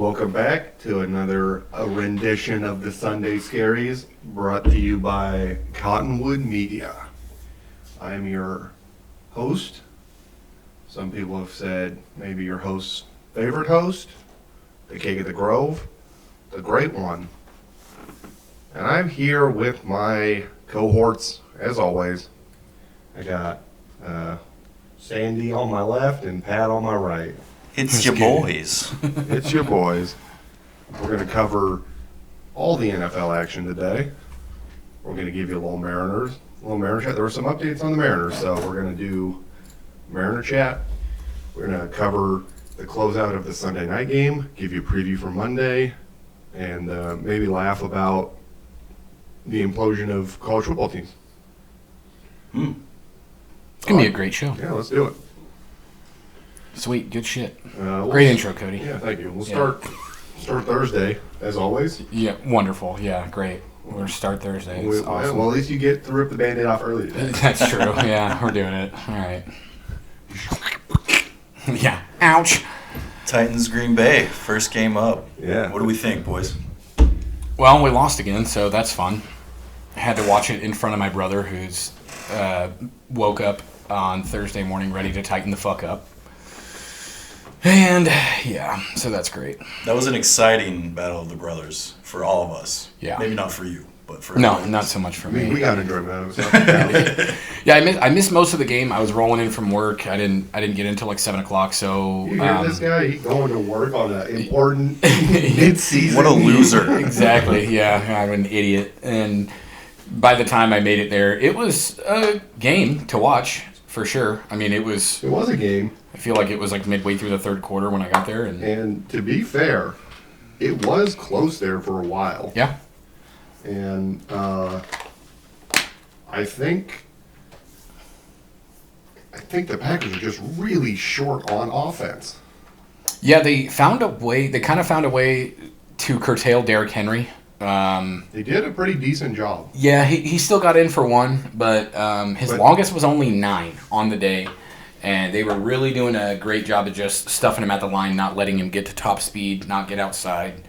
Welcome back to another rendition of the Sunday Scaries, brought to you by Cottonwood Media. I am your host. Some people have said maybe your host's favorite host, the King of the Grove, the Great One. And I'm here with my cohorts, as always. I got Sandy on my left and Pat on my right. It's your boys. It's your boys. We're going to cover all the NFL action today. We're going to give you a little Mariner chat. There were some updates on the Mariners, so we're going to do Mariner chat. We're going to cover the closeout of the Sunday night game, give you a preview for Monday, and maybe laugh about the implosion of college football teams. It's going to be a great show. Yeah, let's do it. Sweet, good shit. Great intro, Cody. Yeah, thank you. We'll start Thursday, as always. Yeah, wonderful. Yeah, great. We'll start Thursday. It's awesome. Well, at least you to rip the Band-Aid off early today. That's true. Yeah, we're doing it. All right. Yeah. Ouch. Titans Green Bay, first game up. Yeah. What do we think, boys? Well, we lost again, so that's fun. I had to watch it in front of my brother, who's woke up on Thursday morning ready to tighten the fuck up. And, yeah, so that's great. That was an exciting battle of the brothers for all of us. Yeah. Maybe not for you, but for No, everyone not else. so much for I mean, me. we got enjoyment out of it. Yeah, I missed most of the game. I was rolling in from work. I didn't get in until like 7 o'clock. So You hear this guy? He going to work on an important mid-season. What a loser. Exactly. Yeah, I'm an idiot. And by the time I made it there, it was a game to watch for sure. I mean, It was a game, I feel like it was like midway through the third quarter when I got there, and to be fair, it was close there for a while. yeah. And I think the Packers are just really short on offense. Yeah, they found a way. They kind of found a way to curtail Derrick Henry. They did a pretty decent job. Yeah, he still got in for one, but his longest was only 9 on the day. And they were really doing a great job of just stuffing him at the line, not letting him get to top speed, not get outside.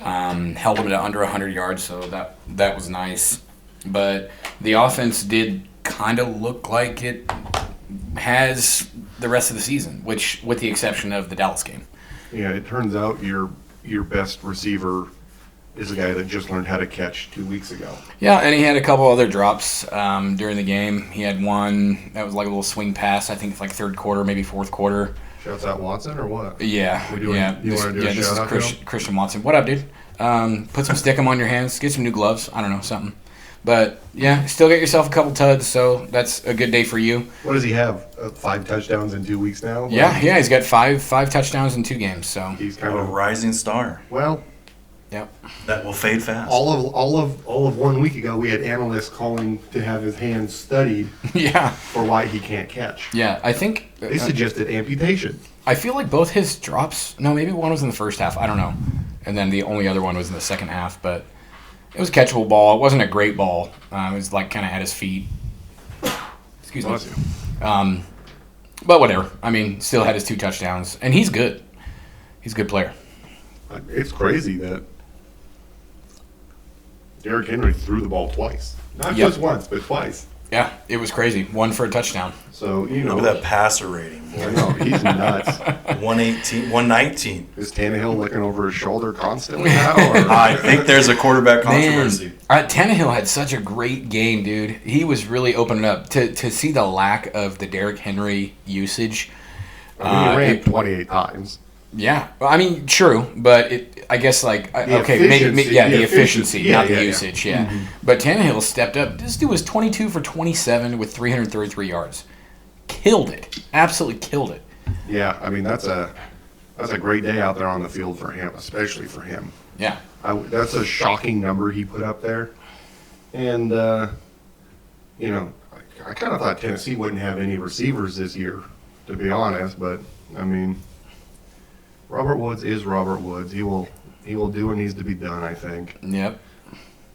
Held him to under 100 yards, so that was nice. But the offense did kind of look like it has the rest of the season, which, with the exception of the Dallas game. Yeah, it turns out your best receiver is a guy that just learned how to catch 2 weeks ago. Yeah, and he had a couple other drops during the game. He had one that was like a little swing pass, I think it's like third quarter, maybe fourth quarter. Shouts out Watson or what? Yeah, You want to do a this shout is out Christian Watson. What up, dude? Put some stickum on your hands, get some new gloves. I don't know, something. But yeah, still get yourself a couple tuds, so that's a good day for you. What does he have? 5 touchdowns in 2 weeks now? Yeah, he's got five touchdowns in 2 games. So He's kind A of rising star. well. yep. That will fade fast. All of 1 week ago, we had analysts calling to have his hands studied Yeah, for why he can't catch. yeah. I think They suggested amputation. I feel like both his drops. No, maybe one was in the first half. I don't know, and then the only other one was in the second half. But it was a catchable ball. It wasn't a great ball. It was like kind of at his feet. Excuse me. Bless you. But whatever. I mean, still had his 2 touchdowns, and he's good. He's a good player. It's crazy that Derrick Henry threw the ball twice. Not Yep. just once, but twice. Yeah, it was crazy. 1 for a touchdown. So, you know. Look at that passer rating, I boy. know, he's nuts. 118, 119. Is Tannehill looking over his shoulder constantly now? Or? I think there's a quarterback controversy. Tannehill had such a great game, dude. He was really opening up. To see the lack of the Derrick Henry usage. I mean, he ran 28 times. Yeah, well, I mean, true, but I guess like The okay, maybe efficiency, yeah, the the efficiency, efficiency. not Yeah, the yeah. usage, yeah. But Tannehill stepped up. This dude was 22 for 27 with 333 yards. Killed it, absolutely killed it. Yeah, I mean, that's a great day out there on the field for him, especially for him. Yeah, That's a shocking number he put up there. And, you know, I kind of thought Tennessee wouldn't have any receivers this year, to be honest. But, I mean, Robert Woods is Robert Woods. He will do what needs to be done, I think. yep.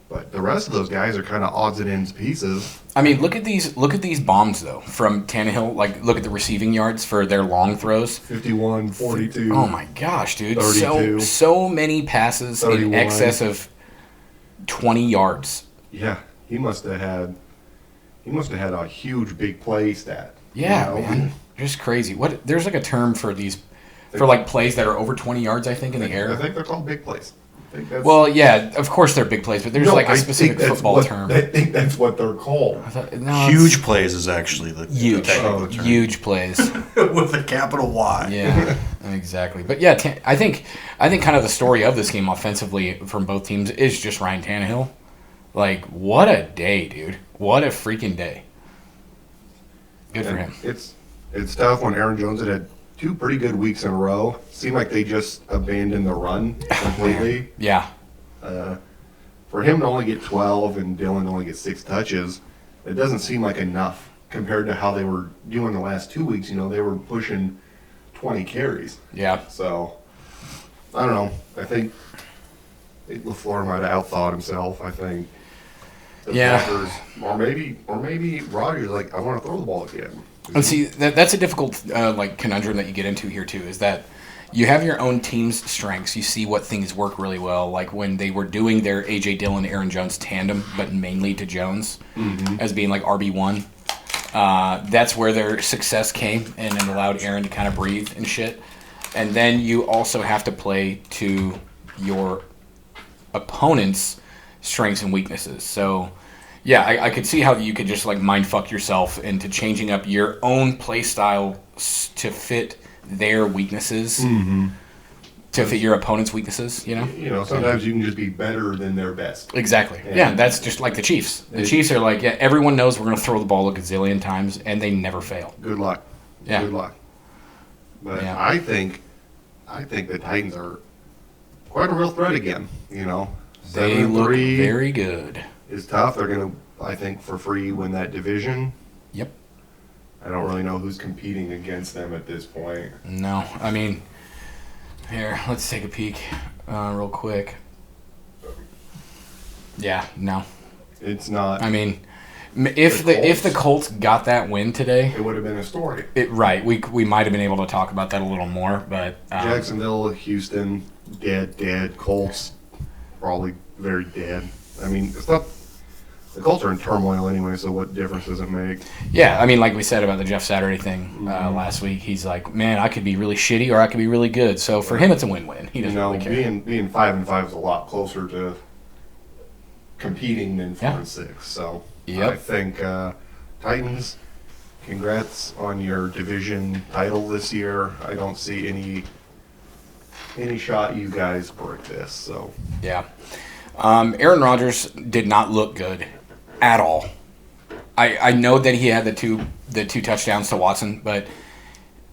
But the rest of those guys are kind of odds and ends pieces. I mean, look at these bombs though from Tannehill. Like, look at the receiving yards for their long throws. 51, 42. Oh my gosh, dude! 32. So many passes 31. in excess of 20 yards. Yeah, he must have had a huge big play stat. Yeah, you know? man, just crazy. What? There's like a term for these, for like plays that are over 20 yards. I think in the air. I think they're called big plays. I think that's, Well, yeah, of course they're big plays, but there's like a specific football term. I think that's what they're called. No, Huge plays is actually the huge, technical term. huge plays. With a capital Y. Yeah, exactly. But yeah, I think kind of the story of this game offensively from both teams is just Ryan Tannehill. Like, what a day, dude! What a freaking day. Good for him. It's tough when Aaron Jones had 2 pretty good weeks in a row. Seemed like they just abandoned the run completely. Yeah. For him to only get 12 and Dylan to only get 6 touches, it doesn't seem like enough compared to how they were doing the last 2 weeks. You know, they were pushing 20 carries. Yeah. So, I don't know. I think LaFleur might have outthought himself. I think the Packers, or maybe Rodgers, like, I want to throw the ball again. And see, that's a difficult conundrum that you get into here too. Is that you have your own team's strengths. You see what things work really well, like when they were doing their A.J. Dillon, Aaron Jones tandem, but mainly to Jones as being like RB1. That's where their success came, and it allowed Aaron to kind of breathe and shit. And then you also have to play to your opponent's strengths and weaknesses. So, yeah, I could see how you could just like mind fuck yourself into changing up your own play style to fit their weaknesses, to fit your opponent's weaknesses. You know. You know, sometimes you can just be better than their best. Exactly. Yeah, that's just like the Chiefs. The Chiefs are like, yeah, everyone knows we're going to throw the ball a gazillion times, and they never fail. Good luck. Yeah. Good luck. But Yeah. I think the Titans are quite a real threat again. You know, They look 7-3 very good. is tough. They're going to, I think, for free win that division. Yep. I don't really know who's competing against them at this point. No, I mean, here, let's take a peek real quick. Yeah, no. It's not. I mean, if the Colts got that win today, It would have been a story. right, we might have been able to talk about that a little more, but Jacksonville, Houston, dead. Colts, probably very dead. I mean, it's not. The Colts are in turmoil anyway, so what difference does it make? yeah, I mean, like we said about the Jeff Saturday thing last week, he's like, man, I could be really shitty or I could be really good. So for him, it's a win-win. He doesn't really care. Being 5-5 is a lot closer to competing than 4-6. So Yep. I think Titans, congrats on your division title this year. I don't see any shot you guys break this. So Yeah. Aaron Rodgers did not look good at all. I know that he had the two touchdowns to Watson, but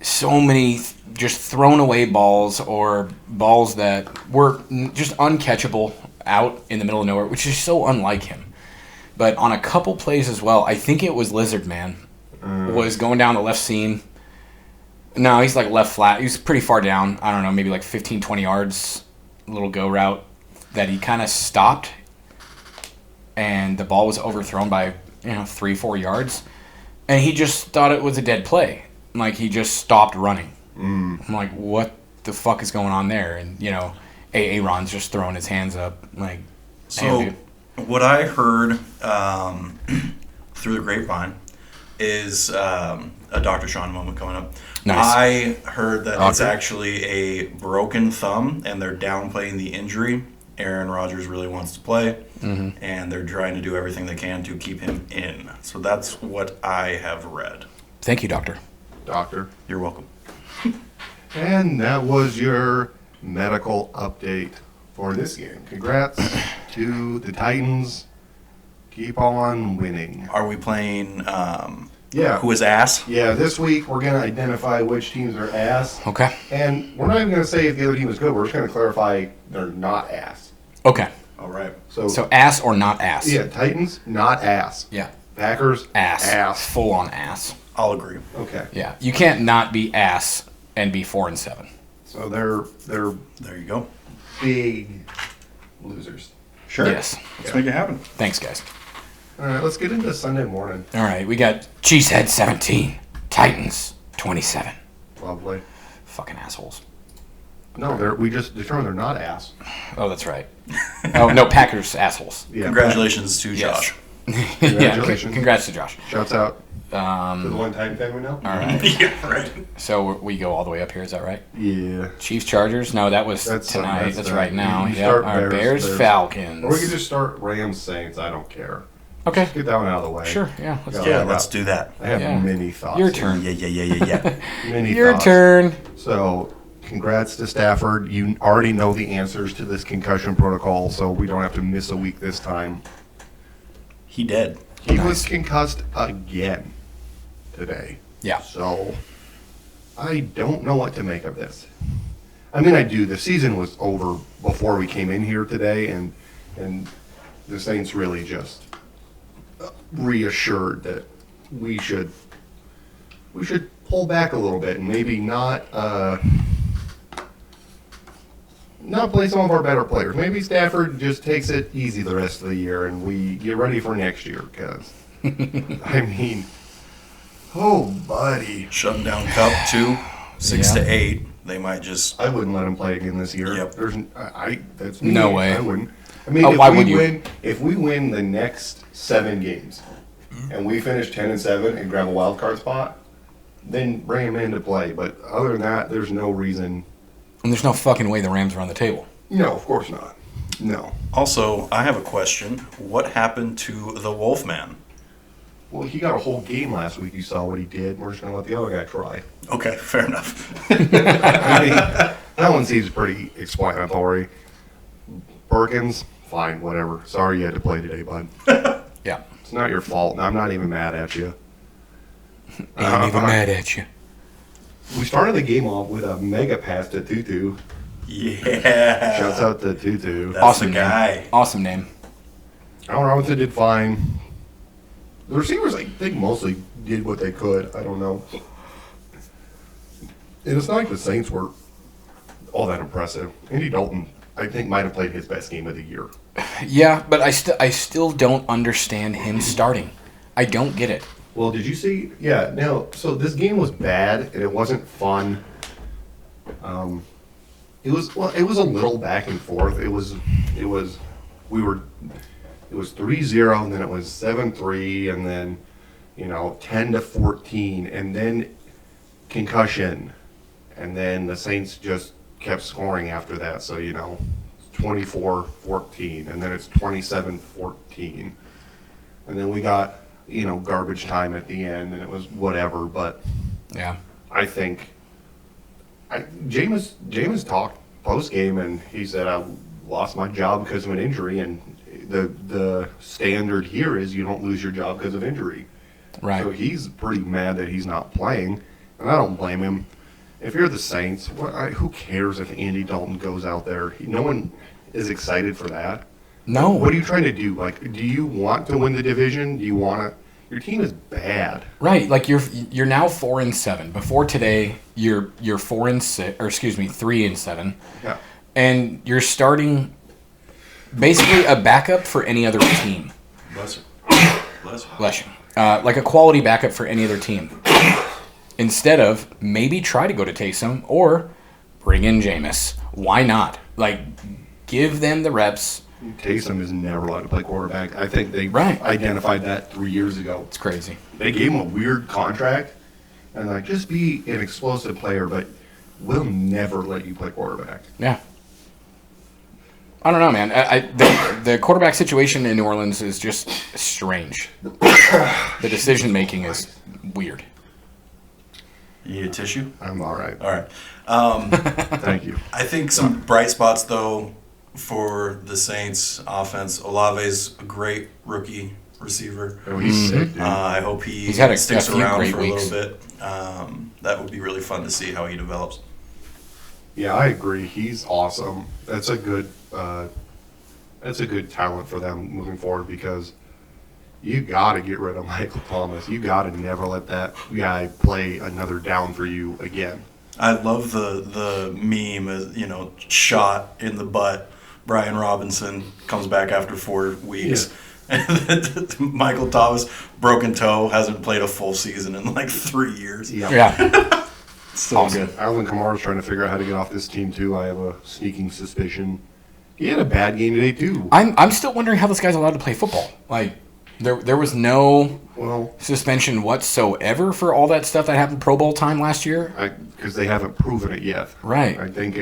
so many just thrown away balls or balls that were just uncatchable out in the middle of nowhere, which is so unlike him. But on a couple plays as well, I think it was Lizard Man was going down the left seam. No, he's like left flat. He was pretty far down. I don't know, maybe like 15, 20 yards, little go route that he kind of stopped, and the ball was overthrown by 3-4 yards, and he just thought it was a dead play. Like, he just stopped running. I'm like, what the fuck is going on there? And Aaron's just throwing his hands up like. So, "Hey, dude." what I heard through the grapevine is a Dr. Sean moment coming up. Nice. I heard that it's Doctor. actually a broken thumb, and they're downplaying the injury. Aaron Rodgers really wants to play, and they're trying to do everything they can to keep him in. So that's what I have read. Thank you, Doctor. Doctor. You're welcome. And that was your medical update for this game. Congrats to the Titans. Keep on winning. Are we playing Yeah. who is ass? Yeah, this week we're going to identify which teams are ass. Okay. And we're not even going to say if the other team is good. We're just going to clarify they're not ass. Okay. All right. So ass or not ass? Yeah, Titans, not ass. Yeah. Packers, Ass. ass. Full on ass. I'll agree. Okay. Yeah. You can't not be ass and be 4-7. So they're There you go. big losers. Sure. Yes. Let's make it happen. Thanks, guys. All right, let's get into Sunday morning. All right, we got Cheesehead 17, Titans 27. Lovely. Fucking assholes. No, we just determined they're not ass. Oh, that's right. Oh, no, Packers assholes. Yeah, Congratulations to Yes. Josh. Congratulations. Congrats to Josh. Shouts out to the one Titan fan we know. All right. Yeah, right. So we go all the way up here, is that right? Yeah. Chiefs Chargers? No, that was That's tonight. That's that. right now. You Yep. start Our Bears Falcons. Or we could just start Rams Saints. I don't care. Okay. Get that one out of the way. Sure, yeah. Let's Yeah. do Yeah, it. let's do that. I have Yeah. many thoughts. Your turn. Yeah. Many Your thoughts. turn. So, congrats to Stafford. You already know the answers to this concussion protocol, so we don't have to miss a week this time. He did. He was concussed again today. Yeah. So, I don't know what to make of this. I mean, I do. The season was over before we came in here today, and the Saints really just reassured that we should pull back a little bit and maybe not play some of our better players. Maybe Stafford just takes it easy the rest of the year and we get ready for next year. Because I mean, oh buddy, Shutting down Cup 2, 6 Yeah. to 8. They might just. I wouldn't let him play again this year. Yep. That's me. No way. I wouldn't. I mean, Oh, why would you? If we win the next 7 games and we finish 10-7 and grab a wild card spot, then bring him in to play. But other than that, there's no reason. And there's no fucking way the Rams are on the table. No, of course not. No. Also, I have a question. What happened to the Wolfman? Well, he got a whole game last week. You saw what he did. We're just gonna let the other guy try. Okay, fair enough. I mean, that one seems pretty explanatory. Perkins, fine, whatever. Sorry you had to play today, bud. Yeah. It's not your fault. I'm not even mad at you. Ain't even mad at you. We started the game off with a mega pass to Tutu. Yeah. Shouts out to Tutu. That's Awesome the guy. name. Awesome name. Allen Robinson did fine. The receivers, I think, mostly did what they could. I don't know. And it's not like the Saints were all that impressive. Andy Dalton, I think, might have played his best game of the year. Yeah, but I still don't understand him starting. I don't get it. Well, did you see? Yeah, no. So this game was bad, and it wasn't fun. It was a little back and forth. It was 3-0, and then it was 7-3, and then 10-14, and then concussion, and then the Saints just kept scoring after that. So 24-14, and then it's 27-14, and then we got garbage time at the end, and it was whatever. But Yeah. I think Jameis talked post game, and he said I lost my job because of an injury, and the standard here is you don't lose your job because of injury. Right. So he's pretty mad that he's not playing, and I don't blame him. If you're the Saints, who cares if Andy Dalton goes out there? No one is excited for that. No. What are you trying to do? Like, do you want to win the division? Do you want to? Your team is bad. Right, like you're now 4-7. Before today, you're 4-6, or excuse me, 3-7, Yeah. and you're starting basically a backup for any other team. Bless you. Bless you. Bless you. Like a quality backup for any other team. Instead of maybe try to go to Taysom or bring in Jameis. Why not? Like, give them the reps. Taysom is never allowed to play quarterback. I think they Right. identified that 3 years ago. It's crazy. They gave him a weird contract, and like, just be an explosive player, but we'll never let you play quarterback. Yeah. I don't know, man. The quarterback situation in New Orleans is just strange. The decision making is weird. You need a tissue? I'm all right. All right. Thank you. I think some bright spots, though, for the Saints offense. Olave's a great rookie receiver. Oh, he's sick, dude. I hope he He's had a sticks few around great for weeks. a little bit. That would be really fun to see how he develops. Yeah, I agree. He's awesome. That's a good talent for them moving forward, because you got to get rid of Michael Thomas. You got to never let that guy play another down for you again. I love the meme, shot in the butt Brian Robinson comes back after 4 weeks. And Michael Thomas, broken toe, hasn't played a full season in like 3 years. Yeah. So Awesome. good. Alvin Kamara's trying to figure out how to get off this team too. I have a sneaking suspicion. He had a bad game today too. I'm still wondering how this guy's allowed to play football. Like, there was no Well, suspension whatsoever for all that stuff that happened Pro Bowl time last year. because they haven't proven it yet. Right. I think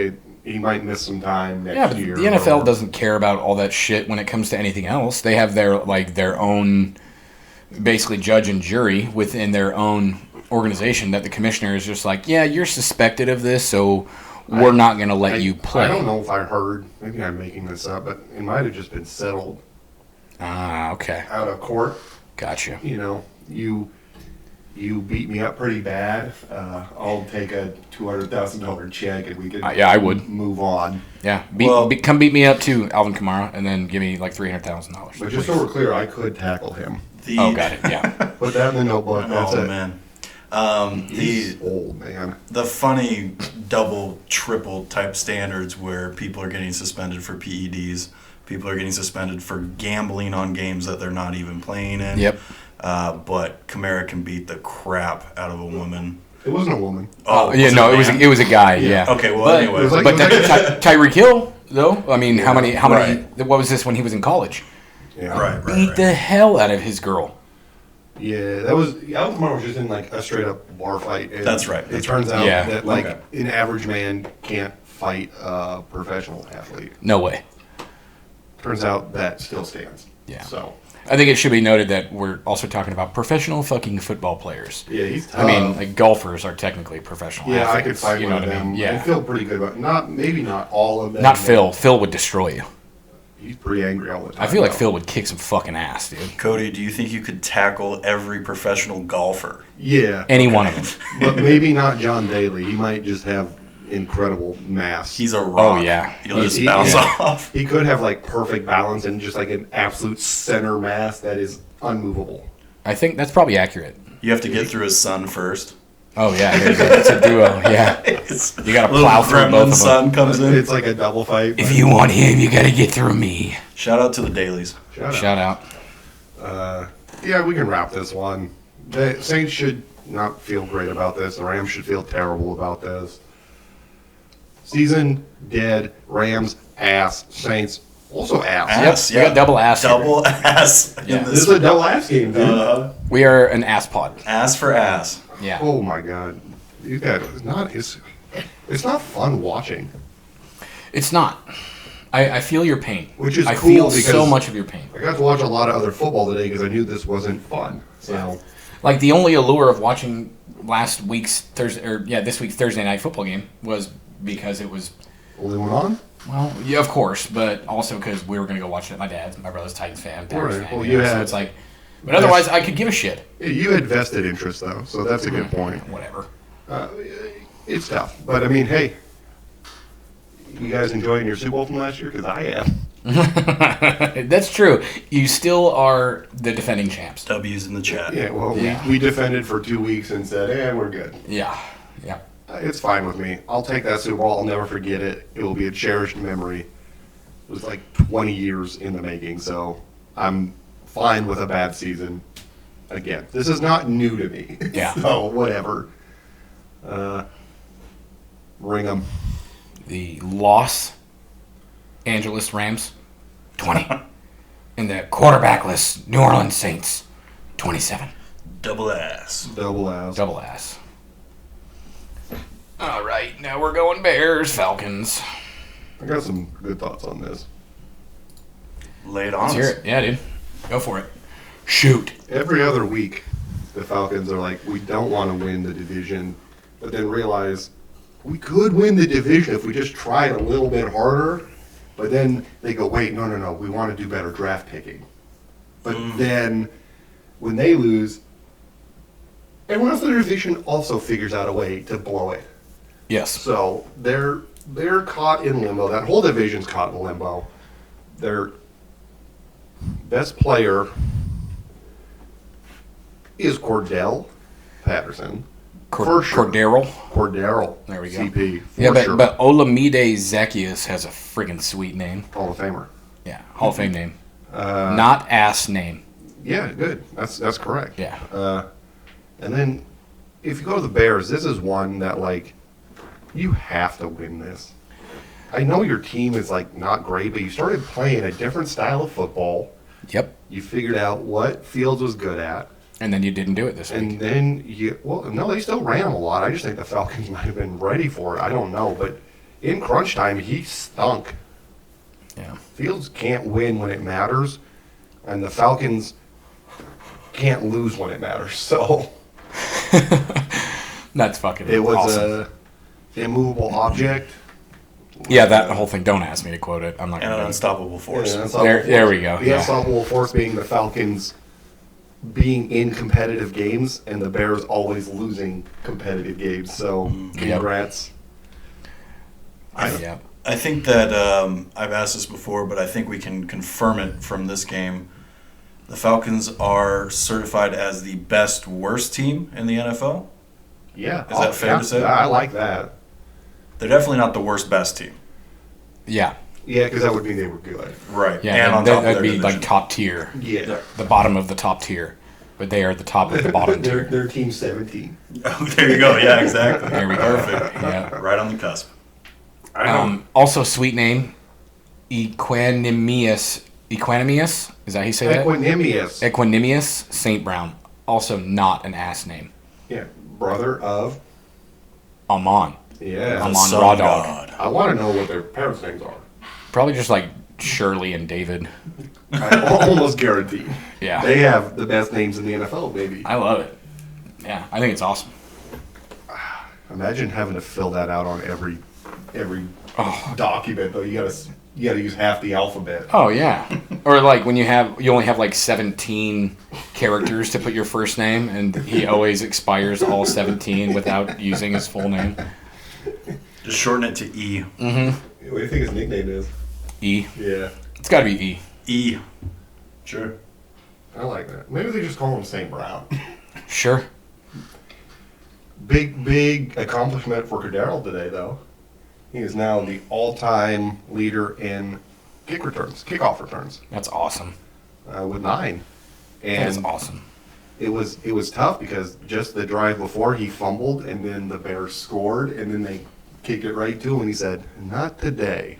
he might miss some time next Yeah, but year. the NFL doesn't care about all that shit when it comes to anything else. They have their own, basically, judge and jury within their own organization that the commissioner is just like, yeah, you're suspected of this, so we're not going to let you play. I don't know if I heard. Maybe I'm making this up, but it might have just been settled Ah, okay. out of court. Gotcha. You know, you beat me up pretty bad. I'll take a $200,000 check and we can Yeah, I would. move on. Yeah. Well- Come beat me up too, Alvin Kamara, and then give me like $300,000. But just so we're clear, I could tackle him. Oh, got it. Yeah. Put that in the notebook. That's Oh it. man. He's old, man. The funny double, triple type standards where people are getting suspended for PEDs, people are getting suspended for gambling on games that they're not even playing in. Yep. But Kamara can beat the crap out of a woman. It wasn't a woman. Oh, Yeah, no, a man? it was a guy. Yeah. Okay, well, But- anyway. It was like- But Tyreek Hill, though. I mean, how many? Right. What was this when he was in college? Yeah. right, Beat right. the hell out of his girl. Yeah, that was Alvin Kamara was just in like a straight up bar fight. And That's right, It that's turns out Yeah. that like Okay. an average man can't fight a professional athlete. No way. Turns out that still stands. Yeah. So I think it should be noted that we're also talking about professional fucking football players. yeah, he's tough. I mean, like golfers are technically professional. yeah, I athletes, could fight you one know of what I them. mean? Yeah. I feel pretty good about maybe not all of them. Not but Phil. Phil would destroy you. He's pretty angry all the time. I feel like though. Phil would kick some fucking ass, dude. Cody, do you think you could tackle every professional golfer? Yeah, Any one of them. but maybe not John Daly. He might just have incredible mass. He's a rock. Oh, yeah. You'll just He- bounce yeah. off. He could have like perfect balance and just like an absolute center mass that is unmovable. I think that's probably accurate. You have to get through his son first. Oh yeah, it's a duo. Yeah, you gotta Little plow through both gremlin of them. son comes in. It's like a double fight. If you want him, you gotta get through me. Shout out to the Dailies. Shout out. Shout out. Yeah, we can wrap this one. The Saints should not feel great about this. The Rams should feel terrible about this. Season dead. Rams ass. Saints also ass. Ass, Yep, we got double ass here. Double ass. Yeah. In This this is a double ass game, dude. We are an ass pod. ass for ass. Yeah. Oh my god, you got it's not fun watching. It's not. I feel your pain. Which is I cool feel because- so much of your pain. I got to watch a lot of other football today because I knew this wasn't fun. So Like the only allure of watching this week's Thursday night football game was because it was, only one on. well, yeah, of course, but also because we were gonna go watch it at my dad's. My brother's Titans fan, Packers Right. fan. Well, you you know, so had- it's like, but otherwise I could give a shit. You had vested interest though, so that's a good point. Whatever. It's tough, but I mean, hey, you guys enjoying your Super Bowl from last year? Because I am. That's true. You still are the defending champs. W's in the chat. Yeah. Well, Yeah. we defended for 2 weeks and said, we're good. Yeah. Yeah. It's fine with me. I'll take that Super Bowl. I'll never forget it. It will be a cherished memory. It was like 20 years in the making, so I'm fine with a bad season. Again, this is not new to me. Yeah. So whatever. Ring 'em. The Los Angeles Rams, 20. And the quarterbackless New Orleans Saints, 27. Double ass. Double ass. Double ass. All right, now we're going Bears, Falcons. I got some good thoughts on this. Lay it on Let's us. hear it. Yeah, dude. Go for it. Shoot. Every other week, the Falcons are like, we don't want to win the division, but then realize we could win the division if we just tried a little bit harder. But then they go, wait, no, we want to do better draft picking. But then when they lose, everyone else in the division also figures out a way to blow it. Yes. So they're caught in limbo. That whole division's caught in limbo. Their best player is Cordell Patterson. For sure. Cordero. There we go. CP. Yeah, For sure. but Olamide Zaccheaus has a friggin' sweet name. Hall of Famer. Yeah, Hall of Fame name. Not ass name. Yeah, good. That's correct. Yeah. And then if you go to the Bears, this is one that, like, you have to win this. I know your team is, like, not great, but you started playing a different style of football. Yep. You figured out what Fields was good at. And then you didn't do it this week. And then they still ran him a lot. I just think the Falcons might have been ready for it. I don't know. But in crunch time, he stunk. Yeah. Fields can't win when it matters, and the Falcons can't lose when it matters. So That's fucking it was awesome. a immovable object. Yeah, that whole thing. Don't ask me to quote it. I'm not And going an to. unstoppable force. There we go. The Yeah. unstoppable force being the Falcons being in competitive games, and the Bears always losing competitive games. So congrats. Yeah. I think that I've asked this before, but I think we can confirm it from this game. The Falcons are certified as the best worst team in the NFL. Yeah. Is that fair to say? I like that. They're definitely not the worst best team. Yeah. Yeah, because that would mean they were good. Right. Yeah. And on top of that'd their be division. like top tier. Yeah. The bottom of the top tier. But they are the top of the bottom tier. They're team 17. Oh, there you go. Yeah, exactly. There we go. Perfect. Yeah. Right on the cusp. Also, sweet name, Equanimous. Is that how you say that? Equanimous St. Brown. Also not an ass name. Yeah. Brother of. Amon. Yeah. Amon Son Raw of Dog. God. I want to know what their parents' names are. Probably just like Shirley and David. I almost guarantee. Yeah. They have the best names in the NFL, baby. I love it. Yeah, I think it's awesome. Imagine having to fill that out on every document, though. You gotta use half the alphabet. Oh yeah. Or like when you only have like 17 characters to put your first name, and he always expires all 17 without using his full name. Just shorten it to E. Mm-hmm. What do you think his nickname is? E. Yeah. It's got to be E. E. Sure. I like that. Maybe they just call him St. Brown. Sure. Big accomplishment for Cordero today, though. He is now the all-time leader in kickoff returns, That's awesome. with 9. That And is awesome. it was tough because just the drive before he fumbled, and then the Bears scored, and then they kicked it right to him, and he said, "Not today."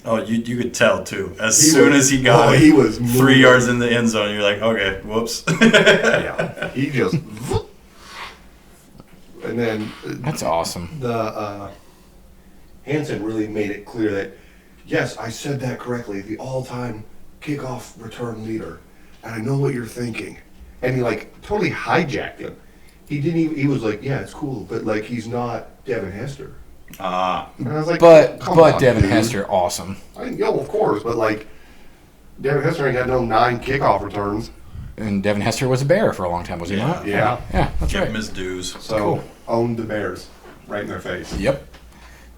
Oh, you could tell too. As He soon was- as he got he was moving. 3 yards in the end zone, you're like, okay, whoops. Yeah, he just. And then That's awesome. the Hansen really made it clear that, yes, I said that correctly. The all-time kickoff return leader, and I know what you're thinking. And he like totally hijacked him. He didn't even. He was like, "Yeah, it's cool, but like he's not Devin Hester." And I was like, But "Come on, Devin dude." Hester, awesome. Of course, but like Devin Hester ain't got no 9 kickoff returns. And Devin Hester was a Bear for a long time, was he Yeah. not? Yeah. Yeah, that's Give right. him his dues. So Cool. owned the Bears right in their face. Yep.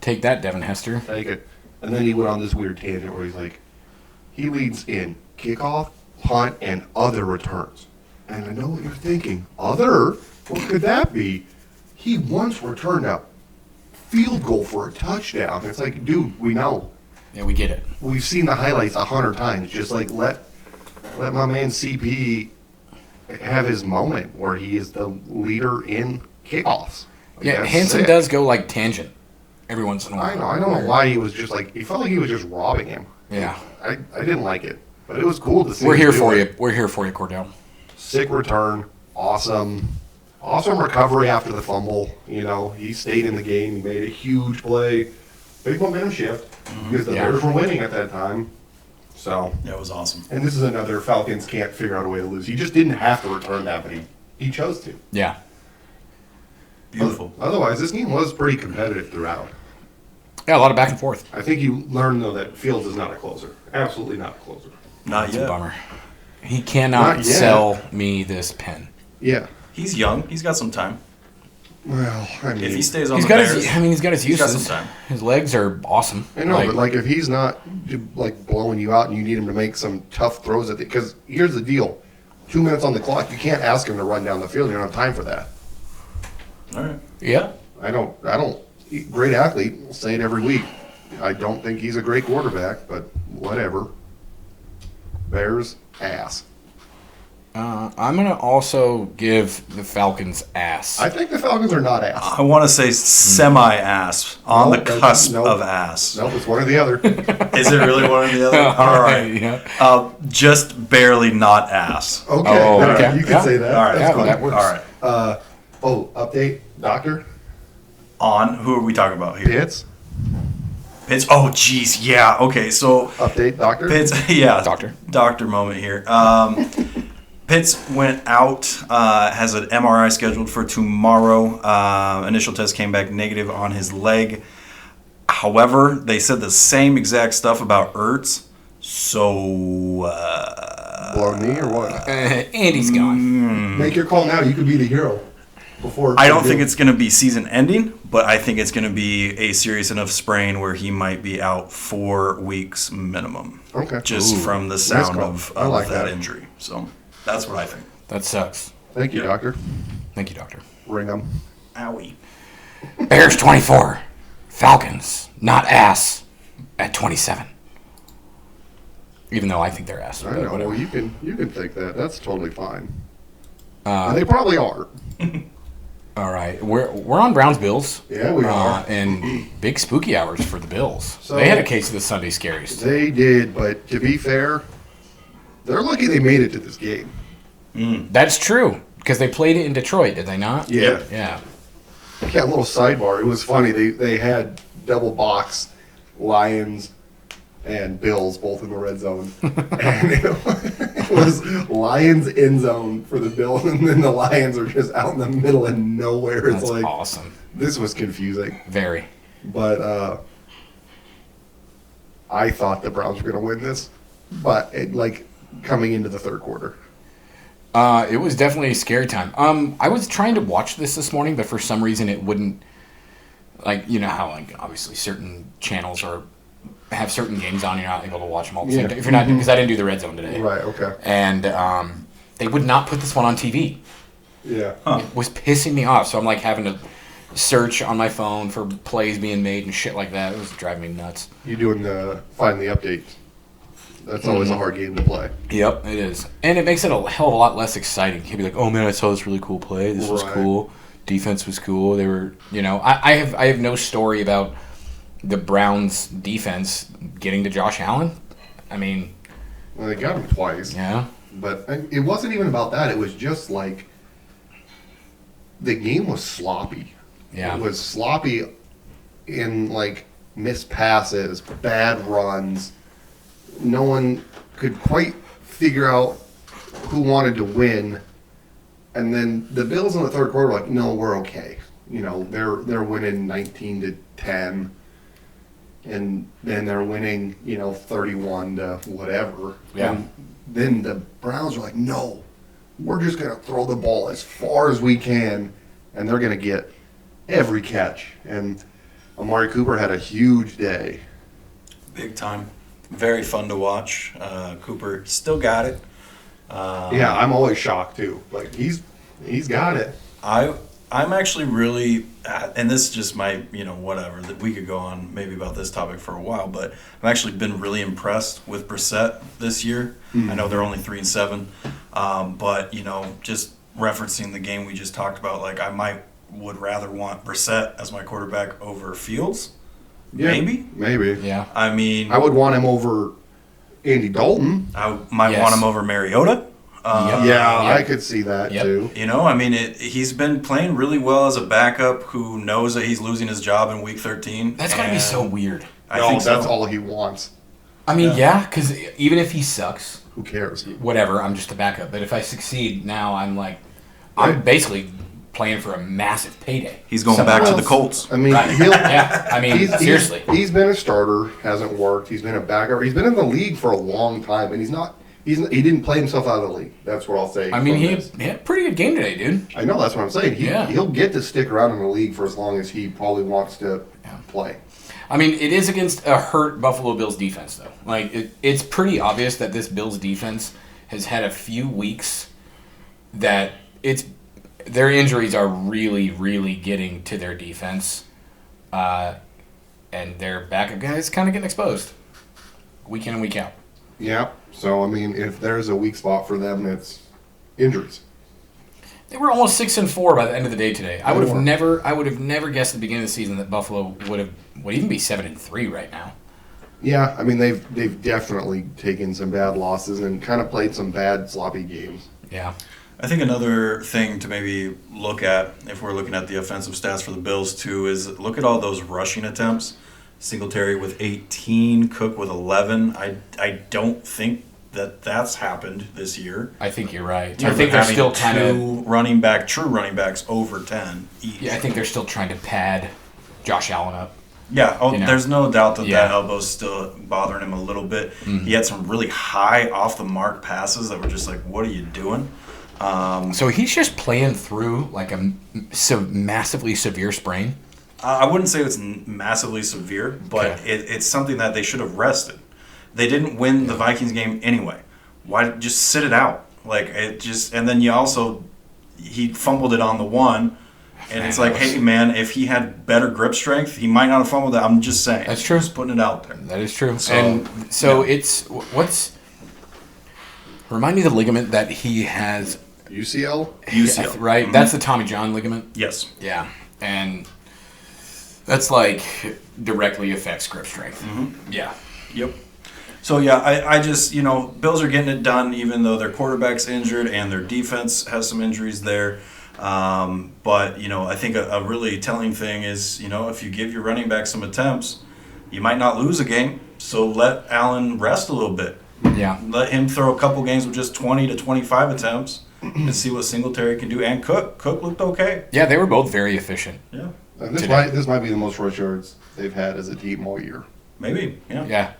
Take that, Devin Hester. Take it. And then he went on this weird tangent where he's like, he leads in kickoff, punt, and other returns. And I know what you're thinking. Other? What could that be? He once returned a field goal for a touchdown. It's like, dude, we know. Yeah, we get it. We've seen the highlights 100 times. Just like let my man CP have his moment where he is the leader in kickoffs. Like, Yeah, that's Hansen sick. does go like tangent every once in a while. I don't know why he was just like, he felt like he was just robbing him. Yeah. I didn't like it, but it was cool to see. We're him here do for it. you. We're here for you, Cordell. Sick return, awesome recovery after the fumble. You know, he stayed in the game. He made a huge play, big momentum shift because the Yeah. Bears were winning at that time. So, Yeah, it was awesome. and this is another Falcons can't figure out a way to lose. He just didn't have to return that, but he chose to. Yeah. Beautiful. Otherwise, this game was pretty competitive throughout. Yeah, a lot of back and forth. I think you learned though that Fields is not a closer. Absolutely not a closer. Not That's yet. a bummer. He cannot Not yet. sell me this pen. Yeah. He's young. He's got some time. Well, I mean, If he stays on He's the got Bears, his. I mean, he's got his he's got uses. some time. His legs are awesome. I know, but like if he's not like blowing you out and you need him to make some tough throws at the, because here's the deal, 2 minutes on the clock, you can't ask him to run down the field. You don't have time for that. All right. Yeah. I don't, great athlete, I'll say it every week. I don't think he's a great quarterback, but whatever. Bears, ass. I'm going to also give the Falcons ass. I think the Falcons are not ass. I want to say semi-ass, on No, the cusp no. of ass. Nope, it's one or the other. Is it really one or the other? All right. Yeah. Just barely not ass. Okay, Oh, all right, okay. you can Yeah. say that. All right. That's Yeah, fine. that works. All right. Update, Doctor On, who are we talking about here? Pitts. Pitts. Oh, geez. Yeah. Okay. So Update, Doctor. Pitts. Yeah. Doctor moment here. Pitts went out, has an MRI scheduled for tomorrow. Initial test came back negative on his leg. However, they said the same exact stuff about Ertz. So, Blow knee or what? Andy's gone. Make your call now. You could be the hero. Before I don't think it's going to be season ending, but I think it's going to be a serious enough sprain where he might be out 4 weeks minimum. Okay. Just Ooh. from the Nice sound call. of I like that that. injury. So, that's what I think. That sucks. Thank you, Yeah. Doctor. Thank you, Doctor. Ring 'em. Owie. Bears 24. Falcons, not ass, at 27. Even though I think they're ass. I but know. whatever. Well, you can think that. That's totally fine. Uh, And they probably are. All right, we're on Browns Bills. Yeah, we are. And big spooky hours for the Bills. So- They had a case of the Sunday Scaries. They did, but to be fair, they're lucky they made it to this game. That's true because they played it in Detroit, did they not? Yeah. Yeah. Yeah, a little sidebar. It was funny. They had double box Lions and Bills both in the red zone, and it was Lions end zone for the Bills, and then the Lions are just out in the middle of nowhere. It's That's like awesome. this was confusing, Very. but I thought the Browns were going to win this, but coming into the third quarter. It was definitely a scary time. I was trying to watch this morning, but for some reason it wouldn't. Like, you know how obviously certain channels have certain games on, you're not able to watch them all at the same Yeah. time. If you're not, because I didn't do the red zone today. Right. Okay. And they would not put this one on TV. Yeah. It was pissing me off. So I'm like having to search on my phone for plays being made and shit like that. It was driving me nuts. You doing the find the updates? That's always a hard game to play. Yep, it is. And it makes it a hell of a lot less exciting. You'd be like, oh man, I saw this really cool play. This was Right. cool. Defense was cool. They were, I have no story about the Browns defense getting to Josh Allen. I mean, Well, they got him twice. yeah. But it wasn't even about that. It was just like the game was sloppy. Yeah. It was sloppy in missed passes, bad runs. No one could quite figure out who wanted to win. And then the Bills in the third quarter were like, no, we're okay. They're winning 19-10. And then they're winning, 31 to whatever. Yeah. And then the Browns are like, no, we're just going to throw the ball as far as we can, and they're going to get every catch. And Amari Cooper had a huge day. Big time. Very fun to watch. Cooper still got it. Yeah, I'm always shocked, too. Like, he's got it. I'm actually really, and this just might, whatever, that we could go on maybe about this topic for a while, but I've actually been really impressed with Brissett this year. I know they're only 3-7, but, just referencing the game we just talked about, I would rather want Brissett as my quarterback over Fields. Yeah, Maybe. Yeah. I mean, I would want him over Andy Dalton. I might Yes. want him over Mariota. Yep. Yeah, Yep. I could see that, Yep. too. He's been playing really well as a backup who knows that he's losing his job in week 13. That's got to be so weird. I No, think that's so. all he wants. I mean, yeah, because even if he sucks, Who cares? whatever, I'm just a backup. But if I succeed now, I'm basically playing for a massive payday. He's going Somewhere back to else. the Colts. I mean, Right. he'll... Yeah, I mean, seriously. He's been a starter, hasn't worked. He's been a backup. He's been in the league for a long time, and he didn't play himself out of the league. That's what I'll say. I mean, from he this. had a pretty good game today, dude. I know, that's what I'm saying. Yeah. He'll get to stick around in the league for as long as he probably wants to play. I mean, it is against a hurt Buffalo Bills defense, though. It's pretty obvious that this Bills defense has had a few weeks that their injuries are really, really getting to their defense. And their backup guys kind of getting exposed week in and week out. Yeah. So, I mean, if there's a weak spot for them, it's injuries. They were almost 6-4 by the end of the day today. I would have They never guessed at the beginning of the season that Buffalo would even be 7-3 right now. Yeah, I mean, they've definitely taken some bad losses and kind of played some bad, sloppy games. Yeah. I think another thing to maybe look at, if we're looking at the offensive stats for the Bills too, is look at all those rushing attempts. Singletary with 18, Cook with 11. I don't think that's happened this year. I think you're right. I think they're still kind of true running backs over 10 each. Yeah, I think they're still trying to pad Josh Allen up. Yeah, there's no doubt that Yeah. that elbow's still bothering him a little bit. He had some really high off the mark passes that were just like, what are you doing? So he's just playing through like a massively severe sprain. I wouldn't say it's massively severe, but Okay. it's something that they should have rested. They didn't win the Vikings game anyway. Why just sit it out? Like it just, and then he fumbled it on the one, and it's like, hey man, if he had better grip strength, he might not have fumbled that. I'm just saying. That's true. Just putting it out there. That is true. So, remind me of the ligament that he has. UCL? UCL. Right? Mhm. That's the Tommy John ligament. Yes. Yeah. And that's like directly affects grip strength. Mm-hmm. Yeah. Yep. So yeah, I just Bills are getting it done even though their quarterback's injured and their defense has some injuries there. But I think a really telling thing is if you give your running back some attempts, you might not lose a game. So let Allen rest a little bit. Yeah. Let him throw a couple games with just 20 to 25 attempts and see what Singletary can do. And Cook looked okay. Yeah, they were both very efficient. Yeah. This might be the most rush yards they've had as a team all year. Maybe. Yeah. Yeah.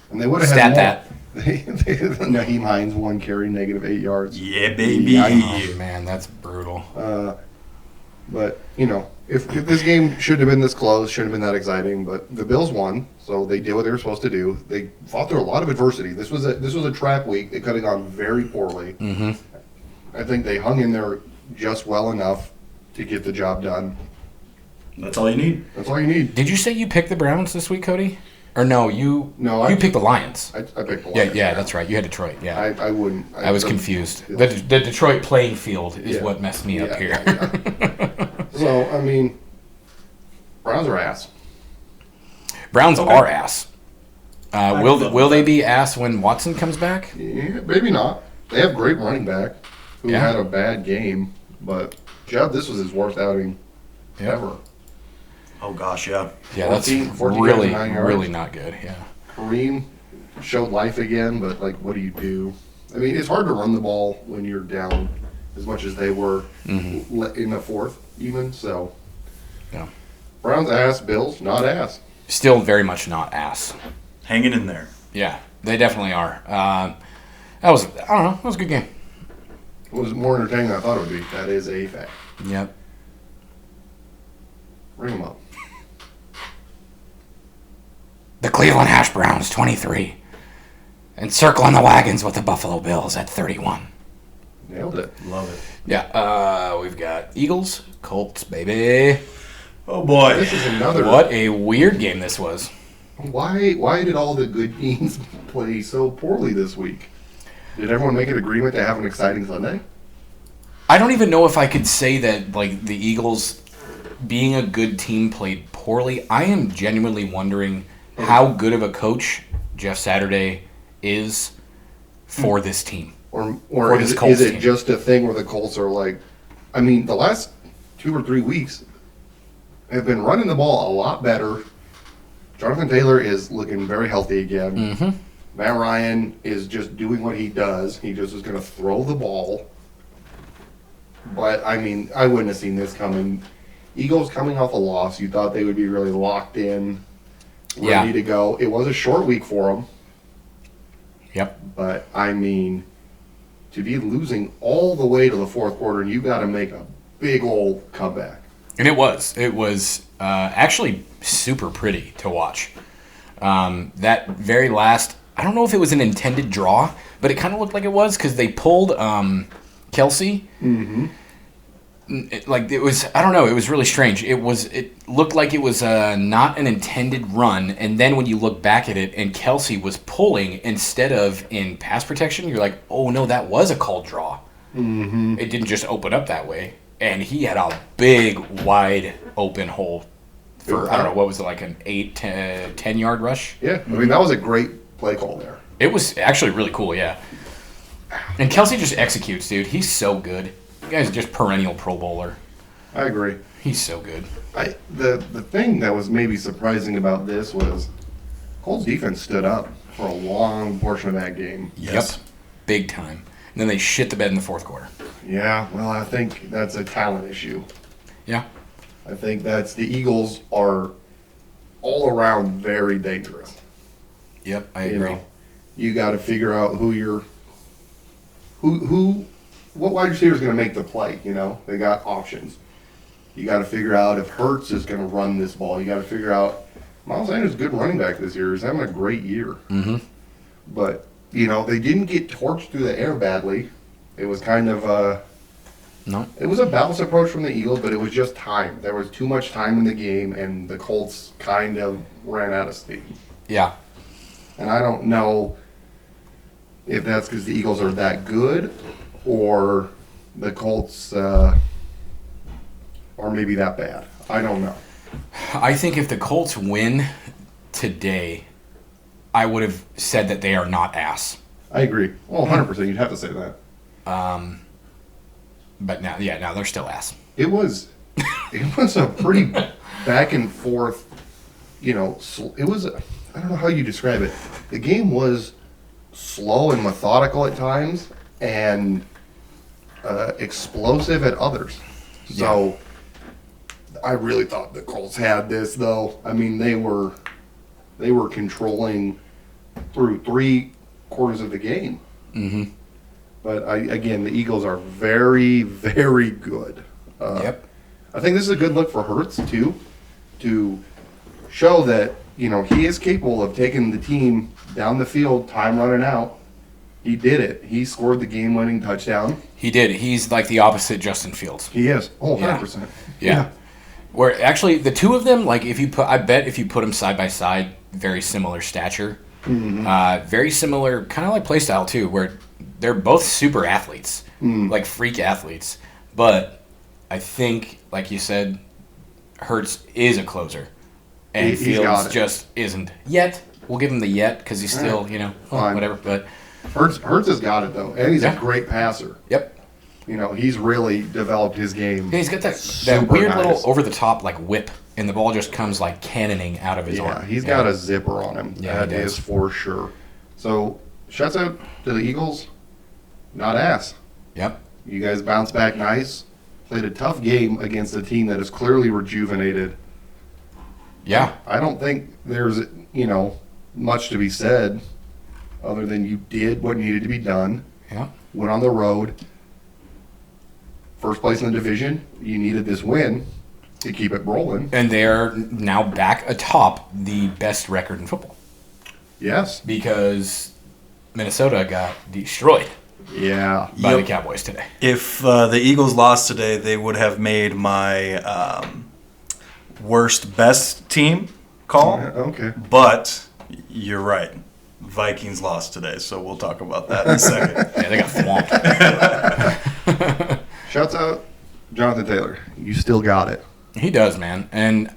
And they would have Stat had more. Naheem Hines, 1 carry, -8 yards. Yeah, baby. Yeah, Oh, man, that's brutal. But, if this game shouldn't have been this close, shouldn't have been that exciting, but the Bills won, so they did what they were supposed to do. They fought through a lot of adversity. This was a track week. It could have gone very poorly. Mm-hmm. I think they hung in there just well enough to get the job done. That's all you need. That's all you need. Did you say you picked the Browns this week, Cody? Or no, you picked the Lions. I picked the Yeah, Lions. yeah, that's right. You had Detroit. Yeah. I wouldn't. I was confused. The Detroit playing field is Yeah. what messed me up here. Yeah. So, I mean, Browns are ass. Browns Okay. are ass. I Will love will that. they be ass when Watson comes back? Yeah, maybe not. They have great running back who Yeah. had a bad game, but Judd, this was his worst outing ever. Oh gosh, yeah. Yeah, that's 14 really, 9 yards. really not good. Yeah. Kareem showed life again, but like, what do you do? I mean, it's hard to run the ball when you're down as much as they were in the fourth, even. So, Yeah. Browns ass, Bills not ass. Still very much not ass. Hanging in there. Yeah, they definitely are. I don't know, that was a good game. It was more entertaining than I thought it would be. That is a fact. Yep. Bring them up. The Cleveland Hash Browns, 23. And circling the wagons with the Buffalo Bills at 31. Nailed it. Love it. Yeah, we've got Eagles, Colts, baby. Oh boy. This is another. What a weird game this was. Why did all the good teams play so poorly this week? Did everyone make an agreement to have an exciting Sunday? I don't even know if I could say that, like, the Eagles, being a good team, played poorly. I am genuinely wondering how good of a coach Jeff Saturday is for this team. Or this is Colts it team. just a thing where the Colts are like, I mean, the last 2 or 3 weeks have been running the ball a lot better. Jonathan Taylor is looking very healthy again. Mm-hmm. Matt Ryan is just doing what he does. He just is going to throw the ball. But, I mean, I wouldn't have seen this coming. Eagles coming off a loss. You thought they would be really locked in, ready to go. It was a short week for them. Yep. But, I mean, to be losing all the way to the fourth quarter, and you got to make a big old comeback. And it was. It was actually super pretty to watch. That very last, I don't know if it was an intended draw, but it kind of looked like it was because they pulled Kelsey. Mm-hmm. it was, I don't know, it was really strange. It looked like it was not an intended run, and then when you look back at it and Kelsey was pulling instead of in pass protection, you're like, oh no, that was a called draw. Mm-hmm. It didn't just open up that way, and he had a big, wide open hole for, I don't know, what was it, like an 8 to 10 yard rush? Yeah, I mean, that was a great play call there. It was actually really cool, yeah. And Kelsey just executes, dude. He's so good. The guy's just perennial Pro Bowler. I agree. He's so good. The thing that was maybe surprising about this was Colts defense stood up for a long portion of that game. Yes. Yep. Big time. And then they shit the bed in the fourth quarter. Yeah, well, I think that's a talent issue. Yeah. I think that's the Eagles are all around very dangerous. Yep, I You agree. know, you got to figure out what wide receiver is going to make the play. You know, they got options. You got to figure out if Hurts is going to run this ball. You got to figure out Miles Sanders is a good running back this year. He's having a great year. Mm-hmm. But you know, they didn't get torched through the air badly. It was kind of No. it was a balanced approach from the Eagles, but it was just time. There was too much time in the game, and the Colts kind of ran out of steam. Yeah. And I don't know if that's because the Eagles are that good or the Colts are maybe that bad. I don't know. I think if the Colts win today, I would have said that they are not ass. I agree. Well, 100%. You'd have to say that. But now, now they're still ass. It was a pretty back and forth, you know, it was, I don't know how you describe it. The game was slow and methodical at times and explosive at others. So I really thought the Colts had this, though. I mean, they were controlling through 3 quarters of the game. Mm-hmm. But again, the Eagles are very, very good. Yep. I think this is a good look for Hurts too, to show that he is capable of taking the team down the field, time running out. He did it. He scored the game-winning touchdown. He did. He's like the opposite Justin Fields. He is. Oh, 100%. Yeah. Where actually the two of them, like I bet if you put them side by side, very similar stature, very similar kind of like play style too, where they're both super athletes, like freak athletes. But I think, like you said, Hurts is a closer, and He's Fields got it. just isn't yet. We'll give him the yet because he's still, Fine. whatever. But Hurts has got it though, and he's Yeah. a great passer. yep. He's really developed his game. Yeah, he's got that Super weird nice. little over the top like whip, and the ball just comes like cannoning out of his Yeah, arm. he's got a zipper on him. Yeah, he That does. is for sure. So, shouts out to the Eagles. Not ass. Yep. You guys bounced back nice. Played a tough game against a team that is clearly rejuvenated. Yeah. I don't think there's, much to be said other than you did what needed to be done. Yeah. Went on the road. First place in the division. You needed this win to keep it rolling. And they're now back atop the best record in football Yes. because Minnesota got destroyed Yeah. by the Yep. Cowboys today. If the Eagles lost today, they would have made my worst best team call. Okay. But you're right. Vikings lost today, so we'll talk about that in a second. Yeah, they got swamped. Shouts out Jonathan Taylor. You still got it. He does, man. And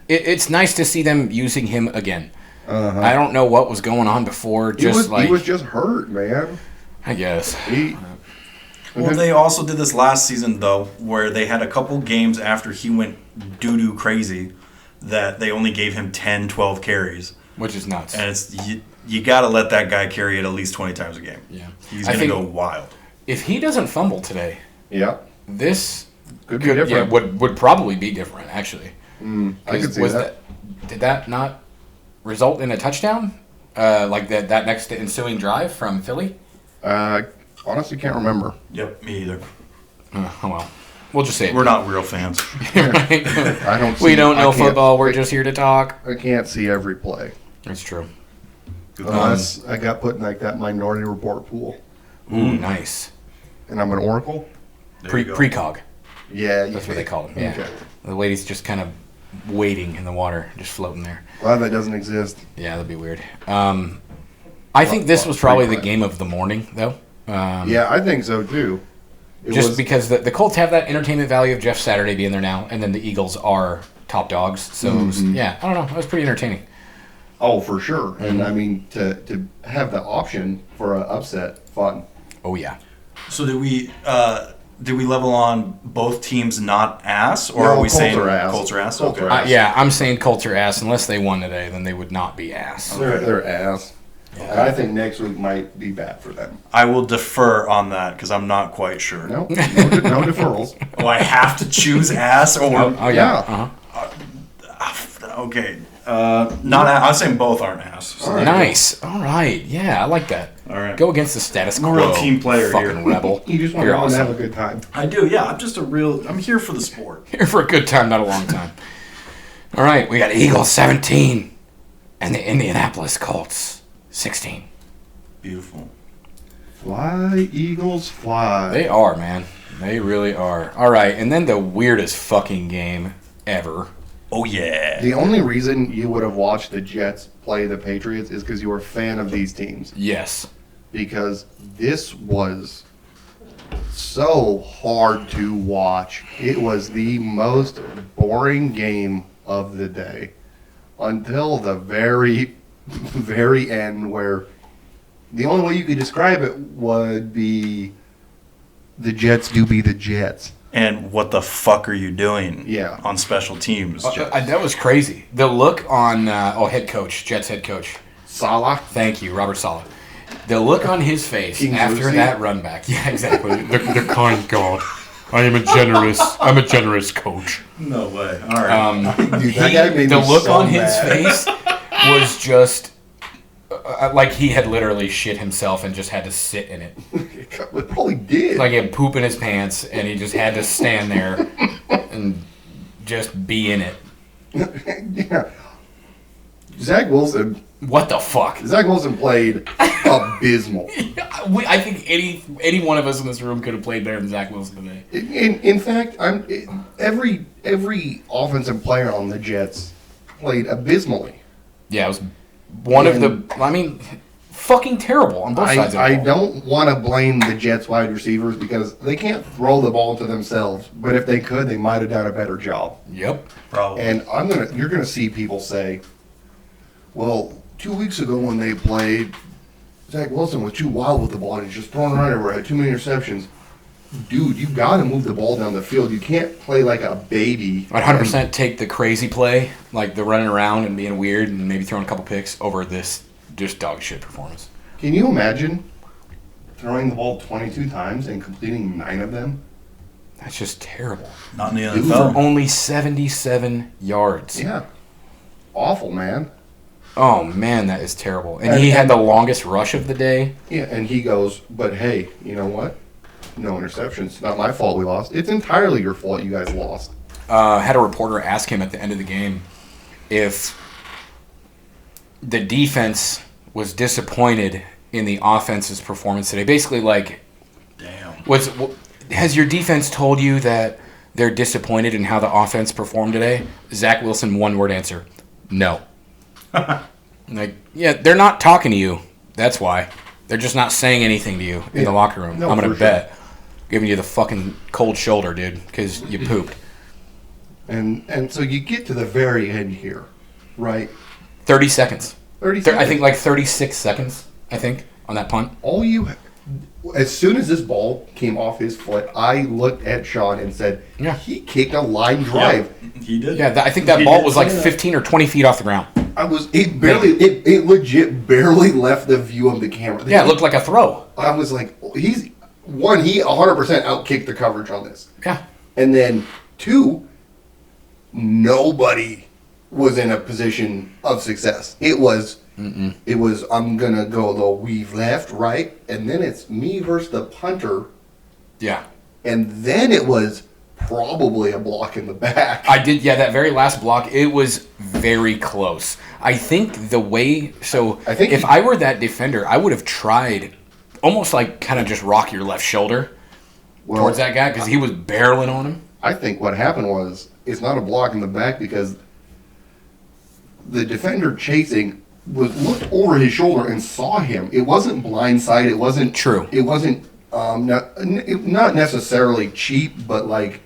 it's nice to see them using him again. I don't know what was going on before. He Just was just hurt, man. I guess. Well, they also did this last season, though, where they had a couple games after he went doo-doo crazy that they only gave him 10, 12 carries. Which is nuts. And you got to let that guy carry it at least 20 times a game. Yeah. He's I going to think- go wild. If he doesn't fumble today, Yeah. this Could be different. would probably be different, actually. I could see Was that. Did that not result in a touchdown? Like that next ensuing drive from Philly? Honestly, can't remember. Yep, me either. Oh well. We'll just say it. We're not real fans. Right? I don't. We see- don't know I can't- football. We're just here to talk. I can't see every play That's true. unless I got put in like that Minority Report pool, Ooh, nice. and I'm an Oracle. There you go. Precog. Yeah. That's what they call them. Yeah. Okay. The lady's just kind of waiting in the water, just floating there. Glad that doesn't exist. Yeah, that'd be weird. I think this was probably the game of the morning, though. Yeah, I think so too. Because the Colts have that entertainment value of Jeff Saturday being there now, and then the Eagles are top dogs. So, yeah, I don't know. It was pretty entertaining. Oh, for sure. And I mean, to have the option for an upset, fun. Oh, yeah. So did we level on both teams not ass, or No, are we Colts saying are ass. Colts are ass? Colts Okay. are ass. Yeah, I'm saying Colts are ass. Unless they won today, then they would not be ass. They're ass. And I think next week might be bad for them. I will defer on that because I'm not quite sure. No deferrals. Oh, I have to choose ass or Oh, yeah. Yeah. okay. Not ass. I'm saying both aren't ass. So. All right. Nice. All right. Yeah, I like that. All right. Go against the status quo. I'm a real team player fucking here. rebel. You just want You're everyone to awesome. have a good time. I do. Yeah. I'm here for the sport. Here for a good time, not a long time. All right, we got Eagles 17 and the Indianapolis Colts 16. Beautiful. Fly, Eagles, fly. They are, man. They really are. All right, and then the weirdest fucking game ever. Oh yeah. The only reason you would have watched the Jets play the Patriots is because you were a fan of these teams. Yes. Because this was so hard to watch. It was the most boring game of the day until the very, very end, where the only way you could describe it would be the Jets do be the Jets. And what the fuck are you doing? Yeah. On special teams. That was crazy. The look on, head coach, Jets head coach. Salah. Thank you, Robert Saleh. The look on his face King after Lucy. that run back. Yeah, exactly. the kind God. I'm a generous coach. No way. All right. Dude, that guy made The me look so on his mad. face was just like he had literally shit himself and just had to sit in it. It probably did. Like he had poop in his pants and he just had to stand there and just be in it. Yeah. Zach Wilson What the fuck? played abysmal. I think any one of us in this room could have played better than Zach Wilson today. In fact, every offensive player on the Jets played abysmally. Yeah, it was one of the. I mean, fucking terrible on both sides of the I ball. don't want to blame the Jets wide receivers because they can't throw the ball to themselves. But if they could, they might have done a better job. Yep. Probably. And you're gonna see people say, "Well, 2 weeks ago when they played, Zach Wilson was too wild with the ball and he's just throwing around everywhere, had too many interceptions." Dude, you got to move the ball down the field. You can't play like a baby. I'd 100% take the crazy play, like the running around and being weird and maybe throwing a couple picks over this just dog shit performance. Can you imagine throwing the ball 22 times and completing 9 of them? That's just terrible. Not in the Dude, For NFL. only 77 yards. Yeah. Awful, man. Oh, man, that is terrible. And he had the longest rush of the day. Yeah, and he goes, but hey, you know what? No interceptions. Not my fault we lost. It's entirely your fault you guys lost. Had a reporter ask him at the end of the game if the defense was disappointed in the offense's performance today. Basically, like, Damn. has your defense told you that they're disappointed in how the offense performed today? Zach Wilson, one-word answer, no. Like, yeah, they're not talking to you. That's why. They're just not saying anything to you in the locker room. No, I'm going for to bet. Giving you the fucking cold shoulder, dude, because you pooped. And so you get to the very end here, right? 30 seconds. 30 seconds. I think like 36 seconds, on that punt. As soon as this ball came off his foot, I looked at Sean and said, Yeah. he kicked a line drive. Yep, he did. Yeah, I think that He ball did was like say that. 15 or 20 feet off the ground. It legit barely left the view of the camera. Yeah, it looked like a throw. I was like, he 100% outkicked the coverage on this. Yeah. And then 2, nobody was in a position of success. It was, I'm going to go the weave left, right, and then it's me versus the punter, Yeah. and then it was probably a block in the back. That very last block, it was very close. I think the way, I think if I were that defender, I would have tried almost like kind of just rock your left shoulder towards that guy because he was barreling on him. I think what happened was it's not a block in the back because the defender chasing looked over his shoulder and saw him. It wasn't blindside. It wasn't True. It wasn't not necessarily cheap, but like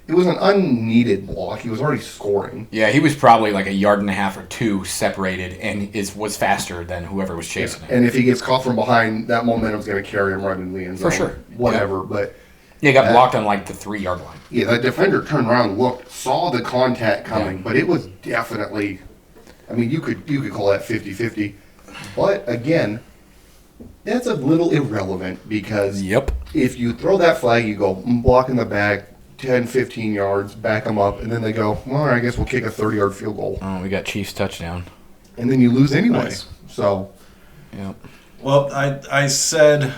it was an unneeded block. He was already scoring. Yeah, he was probably like a yard and a half or two separated, and was faster than whoever was chasing him. And if he gets caught from behind, that momentum's going to carry him right into the end zone. For sure. Whatever, Yeah. but. Yeah, he got blocked on like the 3-yard line. Yeah, the defender turned around, looked, saw the contact coming, Yeah. but it was definitely, I mean, you could call that 50-50. But again, that's a little irrelevant because Yep. if you throw that flag, you go block in the back, 10, 15 yards, back them up, and then they go, well, I guess we'll kick a 30-yard field goal. Oh, we got Chiefs touchdown. And then you lose anyway. Nice. So, Yep. Well, I said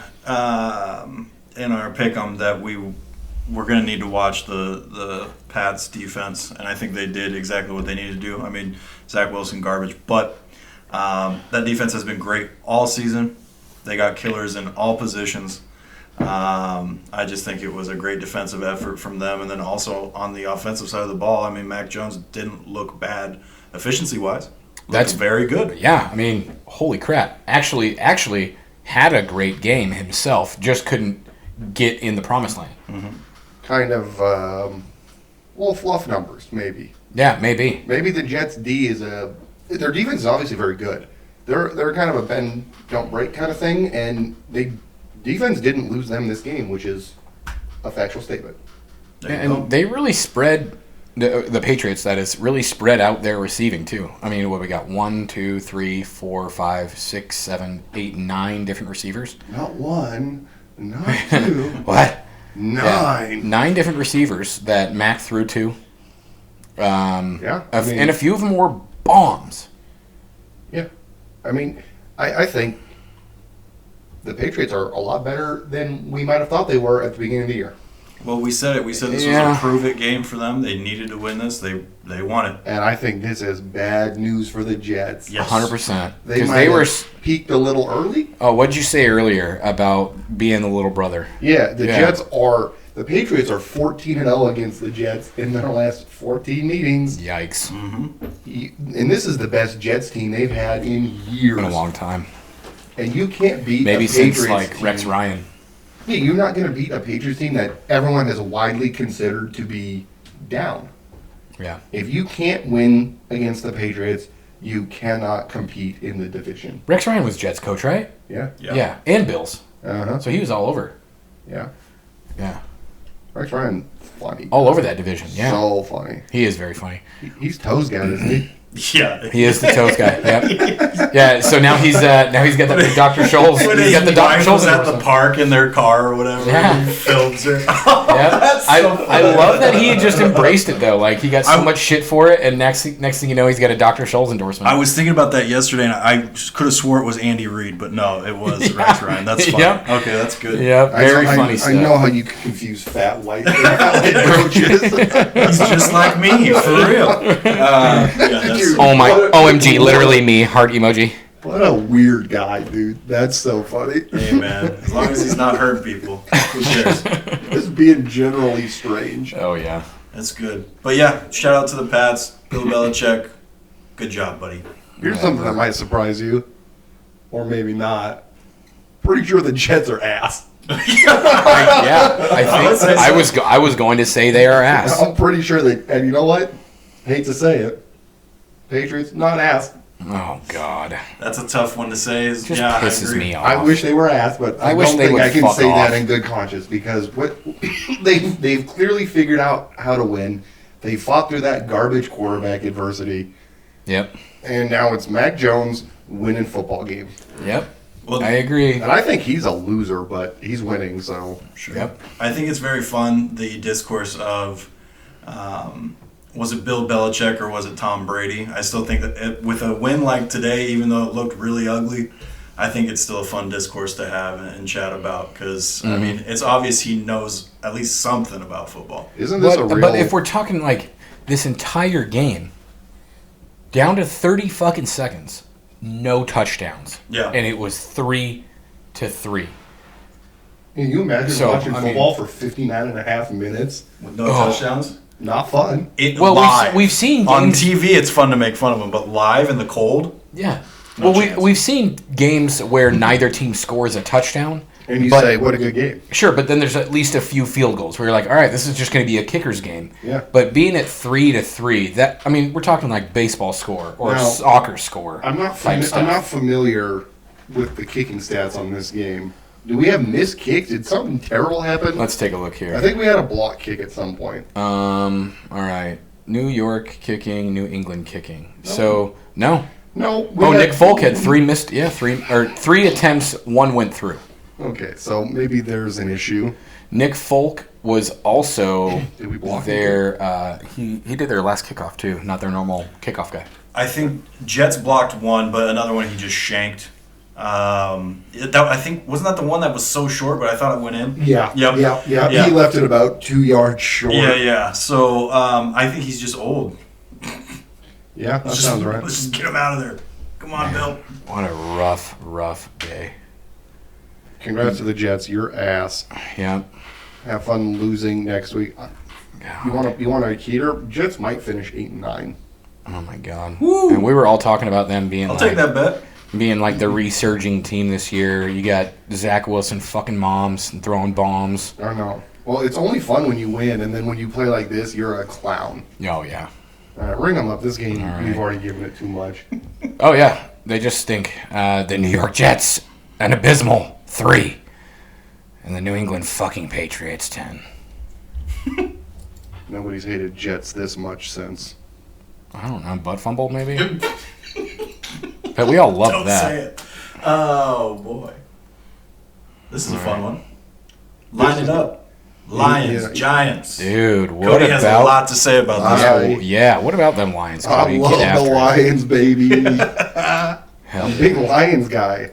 in our pick'em that we're going to need to watch the Pats defense, and I think they did exactly what they needed to do. I mean, Zach Wilson garbage, but that defense has been great all season. They got killers in all positions. I just think it was a great defensive effort from them, and then also on the offensive side of the ball, I mean, Mac Jones didn't look bad efficiency-wise. That's very good. Yeah, I mean, holy crap. Actually had a great game himself, just couldn't get in the promised land. kind of, well, fluff numbers, maybe. Yeah, maybe. Maybe the Jets' D is their defense is obviously very good. They're kind of a bend don't break kind of thing, and defense didn't lose them this game, which is a factual statement. And they really spread the Patriots. That is really spread out their receiving too. I mean, what we got 1, 2, 3, 4, 5, 6, 7, 8, 9 different receivers. Not one, not two. What? 9. Yeah, 9 different receivers that Mac threw to. Yeah, I mean- And a few of them were bombs. Yeah. I mean, I think the Patriots are a lot better than we might have thought they were at the beginning of the year. Well, we said it. We said this Yeah. was a prove-it game for them. They needed to win this. They won it. And I think this is bad news for the Jets. Yes. 100%. They Because might they were. have peaked a little early. Oh, what did you say earlier about being the little brother? Yeah, the Yeah. The Patriots are 14-0 against the Jets in their last 14 meetings. Yikes. And this is the best Jets team they've had in years. Been a long time. And you can't beat Maybe a since Patriots like team. Rex Ryan. Yeah, you're not going to beat a Patriots team that everyone has widely considered to be down. Yeah. If you can't win against the Patriots, you cannot compete in the division. Rex Ryan was Jets coach, right? Yeah. Yeah. And Bills. Uh-huh. So he was all over. Yeah. Yeah. Rex Ryan, funny. All over that division. Yeah. So funny. He is very funny. He's Toes guy, isn't he? Yeah. He is the toast guy. Yep. Yeah. So now he's got the Dr. Scholl's. When He's his got the Dr. wife Scholl's was at the endorsement. park in their car or whatever. Yeah. And he films her. Yeah. That's so I funny. love that he just embraced it though. Like he got so I- much shit for it, and next thing you know, he's got a Dr. Scholl's endorsement. I was thinking about that yesterday, and I could have swore it was Andy Reid, but no, it was Rex Ryan. That's funny. Yep. Okay, that's good. Yeah. Very I funny stuff. I know how you can confuse fat white coaches. He's just like me, for real. Yeah, that's, Oh my! OMG! Literally me. Heart emoji. What a weird guy, dude. That's so funny. hey, man. As long as he's not hurting people, who cares? Just being generally strange. Oh yeah. That's good. But yeah, shout out to the Pats. Bill Belichick. Good job, buddy. Here's something that might surprise you, or maybe not. Pretty sure the Jets are ass. I was going to say they are ass. I'm pretty sure that, and you know what? Hate to say it, Patriots not ass. Oh God. That's a tough one to say. Just I pisses agree. me off. I wish they were ass, but I wish don't they think would I can fuck say off. that in good conscience because what they've clearly figured out how to win. They fought through that garbage quarterback adversity, Yep. and now it's Mac Jones winning football games. Yep. Well, I agree. And I think he's a loser, but he's winning. So Sure. Yep. I think it's very fun, the discourse of was it Bill Belichick or was it Tom Brady? I still think that with a win like today, even though it looked really ugly, I think it's still a fun discourse to have and chat about because, I mean, it's obvious he knows at least something about football. isn't this a real? But if we're talking like this entire game, down to 30 fucking seconds, no touchdowns. Yeah. And it was 3-3. Can you imagine So, watching I mean- football for 59 and a half minutes? With no touchdowns. Not fun. Well, Live. we've seen on games- TV. It's fun to make fun of them, but live in the cold. Yeah. No Well, chance. we've seen games where neither team scores a touchdown. And you But- say, what a good game. Sure, but then there's at least a few field goals where you're like, all right, this is just going to be a kicker's game. Yeah. But being at 3-3, we're talking like baseball score or Now, soccer score. I'm not type stuff. I'm not familiar with the kicking stats on this game. Do we have missed kicks? Did something terrible happen? Let's take a look I here. think we had a block kick at some point. All right. New York kicking, New England kicking. So, no. No. Nick Folk had three attempts, one went through. Okay, so maybe there's an issue. Nick Folk was also Did we block their he did their last kickoff too, not their normal kickoff guy. I think Jets blocked one, but another one he just shanked. I think wasn't that the one that was so short, but I thought it went in. Yeah. Yep. Yeah. He left it about 2 yards short. Yeah. So I think he's just old. Yeah, that Let's sounds right. Let's just get him out of there. Come on, Bill. What a rough day. Congrats to the Jets. Your ass. Yeah. Have fun losing next week. You want a heater? Jets might finish 8-9. Oh my god. Woo. And we were all talking about them being I'll take that bet. being like the resurging team this year. You got Zach Wilson fucking moms and throwing bombs. I don't know. Well, it's only fun when you win, and then when you play like this, you're a clown. Oh yeah. All right, ring them up. This game, All right. we've already given it too much. Oh yeah. They just stink. The New York Jets, an abysmal 3. And the New England fucking Patriots 10. Nobody's hated Jets this much since. I don't know, butt fumble maybe? But we all love Don't that. say it. Oh boy. This is a fun one. Line it up. Lions, Yeah. Giants. Dude, what Cody has a about lot to say about this. I- yeah, what about them Lions? I Cody? love Get the after it. Lions, baby. Hell Big Lions guy.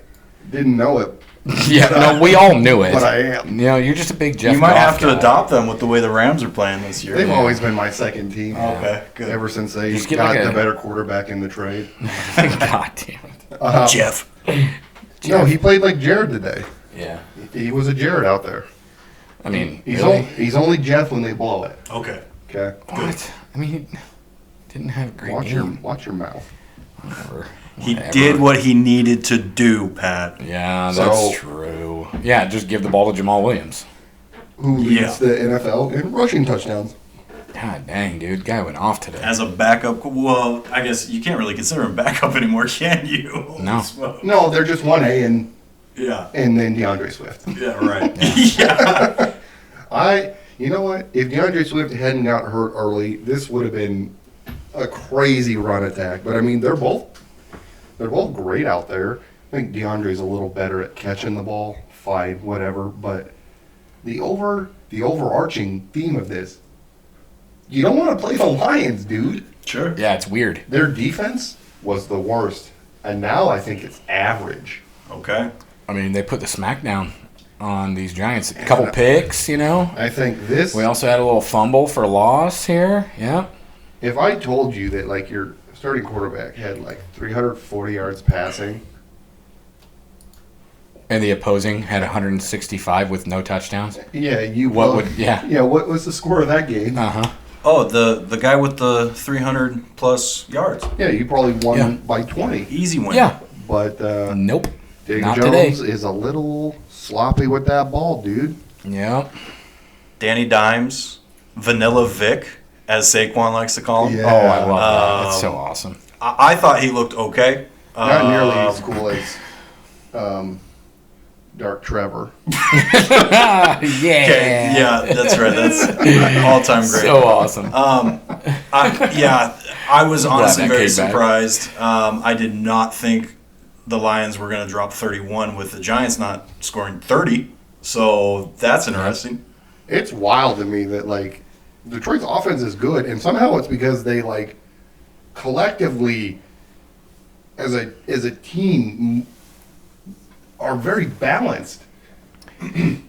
Didn't know it, yeah, no, we all knew it. but I am. You know, you're just a big Jeff You might Goff have to guy. adopt them with the way the Rams are playing this year. They've always been my second team. Okay, good. Ever since they Just get got like the a- better quarterback in the trade. God damn it. Jeff. No, he played like Jared today. Yeah. He was a Jared out there. I mean, He's, really? he's only Jeff when they blow it. Okay. Okay. What? I mean, he didn't have a great Watch game. your mouth. Whatever. He Whatever. did what he needed to do, Pat. Yeah, So- that's true. Yeah, just give the ball to Jamal Williams. Who leads Yeah. the NFL in rushing touchdowns? God dang, dude. Guy went off today. As a backup, well, I guess you can't really consider him backup anymore, can you? No. No, they're just 1A Yeah. and then DeAndre Swift. Yeah, right. Yeah. You know what? If DeAndre Swift hadn't got hurt early, this would have been a crazy run attack. But I mean, they're both great out there. I think DeAndre's a little better at catching the ball, fine, whatever. But the overarching theme of this, you don't want to play the Lions, dude. Sure. Yeah, it's weird. Their defense was the worst, and now I think it's average. Okay. I mean, they put the smackdown on these Giants. A couple picks, you know. I think this. We also had a little fumble for loss here. Yeah. If I told you that like your starting quarterback had like 340 yards passing, And the opposing had 165 with no touchdowns. yeah, you What would- yeah. yeah. What was the score of that game? Uh-huh. Oh, the guy with the 300 plus yards. Yeah, you probably won Yeah. by 20. Easy win. Yeah. But Nope. Daniel Not Jones today. is a little sloppy with that ball, dude. Yeah. Danny Dimes, Vanilla Vic, as Saquon likes to call him. Yeah. Oh, I love that. That's so awesome. I thought he looked okay. Not nearly as cool as Dark Trevor. Yeah. Okay, yeah, that's right. That's all-time great. So awesome. I was glad honestly that very came back. surprised. I did not think the Lions were going to drop 31 with the Giants not scoring 30. So that's interesting. It's wild to me that like Detroit's offense is good, and somehow it's because they like collectively as a team are very balanced.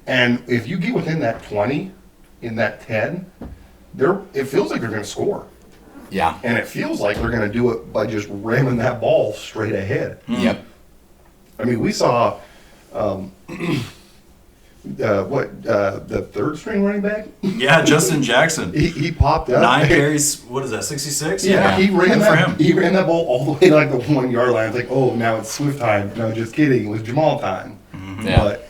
And if you get within that 20, in that 10, it feels like they're going to score. Yeah. And it feels like they're going to do it by just ramming that ball straight ahead. Yep. I mean, we saw The third string running back? Yeah, Justin Jackson. He popped up. 9 carries, what is that, 66? Yeah, he ran Good for that. him. He ran that ball all the way to like the 1 yard line. It's like, oh, now it's Swift time. No, just kidding. It was Jamal time. Yeah. But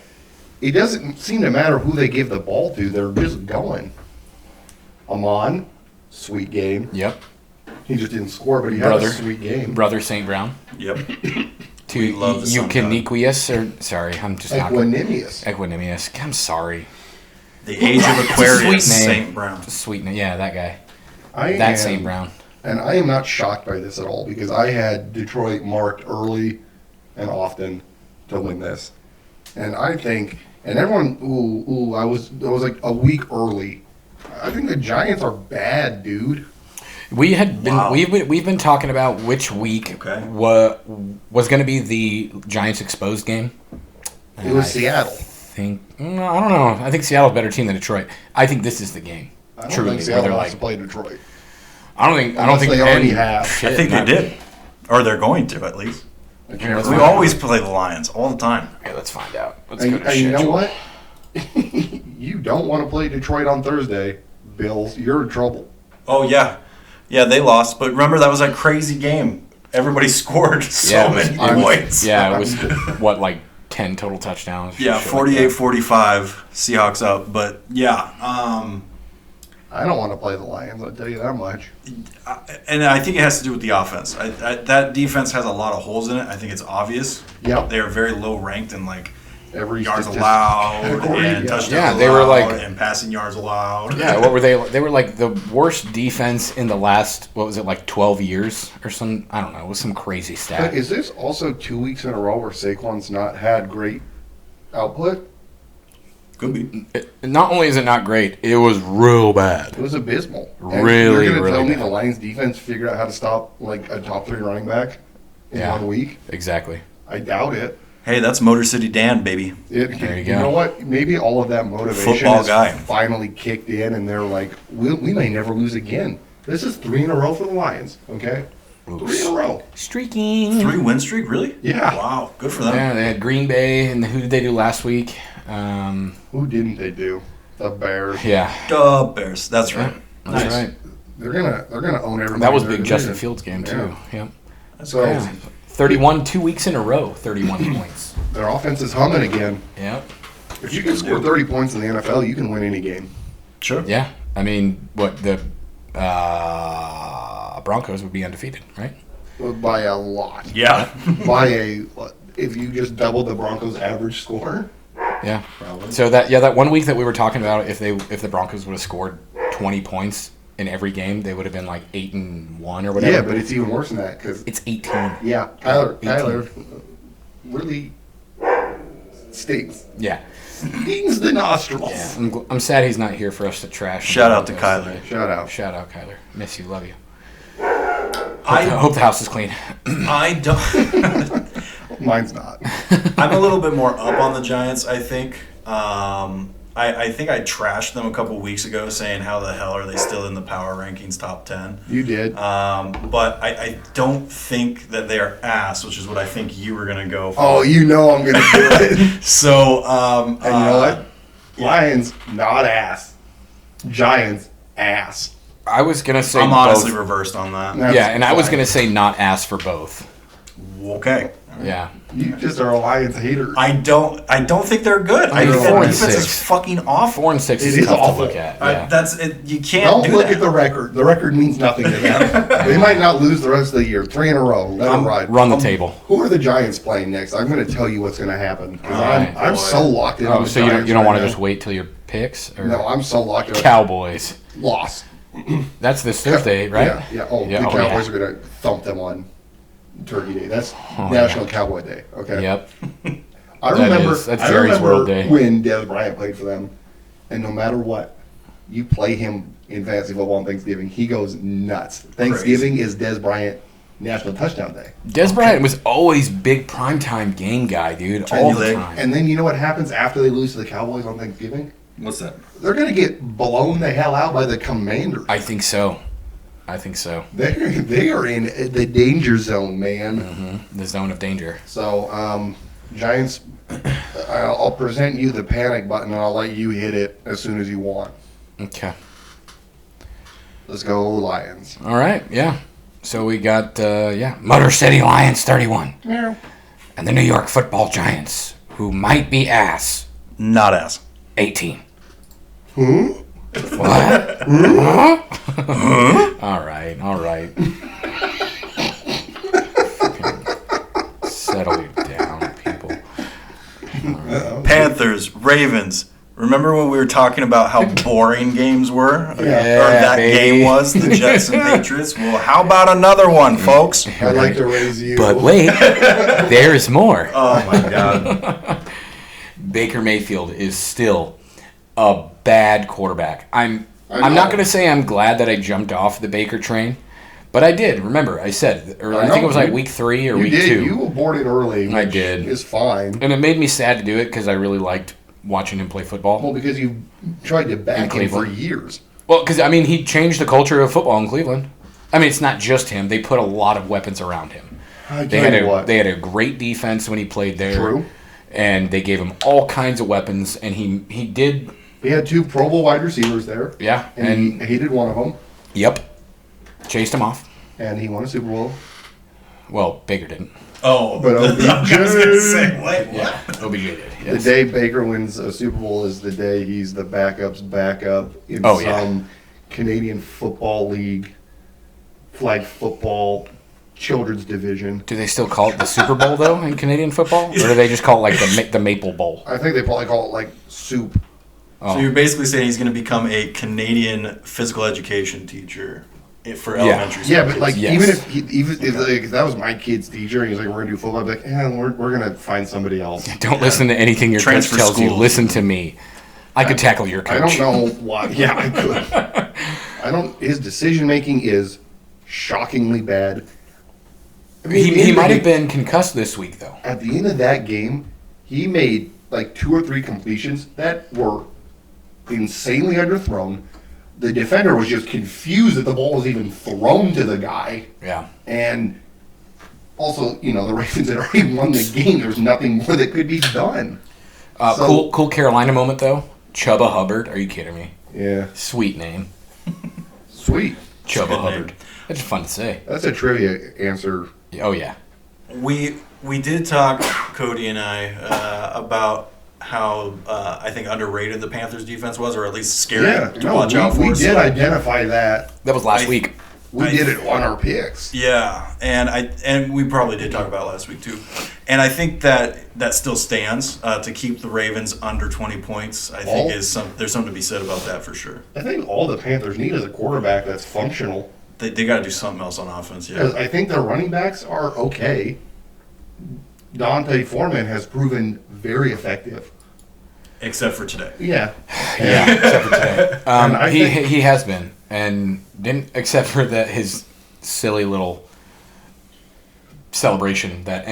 it doesn't seem to matter who they give the ball to. They're just going. Amon, sweet game. Yep. He just didn't score, but he had a sweet game. Brother St. Brown. Yep. To We love the sun god. Eucaniquius, or sorry, I'm just not Equanimous. Equanimous. I'm sorry. The age of It's a Aquarius, sweet name. St. Brown. Sweet name. Yeah, that guy. I That am- St. Brown. And I am not shocked by this at all because I had Detroit marked early and often to win this. And I think, and everyone, I was like a week early. I think the Giants are bad, dude. We had been Wow. we've been talking about which week Okay. was going to be the Giants exposed game. It was I Seattle. I don't know. I think Seattle's a better team than Detroit. I think this is the game. I don't Truly, think where Seattle they're wants to like, play Detroit. I don't think Unless they already and have. shit, I think they not- did. Or they're going to, at least. I can't let's We remember. always play the Lions, all the time. Okay, let's find out. Let's And, go to and you know schedule. what? You don't want to play Detroit on Thursday, Bills. You're in trouble. Oh, yeah. Yeah, they lost. But remember, that was that crazy game. Everybody scored so Yeah, it was- many points. Yeah, it was what, like 10 total touchdowns. Yeah, Shit like that. 48-45, Seahawks up. But, yeah. I don't want to play the Lions, I'll tell you that much. And I think it has to do with the offense. That defense has a lot of holes in it. I think it's obvious. Yep. They are very low ranked in like Every yards statistic allowed category, and yeah. touchdowns Yeah, they were allowed like- and passing yards allowed. Yeah, what were they? They were like the worst defense in the last, what was it, like 12 years or some, I don't know, it was some crazy But stat. is this also 2 weeks in a row where Saquon's not had great output? Could be. Not only is it not great, it was real bad. It was abysmal. And Really, you're gonna tell really me bad. the Lions defense figured out how to stop like a top 3 running back in Yeah. 1 week? Exactly. I doubt it. Hey, that's Motor City Dan, baby. There you go. know what? Maybe all of that motivation Football has guy. finally kicked in, and they're like, we may never lose again. This is 3 in a row for the Lions. Okay, 3 in a row. Streaking. 3-win streak, really? Yeah. Wow, good for them. Yeah, they had Green Bay, and who did they do last week? Who didn't they do? The Bears. Yeah, Duh, Bears. That's right. that's Nice. right. They're gonna own everybody. That was in big their Justin division. Fields game, too. Yep. That's So crazy. 31, 2 weeks in a row, 31 points. their offense is humming again. Yep. If you can score 30 points in the NFL, you can win any game. Sure. Yeah. I mean, what, the Broncos would be undefeated, right? By a lot. Yeah. If you just doubled the Broncos' average score, Yeah. probably. So that 1 week that we were talking about, if the Broncos would have scored 20 points in every game, they would have been like 8-1 or whatever. Yeah, but it's even worse than that because It's 18. yeah, Tyler really stinks. Yeah. Stings the nostrils. Yeah. I'm sad he's not here for us to trash. Shout out to Broncos Kyler. today. Shout out. Shout out, Kyler. Miss you. Love you. I Hope the house is clean. don't. Mine's not. I'm a little bit more up on the Giants, I think. I think I trashed them a couple weeks ago saying how the hell are they still in the power rankings top 10. You did. But I don't think that they are ass, which is what I think you were going to go for. Oh, you know I'm gonna do it. So, And you know what? Lions, not ass. Giants, ass. I was going to say I'm honestly both. reversed on that. That's Yeah, and I was fine. going to say not ass for both. Okay. Yeah. You just are a Lions hater. I don't think they're good. I They're think four that and defense six. is fucking awful. 4 and 6 It is is tough awful. to look at. Yeah. That's it. You can't Don't do look that. at the record. The record means nothing to them. They might not lose the rest of the year. 3 in a row. Let them ride. Run the table. Who are the Giants playing next? I'm going to tell you what's going to happen because Alright, I'm boy. so locked in. on Oh, the so you Giants don't want right to now. just wait till your picks? Or No, I'm so locked in. Cowboys. Loss. That's this Thursday, right? Yeah. Yeah. Oh, Yeah, the oh, Cowboys yeah. are going to thump them on Turkey Day. That's Oh, National Cowboy Day. Okay. Yep. I That remember. is- that's I Jerry's remember World Day. when Dez Bryant played for them, and no matter what, you play him in fantasy football on Thanksgiving, he goes nuts. Thanksgiving is Dez Bryant National Touchdown Day. Des Bryant was always big primetime game guy, dude. Trendy All the leg. time. And then you know what happens after they lose to the Cowboys on Thanksgiving? What's that? They're going to get blown the hell out by the Commanders. I think so. I think so. They are in the danger zone, man. The zone of danger. So Giants, I'll present you the panic button and I'll let you hit it as soon as you want. Okay. Let's go Lions. All right. Yeah. So we got Motor City Lions 31, Yeah. and the New York Football Giants, who might be ass, Not ass. 18. Who? What? Huh? All right. Fucking settle you down, people. Panthers, Ravens. Remember when we were talking about how boring games were? Yeah, or that baby. game was, the Jets and Patriots? Well, how about another one, folks? I'd like to raise you. But wait, there's more. Oh, my God. Baker Mayfield is still a bad quarterback. I'm I not know. going to say I'm glad that I jumped off the Baker train, but I did. Remember, I said, or I know, think it was like you- week 3 or You week did. 2. You aborted early. I which did. Is fine. And it made me sad to do it because I really liked watching him play football. Well, because you tried to back him for Cleveland. years. Well, because, I mean, he changed the culture of football in Cleveland. I mean, it's not just him. They put a lot of weapons around him. I They tell had you what. they had a great defense when he played there. True. And they gave him all kinds of weapons, and he did, He had 2 Pro Bowl wide receivers there. yeah. And, And, he hated one of them. yep, chased him off. And he won a Super Bowl. Well, Baker didn't. Oh, But I was going to say, wait, what? Yeah, OBJ did. The Yes. day Baker wins a Super Bowl is the day he's the backup's backup in Oh, yeah. some Canadian Football League flag football children's division. Do they still call it the Super Bowl though in Canadian football, or do they just call it like the Maple Bowl? I think they probably call it like soup. Oh. So you're basically saying he's going to become a Canadian physical education teacher for Yeah. elementary school Yeah, but kids. like Yes. even if like, if that was my kid's teacher and he's like, we're gonna do football, I'd be like, we're gonna find somebody else. Don't listen to anything your Transfer coach tells you. schools. Listen to me. I could tackle your I coach. don't know why. Yeah, I could. I don't. His decision making is shockingly bad. I mean, He might have been concussed this week though. At the end of that game, he made like 2 or 3 completions that were insanely underthrown. The defender was just confused that the ball was even thrown to the guy. Yeah. And also, the Ravens had already won the game. There's nothing more that could be done. So- Cool Carolina moment though. Chubba Hubbard. Are you kidding me? Yeah. Sweet name. Sweet. Chubba good Hubbard. name. That's fun to say. That's a trivia answer. Oh yeah. We did talk, Cody and I, about how I think underrated the Panthers defense was, or at least scary to watch out for. we did So, identify that. That was last week. We did it on our picks. yeah, and we probably did talk about it last week too. And I think that still stands to keep the Ravens under 20 points. I think there's something to be said about that for sure. I think all the Panthers need is a quarterback that's functional. They got to do something else on offense. Because Yeah, I think their running backs are okay. Dante Foreman has proven very effective. except for today. Yeah. Yeah, except for today. And I He think- he has been, and didn't except for that his silly little celebration that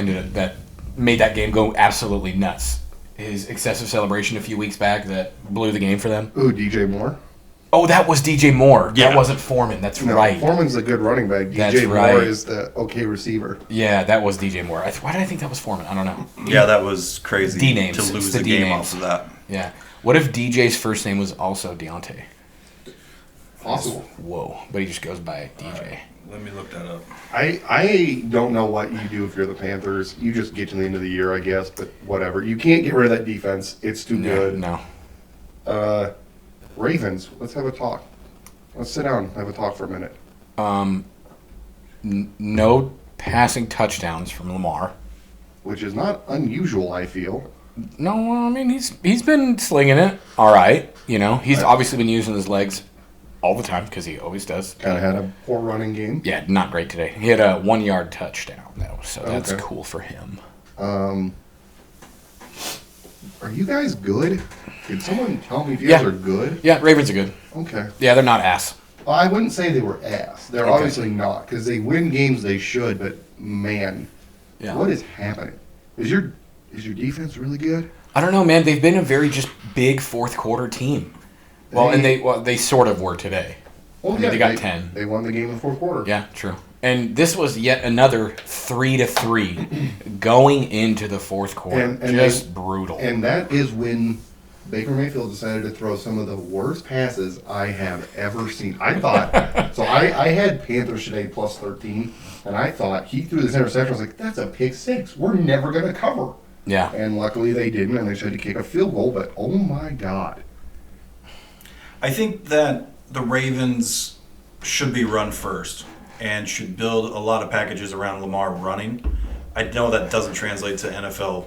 made that game go absolutely nuts. His excessive celebration a few weeks back that blew the game for them. Ooh, DJ Moore. Oh, that was DJ Moore. Yeah. That wasn't Foreman. That's No, right. Foreman's a good running back. That's DJ Moore right. is the okay receiver. Yeah, that was DJ Moore. Why did I think that was Foreman? I don't know. Yeah, that was crazy D-names. to It's lose the the game D-names. off of that. Yeah. What if DJ's first name was also Deontay? Possible. Whoa. But he just goes by DJ. Let me look that up. I don't know what you do if you're the Panthers. You just get to the end of the year, I guess, but whatever. You can't get rid of that defense. It's too good. No. Ravens, let's have a talk. Let's sit down and have a talk for a minute. No passing touchdowns from Lamar. Which is not unusual, I feel. No, I mean he's been slinging it. All right, he's obviously been using his legs all the time because he always does. Kind of had a poor running game. Yeah, not great today. He had a 1-yard touchdown though, so that's Okay. cool for him. Are you guys good? Can someone tell me if you guys Yeah. are good? Yeah, Ravens are good. Okay. Yeah, they're not ass. Well, I wouldn't say they were ass. They're Okay. obviously not because they win games they should. But man, Yeah. what is happening? Is your defense really good? I don't know, man. They've been a very just big fourth quarter team. Well, and they sort of were today. Well, I mean, they got 10. They won the game in the fourth quarter. Yeah, true. And this was yet another 3-3 going into the fourth quarter. And Just brutal. And that is when Baker Mayfield decided to throw some of the worst passes I have ever seen. I thought, so I had Panthers today plus 13, and I thought he threw this interception. I was like, that's a pick six. We're never going to cover. Yeah. And luckily they didn't, and they tried to kick a field goal, but oh my God. I think that the Ravens should be run first and should build a lot of packages around Lamar running. I know that doesn't translate to NFL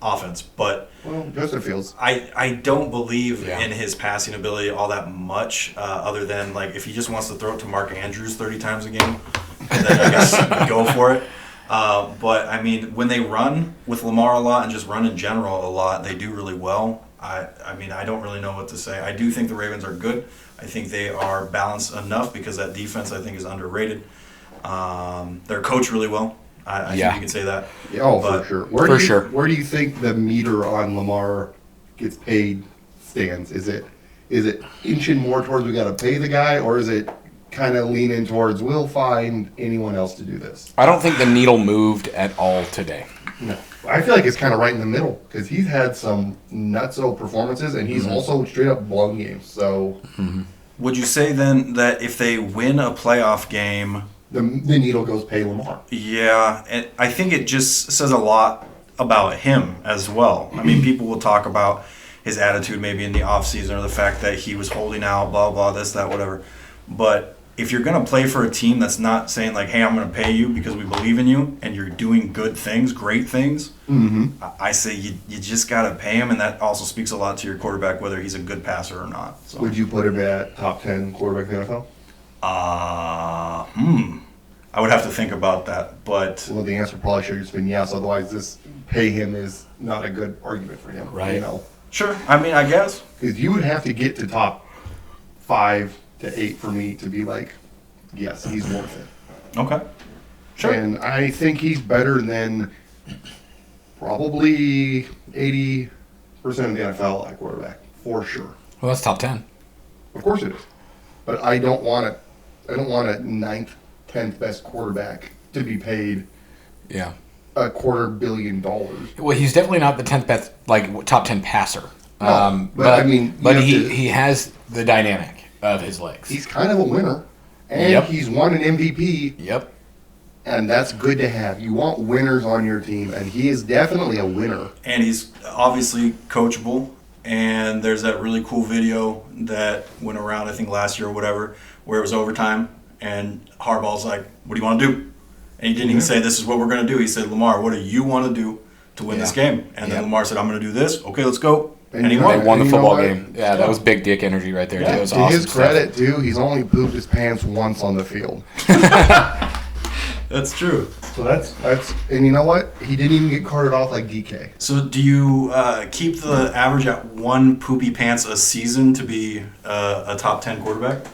offense, but Well, Justin Fields. I don't believe Yeah. in his passing ability all that much, other than like if he just wants to throw it to Mark Andrews 30 times a game, then I guess go for it. But I mean, when they run with Lamar a lot and just run in general a lot, they do really well. I mean, I don't really know what to say. I do think the Ravens are good. I think they are balanced enough because that defense I think is underrated. They're coached really well. I think you can say that. Yeah, oh, But- for sure. Where do you think the meter on Lamar gets paid stands? Is it inching more towards we got to pay the guy, or is it kind of leaning towards we'll find anyone else to do this? I don't think the needle moved at all today. No, I feel like it's kind of right in the middle because he's had some nutso performances, and he's also straight up blown games. So Would you say then that if they win a playoff game, the needle goes pay Lamar. yeah, and I think it just says a lot about him as well. I mean, people will talk about his attitude maybe in the offseason or the fact that he was holding out, blah, blah, this, that, whatever. But if you're going to play for a team that's not saying, like, hey, I'm going to pay you because we believe in you, and you're doing good things, great things, I say you just got to pay him, and that also speaks a lot to your quarterback, whether he's a good passer or not. So. Would you put him at top 10 quarterback in the NFL? I would have to think about that, but Well, the answer probably should have just been yes. Otherwise, this pay him is not a good argument for him. Right. You know, sure. I mean, I guess. because you would have to get to top 5 to 8 for me to be like, yes, he's worth it. Okay. Sure. And I think he's better than probably 80% of the NFL at quarterback, for sure. Well, that's top 10. Of course it is. But I don't want a ninth, 10th best quarterback to be paid Yeah. $250 million. Well, he's definitely not the 10th best, like top 10 passer. No, but I mean, you but have he to- he has the dynamic of his legs. He's kind of a winner, and Yep. he's won an MVP, Yep. and that's good to have. You want winners on your team, and he is definitely a winner. And he's obviously coachable. And there's that really cool video that went around, I think last year or whatever, where it was overtime. And Harbaugh's like, what do you want to do? And he didn't even say, this is what we're going to do. He said, Lamar, what do you want to do to win this game? And then Yep. Lamar said, I'm going to do this. Okay, let's go. And he you know won. They won the And you know football what? game. Yeah, that was big dick energy right there. Yeah, It was to awesome his stuff. credit, too, he's only pooped his pants once on the field. That's true. So that's and you know what? He didn't even get carted off like DK. So do you keep the average at one poopy pants a season to be a top 10 quarterback?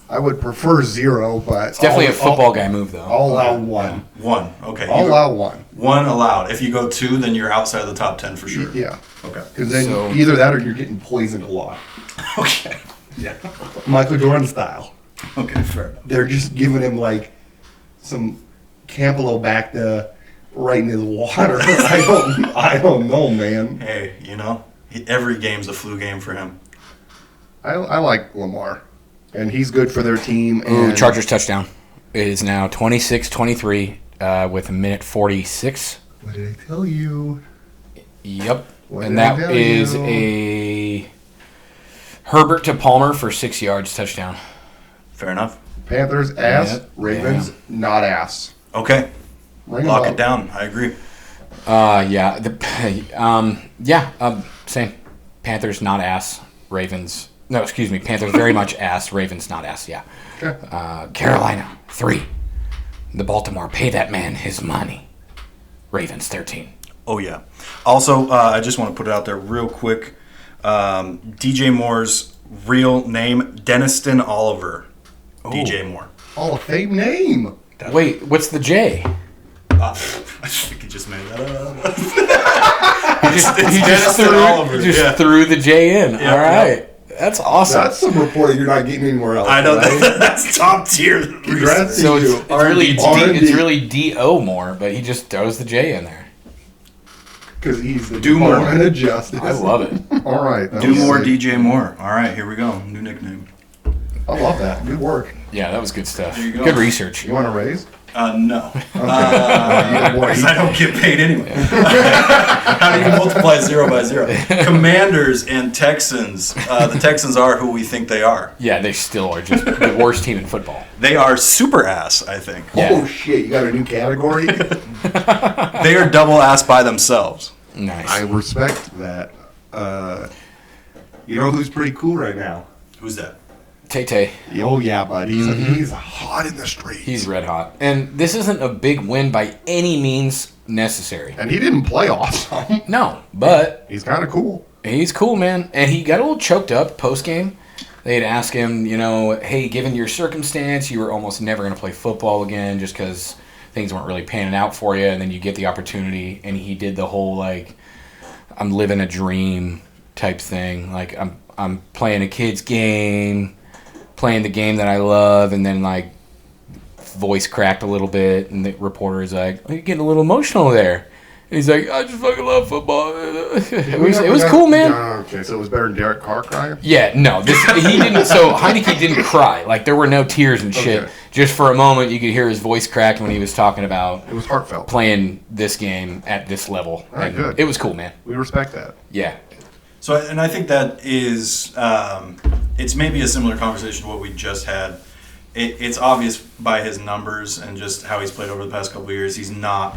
I would prefer 0, but It's definitely a football guy move, though. I'll allow 1. One. Okay. I'll allow 1. One allowed. If you go 2, then you're outside of the top 10 for sure. Yeah, Okay. because then So- either that or you're getting poisoned a lot, Okay. Yeah. Michael Jordan style. Okay, fair enough. They're just giving him like some Campylobacter right in his water. I don't know, man. Hey, every game's a flu game for him. I like Lamar, and he's good for their team. Ooh, And Chargers touchdown. It is now 26-23 with a minute 46. What did I tell you? Yep. What And did I that tell is you? a Herbert to Palmer for 6 yards touchdown. Fair enough. Panthers ass, Yep. Ravens not ass. Okay. Ring 'em Lock up. it down. I agree. Same. Panthers not ass. Ravens. No, excuse me. Panthers very much ass. Ravens not ass. Yeah. Okay. Carolina 3. The Baltimore pay that man his money. Ravens 13. Oh, yeah. Also, I just want to put it out there real quick. DJ Moore's real name, Deniston Oliver. DJ Moore. Hall of Fame name. Wait, what's the J? I think he just made that up. He just Deniston Oliver, threw yeah. the J in. Yep, All right. That's awesome. That's some reporting you're not getting anywhere else. I know right? that's top tier. Congrats to So you. it's really D.O. Moore, but he just throws the J in there. Because he's the Do more. Department of Justice. I love it. All right. that Do was more, sick. DJ Moore. All right, here we go. New nickname. I love that. Good work. Yeah, that was good stuff. There you go. Good research. You want a raise? No. Yeah, boy. Because I don't get paid anyway. How do you multiply 0 by 0? Commanders and Texans. The Texans are who we think they are. Yeah, they still are just the worst team in football. They are super ass, I think. Yeah. Oh, shit. You got a new category? They are double ass by themselves. Nice. I respect that. You know who's pretty cool right now? Who's that? Tay-Tay. Oh, yeah, bud. He's hot in the streets. He's red hot. And this isn't a big win by any means necessary. And he didn't play awesome. No, but He's kind of cool. he's cool, man. And he got a little choked up post-game. They had asked him, hey, given your circumstance, you were almost never going to play football again just because things weren't really panning out for you. And then you get the opportunity. And he did the whole, like, I'm living a dream type thing. Like, I'm playing a kid's game, playing the game that I love, and then, like, voice cracked a little bit, and the reporter is like, you're getting a little emotional there. And he's like, I just fucking love football. It was cool, man. Okay, so it was better than Derek Carr crying? Yeah, no, he didn't. So Heineke didn't cry. Like, there were no tears and shit. Okay. Just for a moment, you could hear his voice crack when he was talking about It was heartfelt. playing this game at this level. All right, And good. It was cool, man. We respect that. Yeah. So, and I think that is, it's maybe a similar conversation to what we just had. It's obvious by his numbers and just how he's played over the past couple of years. He's not,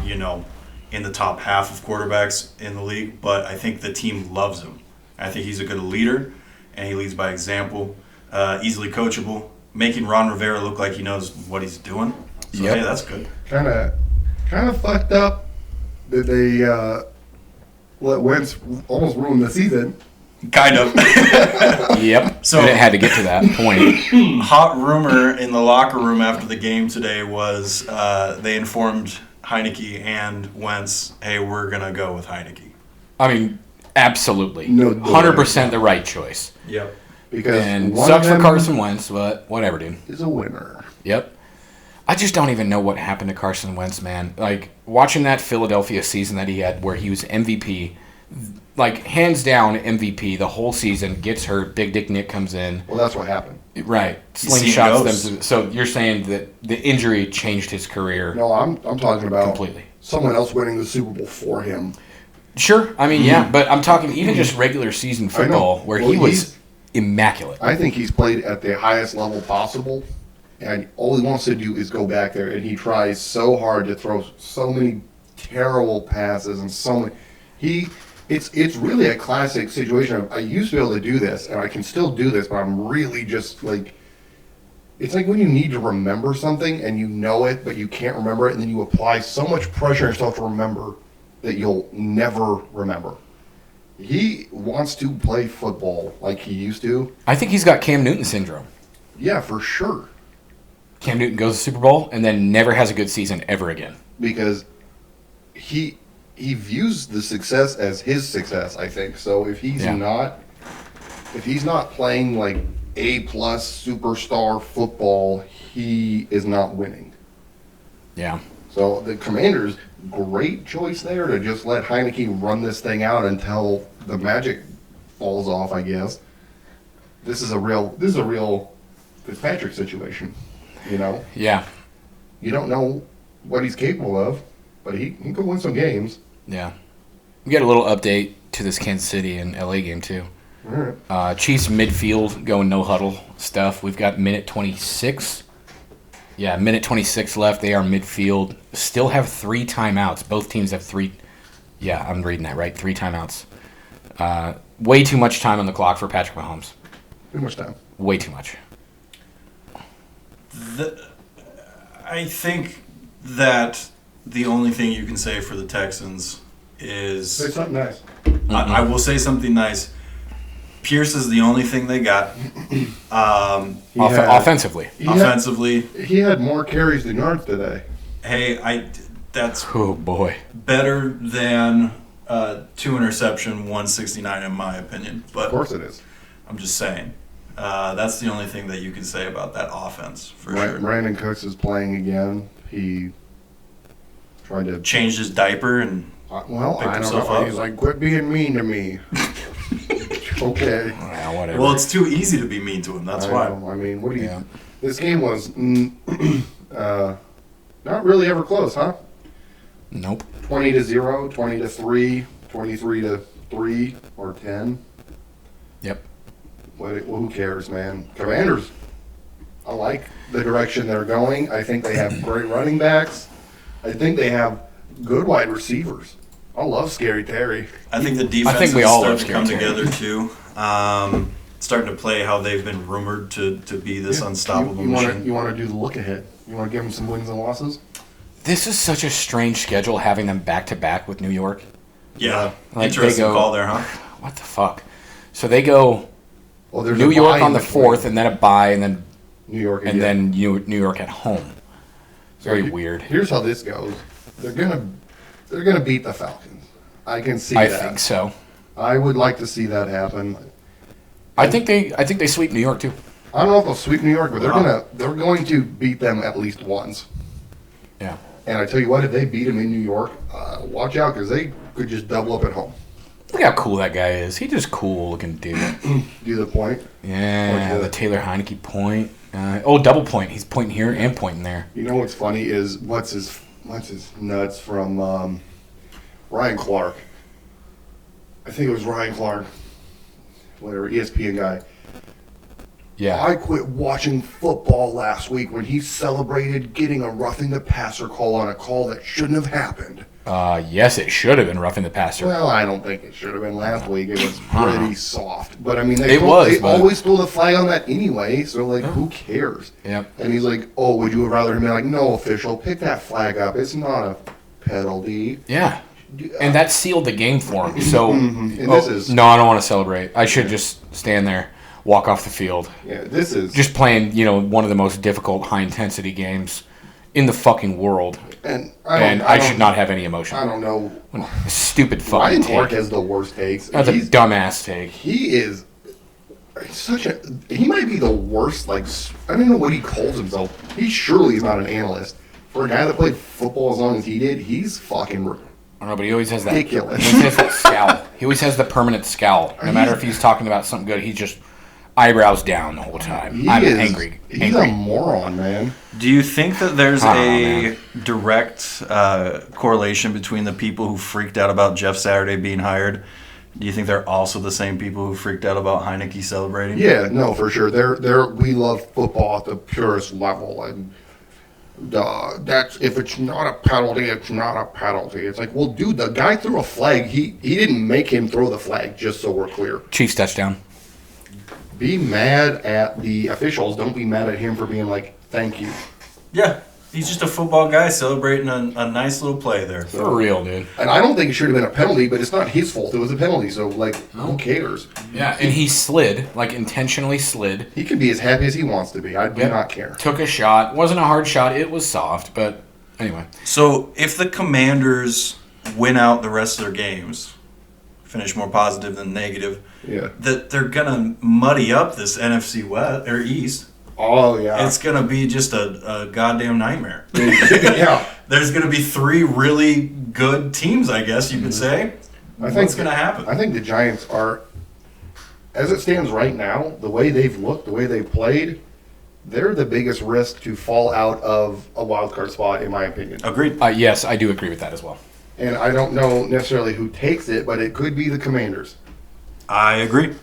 in the top half of quarterbacks in the league, but I think the team loves him. I think he's a good leader, and he leads by example, easily coachable, making Ron Rivera look like he knows what he's doing. So, Yep. hey, that's good. Kind of fucked up that they let Wentz almost ruin the season. Kind of. Yep. So- And it had to get to that point. Hot rumor in the locker room after the game today was they informed Heineke and Wentz, hey, we're going to go with Heineke. I mean, absolutely. No, 100% the right choice. Yep. Because And one sucks of for them Carson Wentz, but whatever, dude. is a winner. Yep. I just don't even know what happened to Carson Wentz, man. Like, watching that Philadelphia season that he had where he was MVP, like, hands down MVP the whole season, gets hurt, Big Dick Nick comes in. Well, that's what happened. Right. He's seen Slingshots ghosts. them. So you're saying that the injury changed his career No, I'm talking about completely. someone else winning the Super Bowl for him. Sure. I mean, yeah, but I'm talking even just regular season I know. football where Well, he was he's- immaculate. I think he's played at the highest level possible, and all he wants to do is go back there, and he tries so hard to throw so many terrible passes and so many. It's really a classic situation of I used to be able to do this, and I can still do this, but I'm really just like. It's like when you need to remember something and you know it, but you can't remember it, and then you apply so much pressure on yourself to remember that you'll never remember. He wants to play football like he used to. I think he's got Cam Newton syndrome. Yeah, for sure. Cam Newton goes to Super Bowl and then never has a good season ever again. Because he views the success as his success, I think. So if he's Yeah. not playing like A+ superstar football, he is not winning. Yeah. So the Commanders, great choice there to just let Heineke run this thing out until the magic falls off, I guess. This is a real Fitzpatrick situation, Yeah. You don't know what he's capable of, but he can win some games. Yeah. We got a little update to this Kansas City and LA game, too. All right. Chiefs midfield going no huddle stuff. We've got minute 26. Yeah, minute 26 left. They are midfield. Still have 3 timeouts. Both teams have 3. Yeah, I'm reading that right. 3 timeouts. Way too much time on the clock for Patrick Mahomes. Too much time. Way too much. I think that the only thing you can say for the Texans is... Say something nice. I will say something nice. Pierce is the only thing they got. Offensively. Offensively, He had more carries than yards today. hey, that's Oh, boy. better than 2 interception, 169 in my opinion. Of But course it is. I'm just saying. That's the only thing that you can say about that offense, for sure. Brandon Cooks is playing again. He tried to Changed his diaper and I picked don't himself know. up. He's like, quit being mean to me. Okay. Well, whatever. Well, it's too easy to be mean to him. That's why. I mean, what do you? Yeah. This game was not really ever close, huh? Nope. 20-0, 20-3, 23-3, or 10. Yep. Who cares, man? Commanders. I like the direction they're going. I think they have great running backs. I think they have good wide receivers. I love Scary Terry. I think the defense think we is all starting love to come Scary together too. Starting to play how they've been rumored to be this unstoppable You machine. want to do the look ahead. You want to give them some wins and losses. This is such a strange schedule having them back to back with New York. Yeah, Like, interesting they go- call there, huh? What the fuck? So they go Well, there's New a York bye on in the between. 4th, and then a bye, and then New York and again. then New York at home. Very weird. Here's how this goes. They're gonna beat the Falcons. I can see I that. think so. I would like to see that happen. I think they sweep New York too. I don't know if they'll sweep New York, but Wow. they're going to beat them at least once. Yeah. And I tell you what, if they beat them in New York, watch out because they could just double up at home. Look how cool that guy is. He's just cool looking dude. Do the point. Yeah, Like the Taylor Heineke point. Double point. He's pointing here and pointing there. You know what's funny is what's his nuts from Ryan Clark. I think it was Ryan Clark, whatever ESPN guy. Yeah. I quit watching football last week when he celebrated getting a roughing the passer call on a call that shouldn't have happened. Yes, it should have been roughing the passer. Well, I don't think it should have been last week. It was pretty soft. But, I mean, It was, they but- always throw the flag on that anyway, so, like, who cares? Yep. And he's like, oh, would you have rather him be like, no, official, pick that flag up. It's not a penalty. Yeah. And that sealed the game for him. So, And this is, no, I don't want to celebrate. I should just stand there, walk off the field. yeah, this is, Just playing, one of the most difficult high-intensity games in the fucking world. and I should not have any emotion. I don't know. Stupid fucking Ryan Clark take. has the worst takes. That's a dumbass take. He is he might be the worst, like, I don't know what he calls himself. He surely is not an analyst. For a guy that played football as long as he did, he's fucking I don't know, but he always has that. ridiculous. He always has that scowl. He always has the permanent scowl. No matter if he's talking about something good, he's just eyebrows down the whole time. I'm angry. He's a moron, man. Do you think that there's I don't know, a man. direct correlation between the people who freaked out about Jeff Saturday being hired? Do you think they're also the same people who freaked out about Heineke celebrating? Yeah, no, for sure. We love football at the purest level, and that's if it's not a penalty, it's not a penalty. It's like, well, dude, the guy threw a flag. He didn't make him throw the flag. Just so we're clear. Chiefs touchdown. Be mad at the officials. Don't be mad at him for being like, thank you. Yeah, he's just a football guy celebrating a nice little play there. For real, dude. And I don't think it should have been a penalty, but it's not his fault. It was a penalty. So, like, who cares? Yeah, and he slid, like intentionally slid. He can be as happy as he wants to be. I do Yep. not care. Took a shot. Wasn't a hard shot. It was soft, but anyway. So if the Commanders win out the rest of their games, finish more positive than negative, Yeah. that they're gonna muddy up this NFC West or East. Oh, yeah. It's gonna be just a goddamn nightmare. Yeah. There's gonna be three really good teams, I guess you could say. I think What's gonna happen? I think the Giants are, as it stands right now, the way they've looked, the way they've played, they're the biggest risk to fall out of a wild card spot, in my opinion. Agreed. Yes, I do agree with that as well. And I don't know necessarily who takes it, but it could be the Commanders. I agree.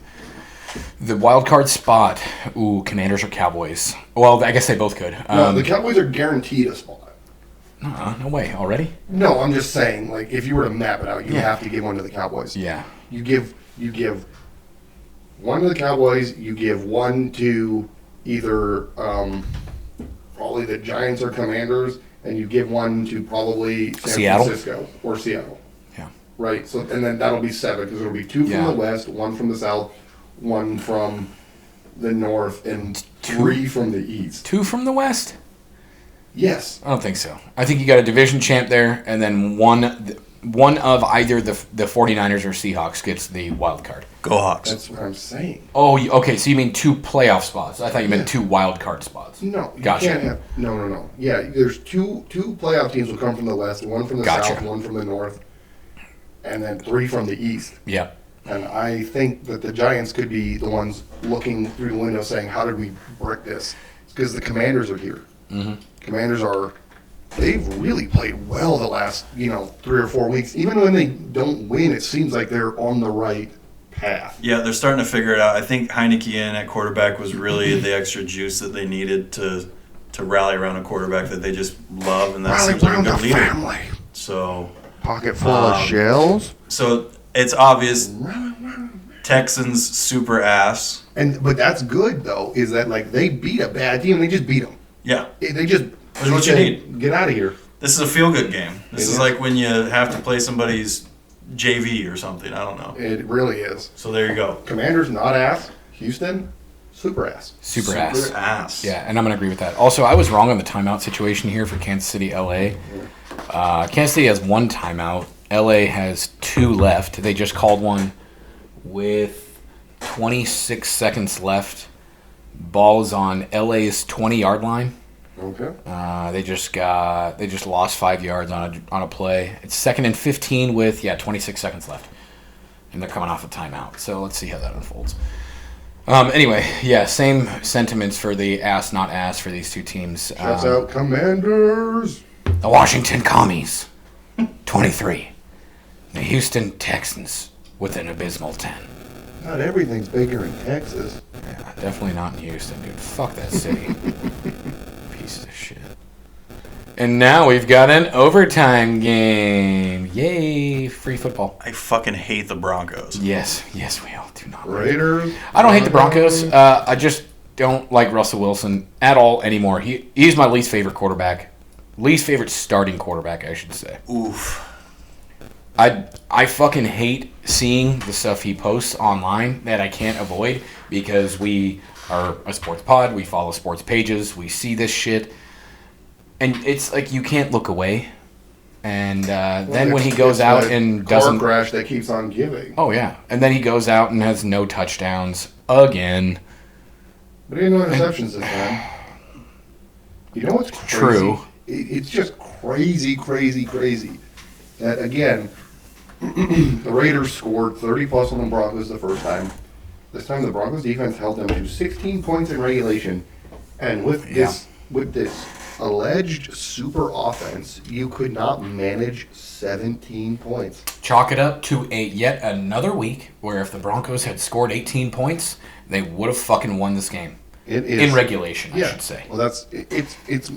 The wild card spot. Ooh, Commanders or Cowboys? Well, I guess they both could. No, the Cowboys are guaranteed a spot. No way. Already? No, I'm just saying, like, if you were to map it out, you Yeah. have to give one to the Cowboys. Yeah. You give one to the Cowboys. You give one to either probably the Giants or Commanders, and you give one to probably San Seattle? Francisco or Seattle. Yeah. Right. So and then that'll be 7 because it'll be 2 from Yeah. the West, 1 from the South, 1 from the North, and Two? 3 from the East. 2 from the West? Yes. I don't think so. I think you got a division champ there, and then one one of either the 49ers or Seahawks gets the wild card. Go Hawks. That's what I'm saying. Oh, okay. So you mean 2 playoff spots? I thought you meant 2 wild card spots. No, you Gotcha. can't have. No. Yeah, there's two playoff teams will come from the west, one from the Gotcha. south, one from the north, and then 3 from the east. Yeah. And I think that the Giants could be the ones looking through the window saying, how did we brick this? It's because the Commanders are here. Mm-hmm. Commanders they've really played well the last, 3 or 4 weeks. Even when they don't win, it seems like they're on the right path. Yeah, they're starting to figure it out. I think Heineke in at quarterback was really the extra juice that they needed to rally around a quarterback that they just love, and that Rally seems like a around good the leader. family. So, Pocket full of shells. so it's obvious Texans super ass. But that's good though. Is that like they beat a bad team? They just beat them. Yeah, They just That's what you need. Get out of here. this is a feel good game. This It is is. like when you have to play somebody's JV or something. I don't know. It really is. So there you go. Commanders not ass. Houston super ass. Super ass. ass. Yeah, and I'm going to agree with that. Also, I was wrong on the timeout situation here for Kansas City, LA. Kansas City has 1 timeout. LA has 2 left. They just called one with 26 seconds left. Ball's on LA's 20-yard line. Okay. They just lost 5 yards on a play. It's 2nd and 15 with 26 seconds left, and they're coming off a timeout. So let's see how that unfolds. Anyway, same sentiments for the ass not ass for these 2 teams. Shouts out Commanders. The Washington Commies, 23. The Houston Texans with an abysmal 10. Not everything's bigger in Texas. Yeah, definitely not in Houston, dude. Fuck that city. Pieces of shit. And now we've got an overtime game. Yay, free football. I fucking hate the Broncos. Yes, we all do not. Raiders. I don't hate the Broncos. I just don't like Russell Wilson at all anymore. He's my least favorite quarterback. Least favorite starting quarterback, I should say. Oof. I fucking hate seeing the stuff he posts online that I can't avoid because we are a sports pod. We follow sports pages. We see this shit. And it's like you can't look away. And then when he goes out and doesn't... car crash that keeps on giving. Oh, yeah. And then he goes out and has no touchdowns again. But he had no interceptions this time. You know what's crazy? True. It's just crazy that, again, the Raiders scored 30-plus on the Broncos the first time. This time the Broncos defense held them to 16 points in regulation. And with this alleged super offense, you could not manage 17 points. Chalk it up to yet another week where if the Broncos had scored 18 points, they would have fucking won this game. It is In regulation, I should say. Well, it's.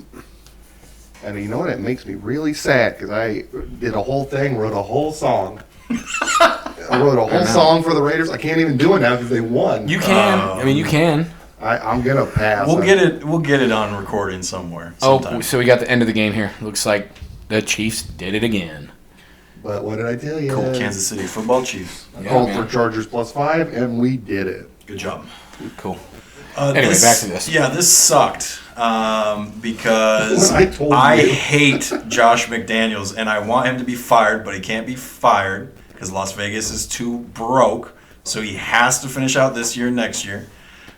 And you know what? It makes me really sad because I did a whole thing, wrote a whole song. I wrote a whole song for the Raiders. I can't even do it now because they won. You can. You can. I'm gonna pass. We'll get it on recording somewhere. Oh, sometime. so we got the end of the game here. Looks like the Chiefs did it again. But what did I tell you? Cool. Kansas City Football Chiefs. I Yeah, called man. for Chargers +5, and we did it. Good job. Cool. Anyway, back to this. Yeah, this sucked because I told I you. hate Josh McDaniels and I want him to be fired, but he can't be fired because Las Vegas is too broke. So he has to finish out this year, next year.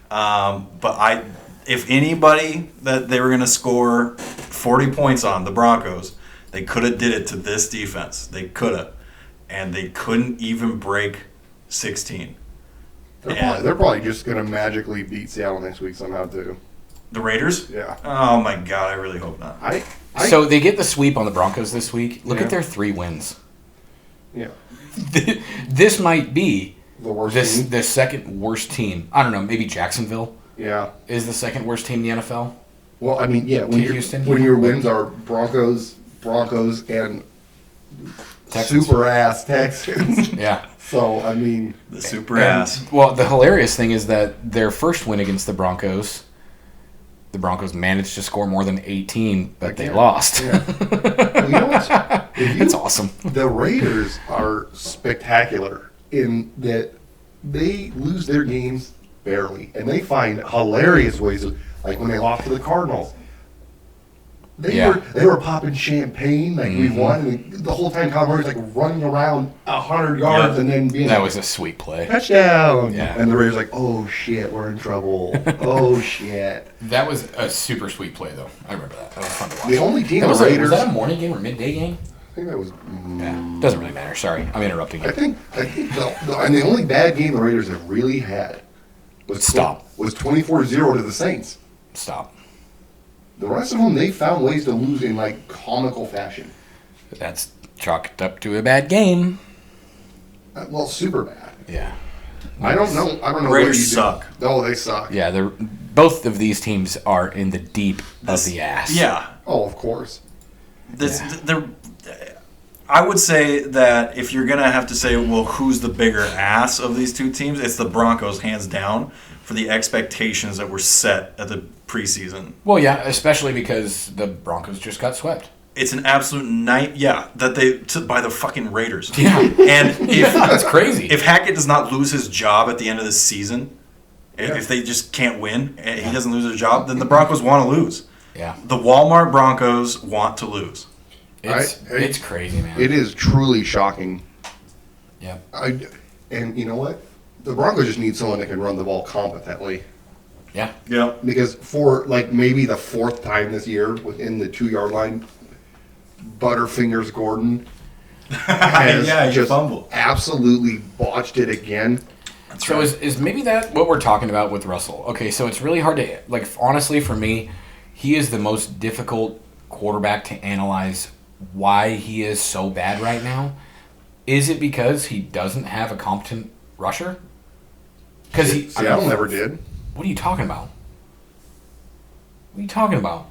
But if anybody that they were going to score 40 points on, the Broncos, they could have did it to this defense. They could have. And they couldn't even break 16. They're probably just gonna magically beat Seattle next week somehow too. The Raiders? Yeah. Oh my God, I really hope not. So they get the sweep on the Broncos this week. Look Yeah. at their 3 wins. Yeah. This might be The worst team. the second worst team. I don't know. Maybe Jacksonville Yeah. is the second worst team in the NFL. Well, I mean, yeah. When Houston? your wins are Broncos, and Texans. super ass Texans. Yeah. So I mean, The super ass. Well, the hilarious thing is that their first win against the Broncos managed to score more than 18, but they Again. lost. Yeah. Well, you know what's, It's awesome. the Raiders are spectacular in that they lose their games barely, and they find hilarious ways. Like when they lost to the Cardinals, They were popping champagne like we won, and the whole time Kyle Murray's like running around 100 yards and then being That like, was a sweet play. touchdown. Yeah. And the Raiders like, oh shit, we're in trouble. Oh shit. That was a super sweet play, though. I remember that. That was fun to watch. The only team That the was, Raiders. was that a morning game or midday game? I think that was. Yeah, doesn't really matter. Sorry, I'm interrupting you. I think and the only bad game the Raiders have really had was was 24-0 to the Saints. Stop. The rest of them, they found ways to lose in like comical fashion. That's chalked up to a bad game. Well, super bad. Yeah. I don't know. Raiders what you suck. Oh, they suck. Yeah, both of these teams are in the deep of the ass. Yeah. Oh, of course. I would say that if you're going to have to say, well, who's the bigger ass of these two teams, it's the Broncos, hands down, for the expectations that were set at the preseason. Well, yeah, especially because the Broncos just got swept. It's an absolute by the fucking Raiders. Yeah. And That's crazy. if Hackett does not lose his job at the end of the season, if they just can't win, and he doesn't lose his job, then the Broncos want to lose. Yeah. The Walmart Broncos want to lose. It's crazy, man. It is truly shocking. Yeah. And you know what? The Broncos just need someone that can run the ball competently. Yeah. Yeah. Because for like maybe the fourth time this year within the 2-yard line, Butterfingers Gordon has you fumbled. absolutely botched it again. So is maybe that what we're talking about with Russell? Okay, so it's really hard to, like, honestly for me, he is the most difficult quarterback to analyze why he is so bad right now. Is it because he doesn't have a competent rusher? Because Seattle never did. What are you talking about? What are you talking about?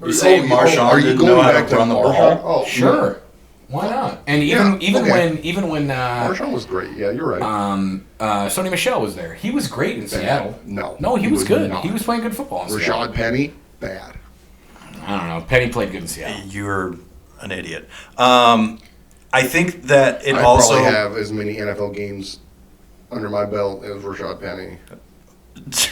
You say Marshawn didn't know how to run the ball? Oh, Sure. Why not? And even when Marshawn was great. Yeah, you're right. Sony Michel was there. He was great in Seattle. No, he was good. not. He was playing good football in Seattle. Rashad Penny, bad. I don't know. Penny played good in Seattle. You're an idiot. I think that it I also probably have as many NFL games under my belt as Rashad Penny.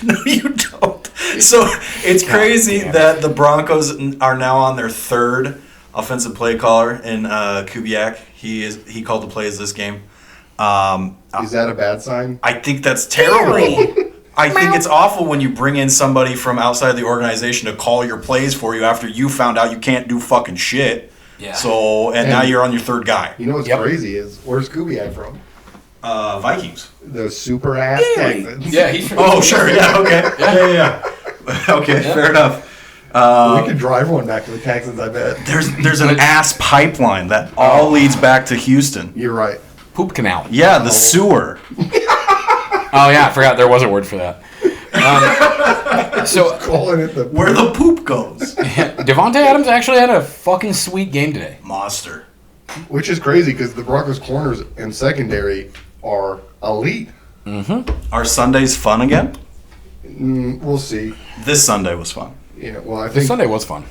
No, you don't. So it's crazy that the Broncos are now on their third offensive play caller in Kubiak. He called the plays this game. Is that a bad sign? I think that's terrible. I think it's awful when you bring in somebody from outside the organization to call your plays for you after you found out you can't do fucking shit. Yeah. So and now you're on your third guy. You know what's crazy is where's Kubiak from? Vikings. The super ass Texans. Yeah, he's from. Oh, sure. Yeah. Okay. Yeah. Okay. Fair enough. We could drive one back to the Texans, I bet. There's an ass pipeline that all leads back to Houston. You're right. Poop canal. Yeah, the sewer. Oh yeah, I forgot there was a word for that. So Calling it the Where the poop goes. Devontae Adams actually had a fucking sweet game today. Monster. which is crazy because the Broncos corners and secondary are elite. Are Sundays fun again? We'll see. This Sunday was fun. Yeah, well, I This think Sunday was fun.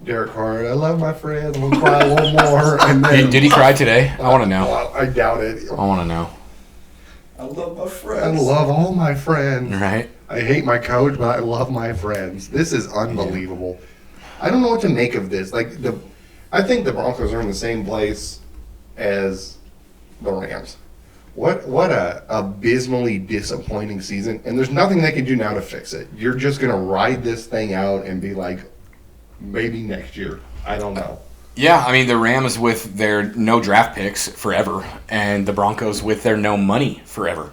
Derek Carr, I love my friend. I'm gonna cry a little more. And then, Did he cry today? I want to know. Well, I doubt it. I want to know. I love my I friends. love all my friends. Right? I hate my coach, but I love my friends. This is unbelievable. I don't know what to make of this. I think the Broncos are in the same place as the Rams. What a abysmally disappointing season, and there's nothing they can do now to fix it. You're just gonna ride this thing out and be like, maybe next year. I don't know. Yeah, I mean the Rams with their no draft picks forever, and the Broncos with their no money forever.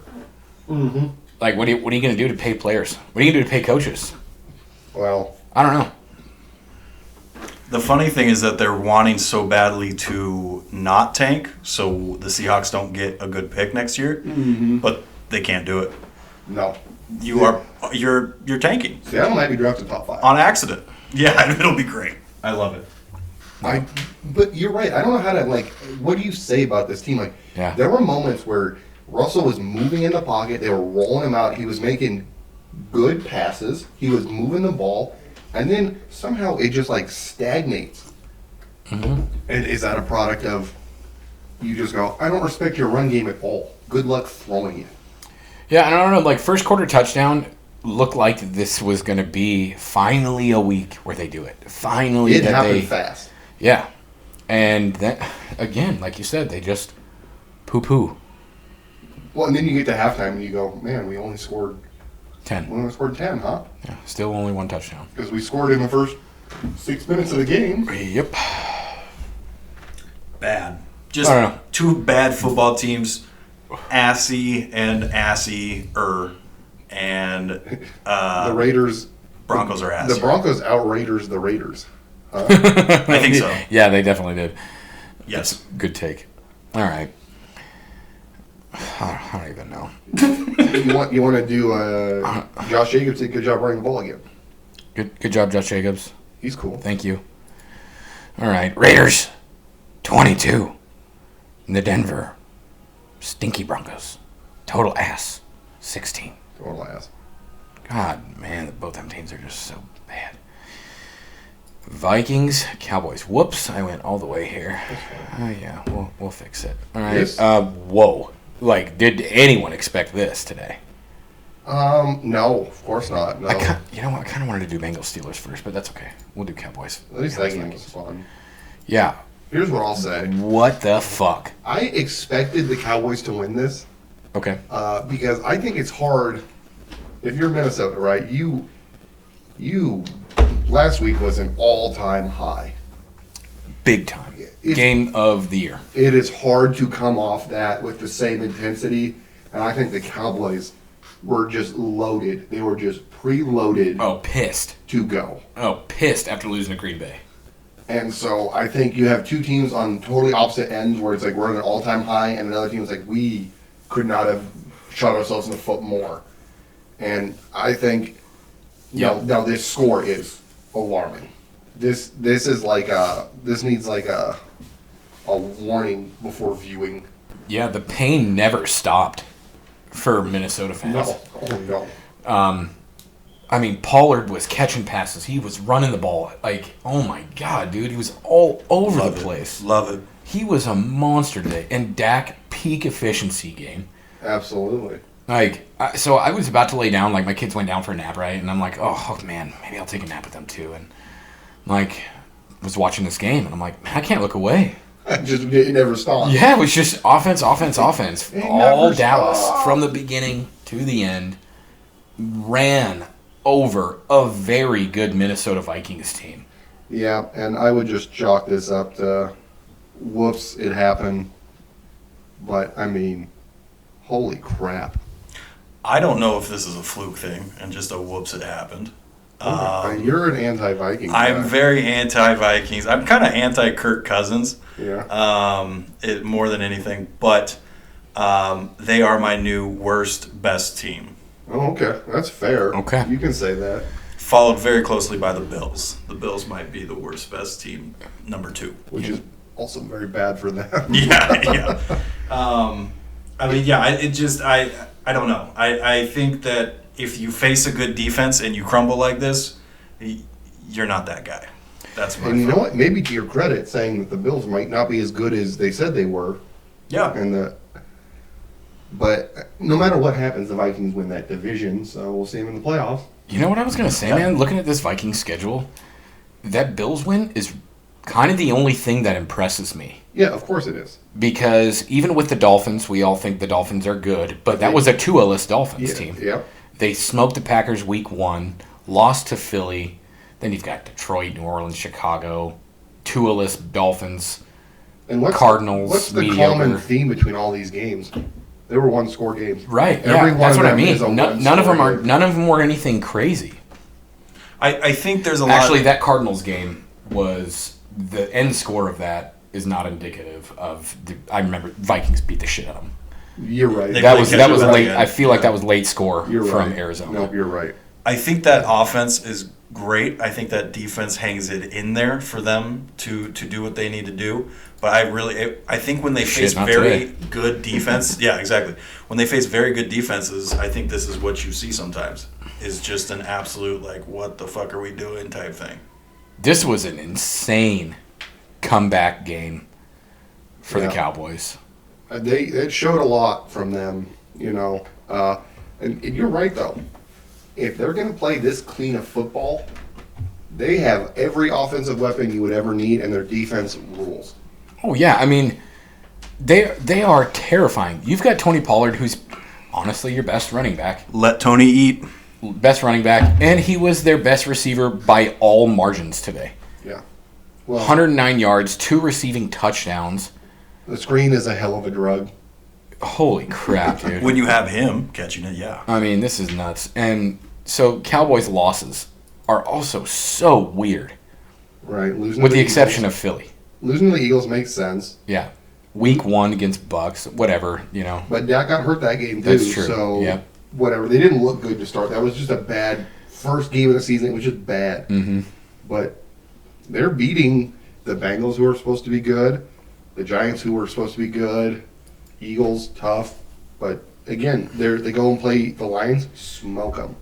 Mm-hmm. Like, what are you going to do to pay players? What are you going to do to pay coaches? Well, I don't know. The funny thing is that they're wanting so badly to not tank, so the Seahawks don't get a good pick next year. Mm-hmm. But they can't do it. no. You're tanking Seattle might be drafted top 5. on accident. Yeah, it'll be great. I love it. But you're right. I don't know how to, what do you say about this team? Yeah. There were moments where Russell was moving in the pocket. They were rolling him out. He was making good passes. He was moving the ball. And then somehow it just, stagnates. Mm-hmm. And is that a product of you just go, I don't respect your run game at all. Good luck throwing it. Yeah, I don't know. First quarter touchdown, looked like this was going to be finally a week where they do it. Finally, It that happened they, fast. yeah. And then again, like you said, they just poo-poo. Well, and then you get to halftime and you go, man, we only scored 10. 10, huh? Yeah, still only one touchdown. Because we scored in the first 6 minutes of the game. Yep. Bad. I Just don't know. two bad football teams, assy and assy-er. And The Raiders. Broncos are assy. The Broncos out-Raiders the Raiders. I think so. Yeah, they definitely did. Yes. Good take. All right. I don't even know. You want to do Josh Jacobs did a good job running the ball again. Good job, Josh Jacobs. He's cool. Thank you. All right, Raiders, 22. And the Denver Stinky Broncos, total ass, 16. Total ass. God, man, both them teams are just so bad. Vikings, Cowboys. Whoops, I went all the way here. Yeah, we'll fix it. All right. Yes. Whoa. Like, did anyone expect this today? No, of course not. No. You know what? I kind of wanted to do Bengals Steelers first, but that's okay. We'll do Cowboys. At least that Cowboys, game was Vikings. fun. Yeah. Here's what I'll say. What the fuck? I expected the Cowboys to win this Okay. because I think it's hard. If you're Minnesota, right? You last week was an all-time high. Big time. It's- Game of the year. It is hard to come off that with the same intensity, and I think the Cowboys were just loaded. They were just preloaded Oh, pissed. to go. Oh, pissed after losing to Green Bay. And so I think you have two teams on totally opposite ends where it's like we're at an all-time high, and another team is like we could not have shot ourselves in the foot more. And I think now this score is alarming. This is like this needs like a warning before viewing. Yeah, the pain never stopped for Minnesota fans. No, oh no. I mean, Pollard was catching passes. He was running the ball. Like, oh my God, dude. He was all over Love the it. place. Love it. He was a monster today. And Dak, peak efficiency game. Absolutely. Like, so I was about to lay down. Like, my kids went down for a nap, right? And I'm like, oh man, maybe I'll take a nap with them too. And, like, was watching this game. And I'm like, man, I can't look away. It never stopped. Yeah, it was just offense. It All never Dallas stopped. from the beginning to the end ran over a very good Minnesota Vikings team. Yeah, and I would just chalk this up to, whoops, it happened. But I mean, holy crap! I don't know if this is a fluke thing and just a whoops, it happened. You're an anti-Viking. I'm guy. very anti-Vikings. I'm kind of anti-Kirk Cousins. Yeah. More than anything, but they are my new worst best team, Oh, okay. That's fair. Okay. You can say that. followed very closely by the Bills. The Bills might be the worst best team, number 2. Which is also very bad for them. Yeah. I mean, yeah. I don't know. I think that if you face a good defense and you crumble like this, you're not that guy. That's my. And you know what? Maybe to your credit, saying that the Bills might not be as good as they said they were, Yeah. but no matter what happens, the Vikings win that division, so we'll see them in the playoffs. You know what I was going to say, man? Looking at this Vikings schedule, that Bills win is kind of the only thing that impresses me. Yeah, of course it is. Because even with the Dolphins, we all think the Dolphins are good, but that was a Tua-less Dolphins team. Yeah. They smoked the Packers week 1, lost to Philly. Then you've got Detroit, New Orleans, Chicago, Tua-less Dolphins. And Cardinals, What's the mediocre. common theme between all these games? They were one-score games. Right, Every yeah, one that's of what I them is a mean. None of them one-score game. None of them were anything crazy. I think there's a lot. Actually, that Cardinals game was the end score of that is not indicative of. I remember Vikings beat the shit out of them. You're right. They That really was catch that it was at the late. end. I feel like Yeah. that was late score You're from right. Arizona. No, you're right. I think that offense is great. I think that defense hangs it in there for them to do what they need to do. But I think when they Shit, face not very today. good defense, yeah, exactly. When they face very good defenses, I think this is what you see sometimes. Is just an absolute like, what the fuck are we doing type thing. This was an insane comeback game for the Yeah. Cowboys. It showed a lot from them, you know. And you're right though. if they're going to play this clean of football, they have every offensive weapon you would ever need, and their defense rules. Oh yeah, I mean, they are terrifying. You've got Tony Pollard, who's honestly your best running back. Let Tony eat. Best running back, and he was their best receiver by all margins today. Yeah. Well, 109 yards, 2 receiving touchdowns. the screen is a hell of a drug. Holy crap, dude. When you have him catching it, yeah. I mean, this is nuts. And so Cowboys' losses are also so weird, Right. with the exception of Philly. Losing to the Eagles makes sense. Yeah. Week 1 against Bucks, whatever, you know. But Dak got hurt that game, too. That's true. So, Yep. whatever. They didn't look good to start. That was just a bad first game of the season. It was just bad. Mm-hmm. But they're beating the Bengals, who are supposed to be good, the Giants, who were supposed to be good, Eagles, tough. But, again, they go and play the Lions, smoke them.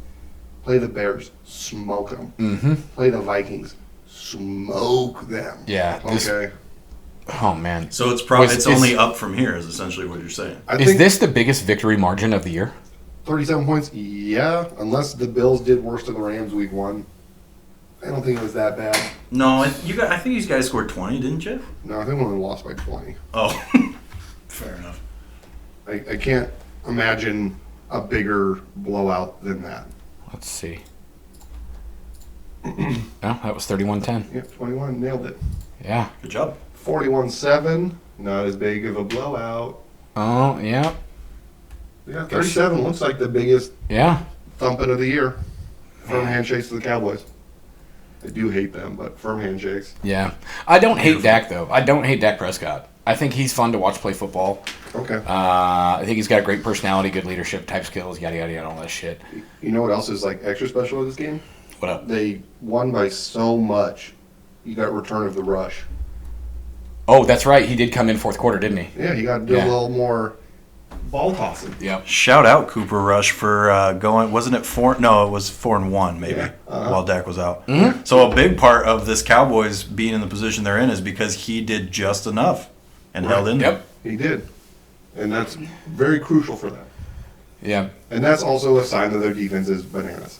Play the Bears, smoke them. Mm-hmm. Play the Vikings, smoke them. Yeah. Okay. Oh, man. So it's Was- only up from here is essentially what you're saying. I Is think this the biggest victory margin of the year? 37 points, yeah, unless the Bills did worse to the Rams week 1. I don't think it was that bad. No, I think you guys scored 20, didn't you? No, I think we only lost by 20. Oh, fair enough. I can't imagine a bigger blowout than that. Let's see. No, that was 31-10. Yep, 21, nailed it. Yeah. Good job. 41-7, not as big of a blowout. Oh, yeah. Yeah, 37 looks like the biggest Yeah. thumping of the year. Firm handshakes to the Cowboys. I do hate them, but firm handshakes. Yeah. I don't hate Dak, though. I don't hate Dak Prescott. I think he's fun to watch play football. Okay. I think he's got a great personality, good leadership type skills, yada, yada, yada, all that shit. You know what else is like extra special in this game? What up? They won by so much. You got return of the rush. Oh, that's right. He did come in fourth quarter, didn't he? Yeah, you got to do Yeah. a little more ball tossing. Yep. Shout out Cooper Rush for going. Wasn't it 4? No, it was 4-1 maybe Yeah, while Dak was out. Mhm. So a big part of this Cowboys being in the position they're in is because he did just enough and held in there. Yep. He did. And that's very crucial for them. Yeah. And that's also a sign that their defense is bananas.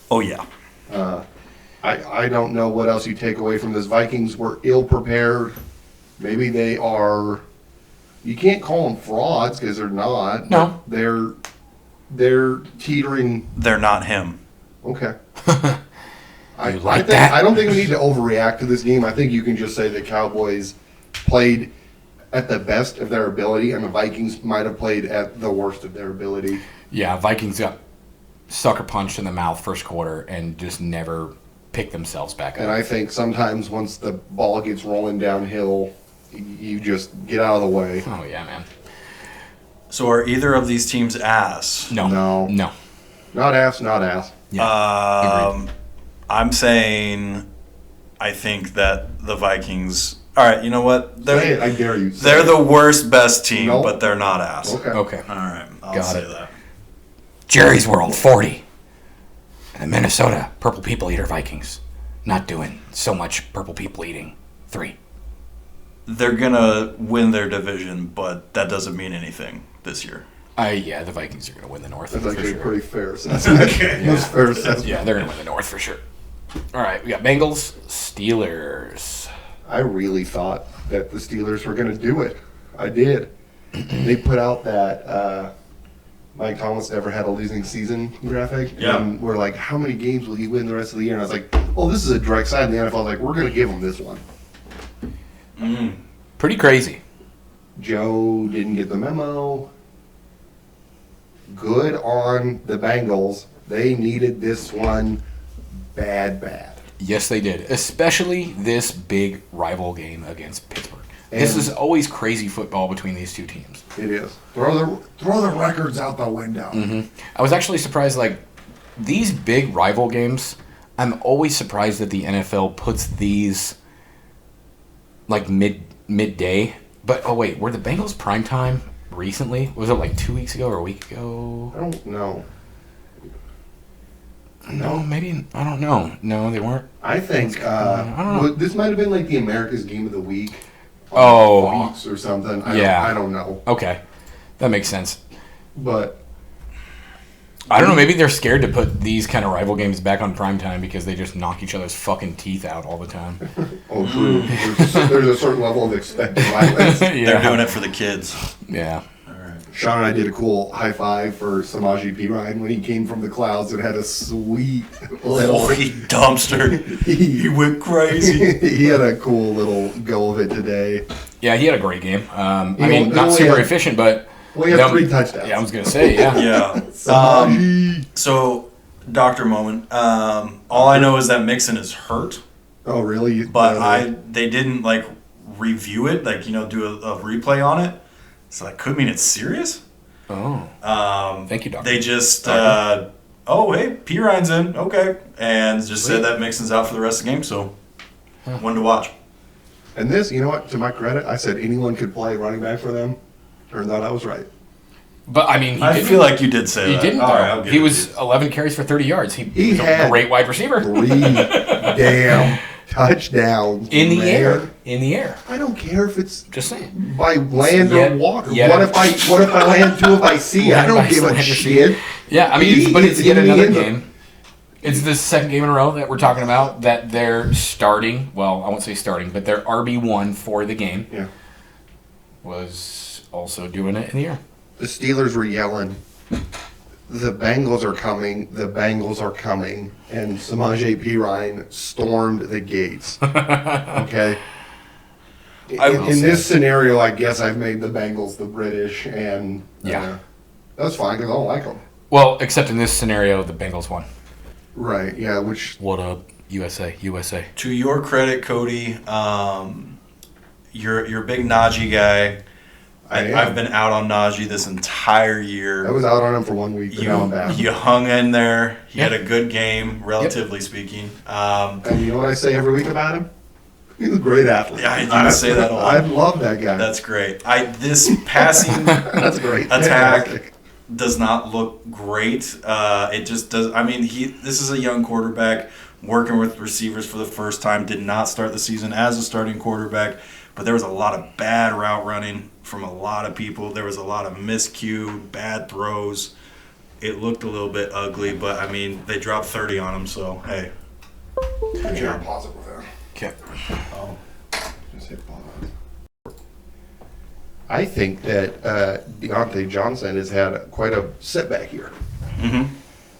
Oh yeah. I don't know what else you take away from this. Vikings were ill prepared. Maybe they are. You can't call them frauds because they're not. No. They're teetering. They're not him. Okay. You like that? I don't think we need to overreact to this game. I think you can just say the Cowboys played at the best of their ability, and the Vikings might have played at the worst of their ability. Yeah, Vikings got sucker punched in the mouth first quarter and just never picked themselves back And up. I think sometimes once the ball gets rolling downhill, you just get out of the way. Oh, yeah, man. So are either of these teams ass? No. No. No. Not ass, not ass. Yeah. I'm saying I think that the Vikings. All right, you know what? Say it, I dare you. Say They're it. the worst best team, No. but they're not ass. Okay. Okay. All right, I'll Got say it. that. Jerry's World, 40. And the Minnesota Purple People Eater Vikings. Not doing so much purple people eating. 3. They're gonna win their division, but that doesn't mean anything this year. Yeah, the Vikings are going to win the North. That's for actually a sure. pretty fair assessment. Most fair assessment. Yeah, they're going to win the North for sure. All right, we got Bengals, Steelers. I really thought that the Steelers were going to do it. I did. They put out that Mike Thomas never had a losing season graphic. Yeah. And we're like, how many games will he win the rest of the year? And I was like, oh, this is a direct side in the NFL. I was like, we're going to give him this one. Pretty crazy. Joe didn't get the memo. Good on the Bengals. They needed this one bad. Yes, they did. Especially this big rival game against Pittsburgh. This And- is always crazy football between these two teams. It is. Throw the records out the window. I was actually surprised, like, these big rival games, I'm always surprised that the NFL puts these, like, midday. But, oh, wait, were the Bengals primetime recently? Was it, like, 2 weeks ago or a week ago? I don't know. No, maybe, I don't know. No, they weren't. I think I don't know. this might have been like the America's Game of the Week. On Oh, Fox or something. yeah. I don't know. Okay, that makes sense. But I don't know. Maybe they're scared to put these kind of rival games back on primetime because they just knock each other's fucking teeth out all the time. Oh, true. There's a certain level of expected violence. They're doing it for the kids. Yeah. All right. Sean and I did a cool high five for Samaji P. Ryan when he came from the clouds and had a sweet little. Oh, he dumpster. He went crazy. He had a cool little go of it today. Yeah, he had a great game. I He mean, only not super had- efficient, but. Well, he had 3 touchdowns. Yeah, I was going to say, yeah. Yeah. Samaji. So, doctor moment. All I know is that Mixon is hurt, Oh, really? but they didn't like review it, like do a replay on it. So that could mean it's serious. Oh. Thank you, doctor. They just hey, P Ryan's in, okay, and just said that Mixon's out for the rest of the game. So, one to watch. And this, you know what? To my credit, I said anyone could play running back for them. Turns out I was right. But, I mean, I feel like you did say he that. didn't, All though. right, I'll give He it was to you. 11 carries for 30 yards. He was a had great wide receiver. 3 damn touchdowns. In the man. air. In the air. I don't care if it's Just saying. by land Yet- or water. yet- What if I land 2 if I see? I Land don't by give a land or shit. Yeah, I mean, He but it's is yet in the another end zone. game. It's the second game in a row that we're talking about that they're starting. Well, I won't say starting, but their RB1 for the game Yeah. was also doing it in the air. The Steelers were yelling, "The Bengals are coming! The Bengals are coming!" And Samaje P. Ryan stormed the gates. Okay. I In will in say- this scenario, I guess I've made the Bengals the British, and Yeah. that's fine because I don't like them. Well, except in this scenario, the Bengals won. Right? Yeah. Which What up, USA, USA. To your credit, Cody, you're a big Najee guy. I am. I've been out on Najee this entire year. I was out on him for 1 week, but now I'm back. You hung in there. He had Yep. a good game, relatively speaking. And you know what I say every week about him? He's a great athlete. Yeah, I do say that a lot. I love that guy. That's great. This passing That's great. attack Fantastic. does not look great. It just does. I mean, this is a young quarterback working with receivers for the first time. Did not start the season as a starting quarterback, but there was a lot of bad route running from a lot of people. There was a lot of miscued, bad throws. It looked a little bit ugly, but I mean, they dropped 30 on him, so hey. Good job. Pause it with that. Okay. Oh. Just hit pause. I think that Deontay Johnson has had quite a setback here. Mm-hmm.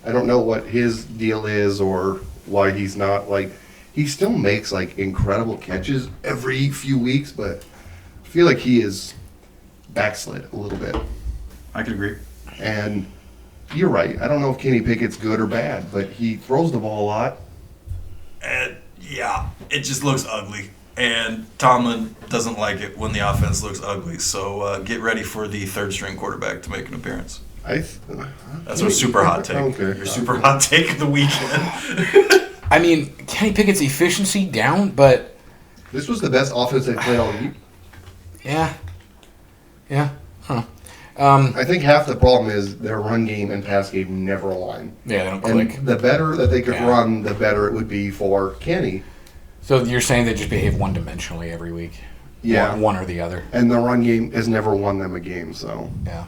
I don't know what his deal is or why he's not he still makes incredible catches every few weeks, but I feel like he is backslid a little bit. I could agree. And you're right. I don't know if Kenny Pickett's good or bad, but he throws the ball a lot. And yeah, it just looks ugly. And Tomlin doesn't like it when the offense looks ugly. So get ready for the third string quarterback to make an appearance. That's a super hot take. Okay. Your super hot take of the weekend. I mean, Kenny Pickett's efficiency down, but This was the best offense they played all year. yeah. Yeah. Huh. I think half the problem is their run game and pass game never align. Yeah, they don't And click. the better that they could Yeah. run, the better it would be for Kenny. So you're saying they just behave one-dimensionally every week? Yeah. One or the other. And the run game has never won them a game, so. Yeah.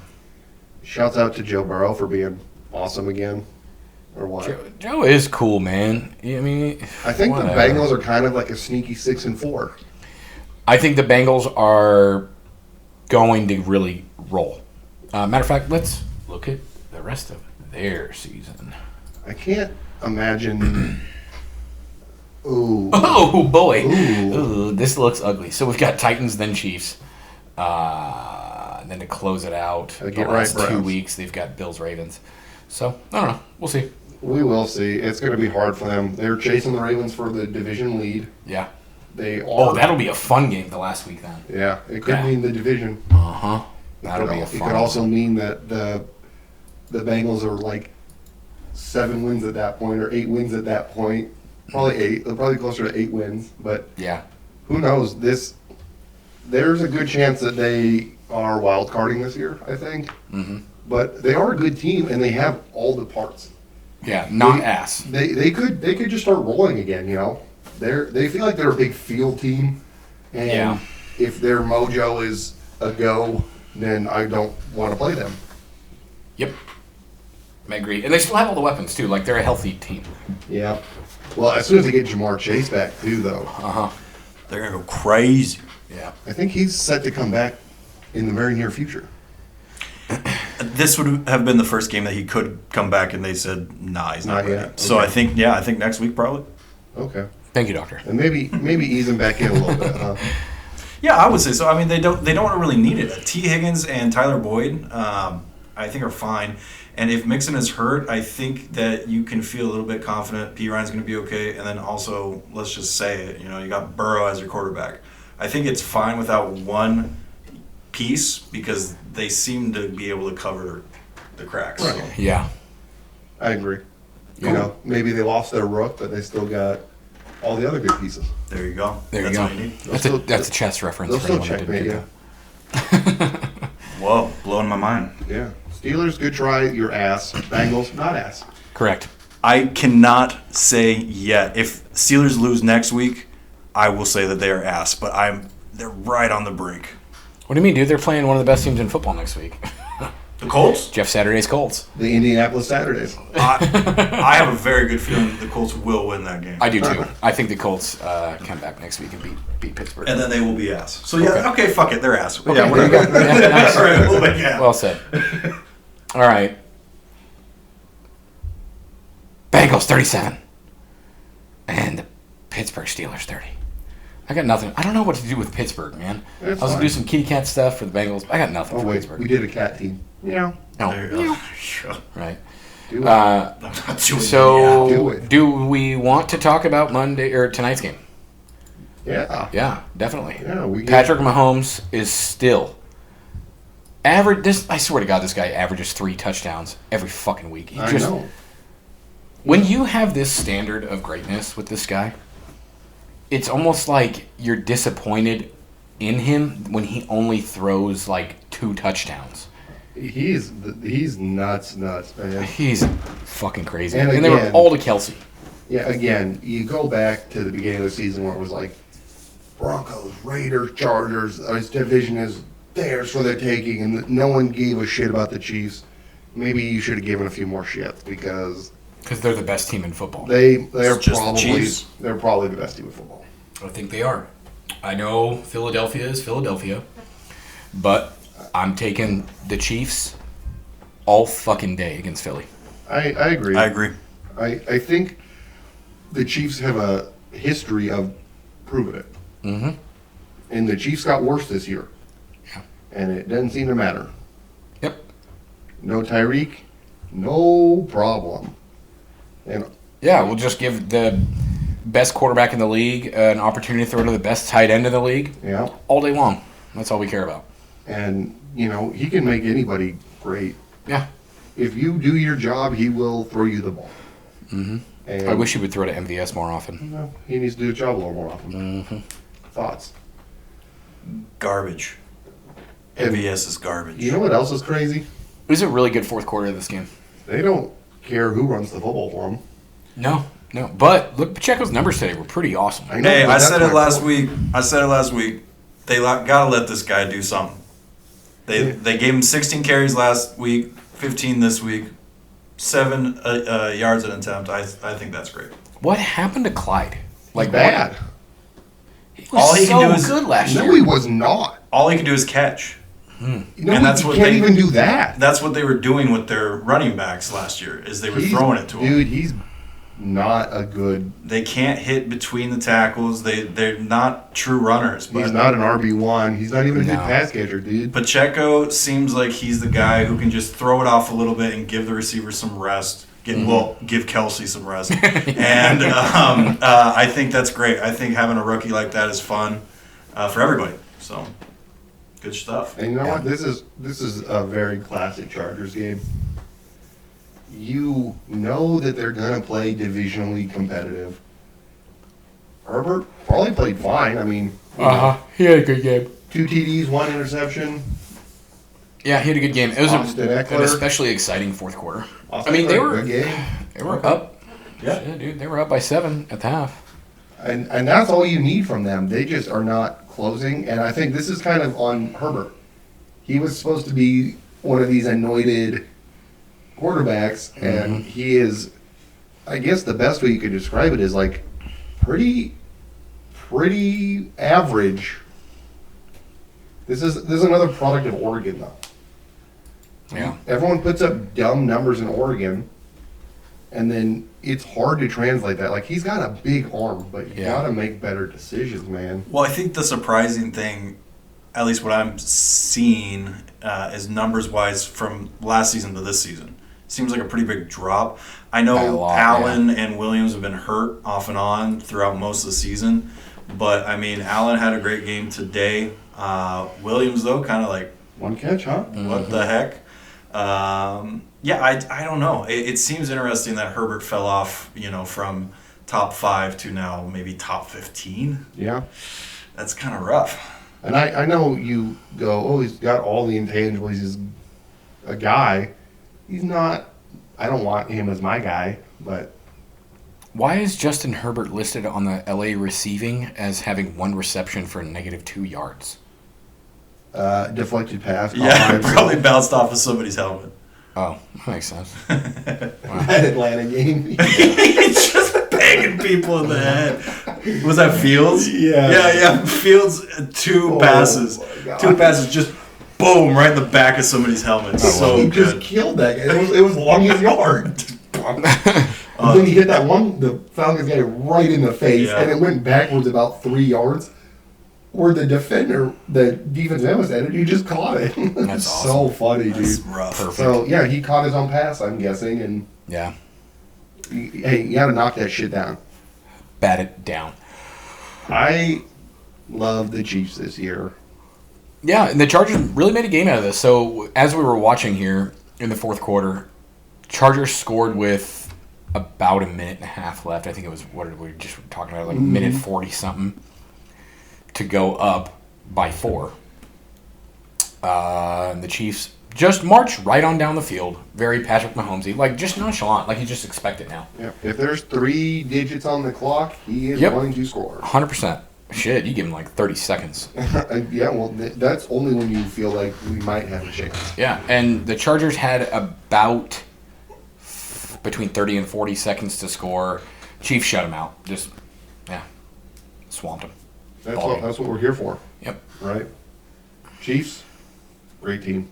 Shouts out to Joe Burrow for being awesome again. Or what? Joe is cool, man. I mean, I think the whatever. Bengals are kind of like a sneaky 6-4. I think the Bengals are going to really roll. Matter of fact, let's look at the rest of their season. I can't imagine. Ooh. Oh boy, Ooh. Ooh, this looks ugly. So we've got Titans, then Chiefs. Then to close it out, the Get right, last 2 Browns. weeks they've got Bills, Ravens. So I don't know. We'll see. We will see. It's going to be hard for them. They're chasing the Ravens for the division lead. Yeah. They are. Oh, that'll be a fun game the last week then. Yeah, it could Yeah. mean the division. Uh huh. That'll be a It fun. could also mean that the Bengals are like 7 wins at that point or 8 wins at that point. Probably 8. They're probably closer to 8 wins. But Yeah. who knows? There's a good chance that they are wild carding this year, I think. Mm-hmm. But they are a good team and they have all the parts. Yeah. Not They- ass. They could just start rolling again, you know. They feel like they're a big field team, and Yeah. if their mojo is a go, then I don't want to play them. Yep. I agree. And they still have all the weapons, too. Like, they're a healthy team. Yeah. Well, as soon as they get Jamar Chase back, too, though, Uh-huh. They're going to go crazy. Yeah. I think he's set to come back in the very near future. This would have been the first game that he could come back, and they said, nah, he's not Not ready. yet. So Okay. I think next week probably. Okay. Thank you, Doctor. And maybe ease him back in a little bit, huh? Yeah, I would say so. I mean, they don't really need it. T. Higgins and Tyler Boyd, I think are fine. And if Mixon is hurt, I think that you can feel a little bit confident. P. Ryan's going to be okay. And then also, let's just say it, you got Burrow as your quarterback. I think it's fine without one piece because they seem to be able to cover the cracks. Right. So. Yeah. I agree. Cool. You know, maybe they lost their rook, but they still got all the other good pieces. There you go. There That's you what go. you need. That's a chess reference. They'll for still anyone who didn't checkmate get you. that. Whoa, blowing my mind. Yeah. Steelers, good try. Your ass. Bengals, not ass. Correct. I cannot say yet. If Steelers lose next week, I will say that they are ass. But they're right on the brink. What do you mean, dude? They're playing one of the best teams in football next week. The Colts? Jeff Saturday's Colts. The Indianapolis Saturdays. I have a very good feeling the Colts will win that game. I do too. I think the Colts come back next week and beat Pittsburgh. And then they will be ass. So yeah, okay, fuck it, they're ass. Okay, Yeah, there you whatever. go. Yeah, nice. All right, we'll make it happen. Well said. All right. Bengals 37. And the Pittsburgh Steelers 30. I got nothing. I don't know what to do with Pittsburgh, man. I was That's going to fine. do some kitty cat stuff for the Bengals. I got nothing Oh, for wait. Pittsburgh. We did a cat team. Yeah. No. There you go. Sure. Right. Do it. I'm not doing So, Do it. do we want to talk about Monday or tonight's game? yeah. Yeah, definitely. Yeah, we get- Patrick Mahomes is still average. I swear to God, this guy averages 3 touchdowns every fucking week. He I just, know. when you have this standard of greatness with this guy, it's almost like you're disappointed in him when he only throws like 2 touchdowns. He's nuts, man. He's fucking crazy. And And they were again- all to Kelsey. Yeah, again, you go back to the beginning of the season where it was like Broncos, Raiders, Chargers. This division is theirs for the taking, and no one gave a shit about the Chiefs. Maybe you should have given a few more shits because Because they're the best team in football. they're It's just the probably Chiefs. they're probably the best team in football. I think they are. I know Philadelphia is Philadelphia, but I'm taking the Chiefs all fucking day against Philly. I agree. I agree. I think the Chiefs have a history of proving it. Mm-hmm. And the Chiefs got worse this year. Yeah. And it doesn't seem to matter. Yep. No Tyreek, no problem. And Yeah, we'll just give the best quarterback in the league an opportunity to throw to the best tight end in the league yeah, all day long. That's all we care about. and he can make anybody great. Yeah. If you do your job, he will throw you the ball. Mm-hmm. And I wish he would throw to MVS more often. well, he needs to do his job a little more often. Mm-hmm. Thoughts? Garbage. And MVS is garbage. you know what else is crazy? It was a really good fourth quarter of this game. They don't care who runs the football for them. No. But look, Pacheco's numbers today were pretty awesome. I know, Hey, but I that's said my it last point. week. They gotta let this guy do something. They gave him 16 carries last week, 15 this week, 7 yards an attempt. I think that's great. What happened to Clyde? Like bad. What? He was All he so can do is- good last No, year. he was not. All he can do is catch. No, And that's he what can't they- even do that. That's what they were doing with their running backs last year. Is they were throwing it to him. Dude, he's not a good. They can't hit between the tackles. They're not true runners. But He's not an RB1. He's not even a good No. pass catcher, dude. Pacheco seems like he's the guy who can just throw it off a little bit and give the receiver some rest. Give Kelsey some rest. And I think that's great. I think having a rookie like that is fun for everybody. So, good stuff. And you know what? This is a very classic Chargers game. You know that they're gonna play divisionally competitive. Herbert probably played fine. I mean, He had a good game. 2 TDs, 1 interception. Yeah, he had a good game. It was Austin an Eckler. especially exciting fourth quarter. Austin I mean, they Eckler, were good game. up. Yeah. Shit, dude, they were up by 7 at the half. And that's all you need from them. They just are not closing. And I think this is kind of on Herbert. He was supposed to be one of these anointed quarterbacks, and he is, I guess the best way you could describe it is like pretty average. This is another product of Oregon, though. Yeah. Everyone puts up dumb numbers in Oregon, and then it's hard to translate that. Like, he's got a big arm, but you got to make better decisions, man. Well, I think the surprising thing, at least what I'm seeing, is numbers-wise from last season to this season. Seems like a pretty big drop. I know Allen and Williams have been hurt off and on throughout most of the season, but, I mean, Allen had a great game today. Williams, though, kind of like, one catch, huh? What the heck? I don't know. It seems interesting that Herbert fell off, from top 5 to now maybe top 15. Yeah. That's kind of rough. And I know you go, oh, he's got all the intangibles. He's a guy. He's not. I don't want him as my guy, but. Why is Justin Herbert listed on the LA receiving as having 1 reception for -2 yards? Deflected pass. Yeah, probably bounced off of somebody's helmet. Oh, that makes sense. That Atlanta game. He's just banging people in the head. Was that Fields? Yeah. Yeah. Fields, 2 passes. 2 passes, just boom, right in the back of somebody's helmet. So he good. just killed that guy. It was long as yard. And then he hit that one, the Falcons guy right in the face, and it went backwards about 3 yards. Where the defender, the defensive end was at it, he just caught it. That's awesome. So funny, dude. That's rough. Perfect. So, yeah, he caught his own pass, I'm guessing, and Yeah. hey, you gotta knock that shit down. Bat it down. I love the Chiefs this year. Yeah, and the Chargers really made a game out of this. So, as we were watching here in the fourth quarter, Chargers scored with about a minute and a half left. I think it was, what we were just talking about, like minute 40-something. To go up by 4. And the Chiefs just marched right on down the field. Very Patrick Mahomesy. Like, just nonchalant. Like, you just expect it now. Yeah. If there's 3 digits on the clock, he is going to score. 100%. Shit, you give him like 30 seconds. Yeah, well, that's only when you feel like we might have a chance. Yeah, and the Chargers had about between 30 and 40 seconds to score. Chiefs shut him out. Just, swamped him. That's what we're here for. Yep. Right? Chiefs, great team.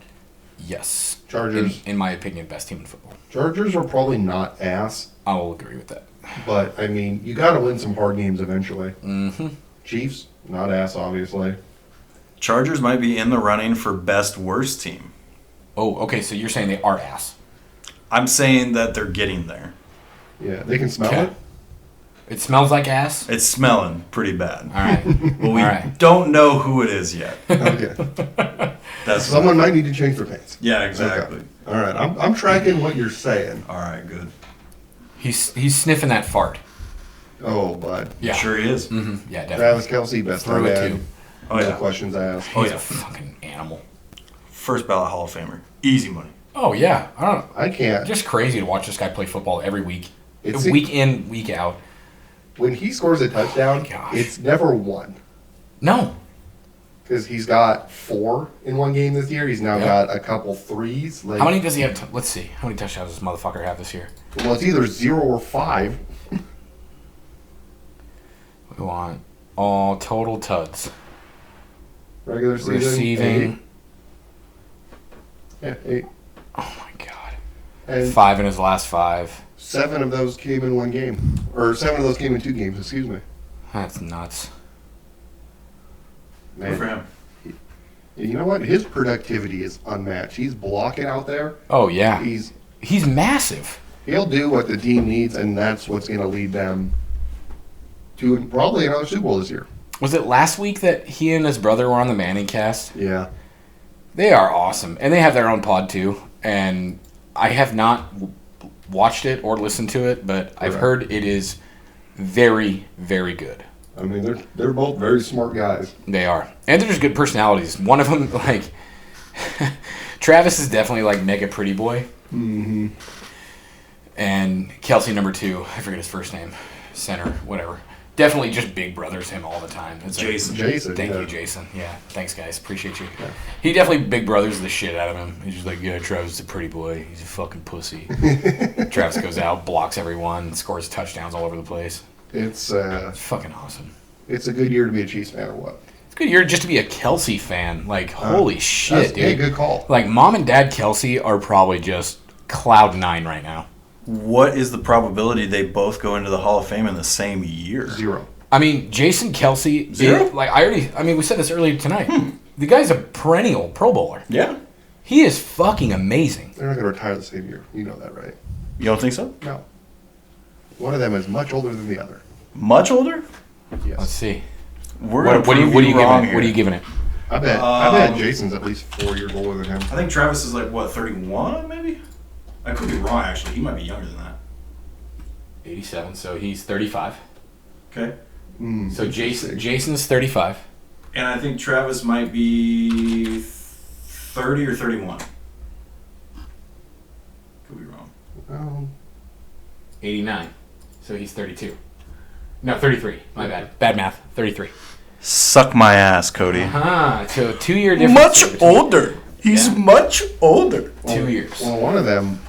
Yes. Chargers. In my opinion, best team in football. Chargers are probably not ass, I will agree with that. but, I mean, you got to win some hard games eventually. Mm-hmm. Chiefs, not ass, obviously. Chargers might be in the running for best worst team. Oh, okay, so you're saying they are ass. I'm saying that they're getting there. Yeah, they can smell Okay. it. It smells like ass? It's smelling pretty bad. All right. But we All right. don't know who it is yet. Okay. That's Someone might need to change their pants. Yeah, exactly. Okay. All right, I'm tracking what you're saying. All right, good. He's sniffing that fart. Oh, bud. Yeah. Sure he is. Mm-hmm. Yeah, definitely. Travis Kelsey, best Throw it tight too. end. Oh, No yeah. questions asked. He's a fucking animal. First ballot Hall of Famer. Easy money. Oh, yeah. I don't know. I can't. Just crazy to watch this guy play football every week. It's- Week in, week out. When he scores a touchdown, Gosh. it's never one. No. Because he's got 4 in one game this year. He's now got a couple 3s. Like, How many does he have? Let's see. How many touchdowns does this motherfucker have this year? Well, it's either 0 or 5. We want all total tuds. Regular season. Receiving. 8. Yeah, 8. Oh, my God. And 5 in his last 5. 7 of those came in one game. Or 7 of those came in 2 games, excuse me. That's nuts. Man. Good for him. You know what? His productivity is unmatched. He's blocking out there. Oh, yeah. He's massive. He'll do what the team needs, and that's what's going to lead them to probably another Super Bowl this year. Was it last week that he and his brother were on the Manning cast? Yeah. They are awesome. And they have their own pod, too. And I have not watched it or listened to it, but I've heard it is very, very good. I mean, they're both very smart guys. They are. And they're just good personalities. One of them, like, Travis is definitely like mega pretty boy. Mm-hmm. And Kelsey, number 2, I forget his first name, center, whatever. Definitely just big brothers him all the time. It's like, Jason. Thank yeah. you, Jason. Yeah, thanks, guys. Appreciate you. Yeah. He definitely big brothers the shit out of him. He's just like, yeah, Travis is a pretty boy. He's a fucking pussy. Travis goes out, blocks everyone, scores touchdowns all over the place. It's It's fucking awesome. it's a good year to be a Chiefs fan or what? It's a good year just to be a Kelsey fan. Like, holy shit, dude. Hey, good call. Like, mom and dad Kelsey are probably just cloud nine right now. What is the probability they both go into the Hall of Fame in the same year? 0. I mean, Jason Kelsey, Zero? we said this earlier tonight. The guy's a perennial Pro Bowler. Yeah. He is fucking amazing. They're not going to retire the same year. You know that, right? You don't think so? No. One of them is much older than the other. Much older? Yes. Let's see. We're What gonna are you prove giving wrong it? here. What are you giving it? I bet Jason's at least 4 years older than him. I think Travis is like, what, 31 maybe? I could be wrong, actually. He might be younger than that. 87, so he's 35. Okay. So Jason's 35. And I think Travis might be 30 or 31. Could be wrong. 89. So he's 32. No, 33. My bad. Bad math. 33. Suck my ass, Cody. So 2 year difference. Much there between- older. He's Yeah. much older. 2 years. Well, one of them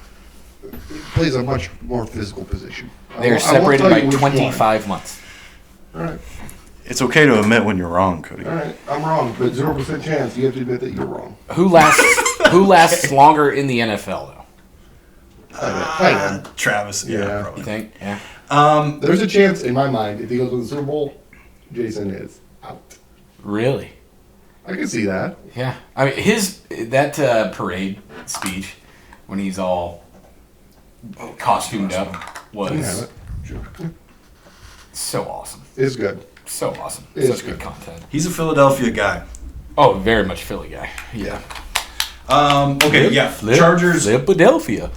plays a much more physical position. They are I won't separated tell by you which one. 25 months. All right. It's okay to admit when you're wrong, Cody. All right. I'm wrong, but 0% chance you have to admit that you're wrong. Who lasts longer in the NFL though? Tight end. Travis, yeah, Yeah. You probably. think? Yeah. There's a chance in my mind if he goes to the Super Bowl, Jason is out. Really? I can see that. Yeah. I mean, that parade speech when he's all costumed up I can have was it. Sure. so awesome. It's good. So awesome. It is Such good good. content. He's a Philadelphia guy. Oh, very much Philly guy. Yeah. Okay, yeah. Chargers. Philadelphia.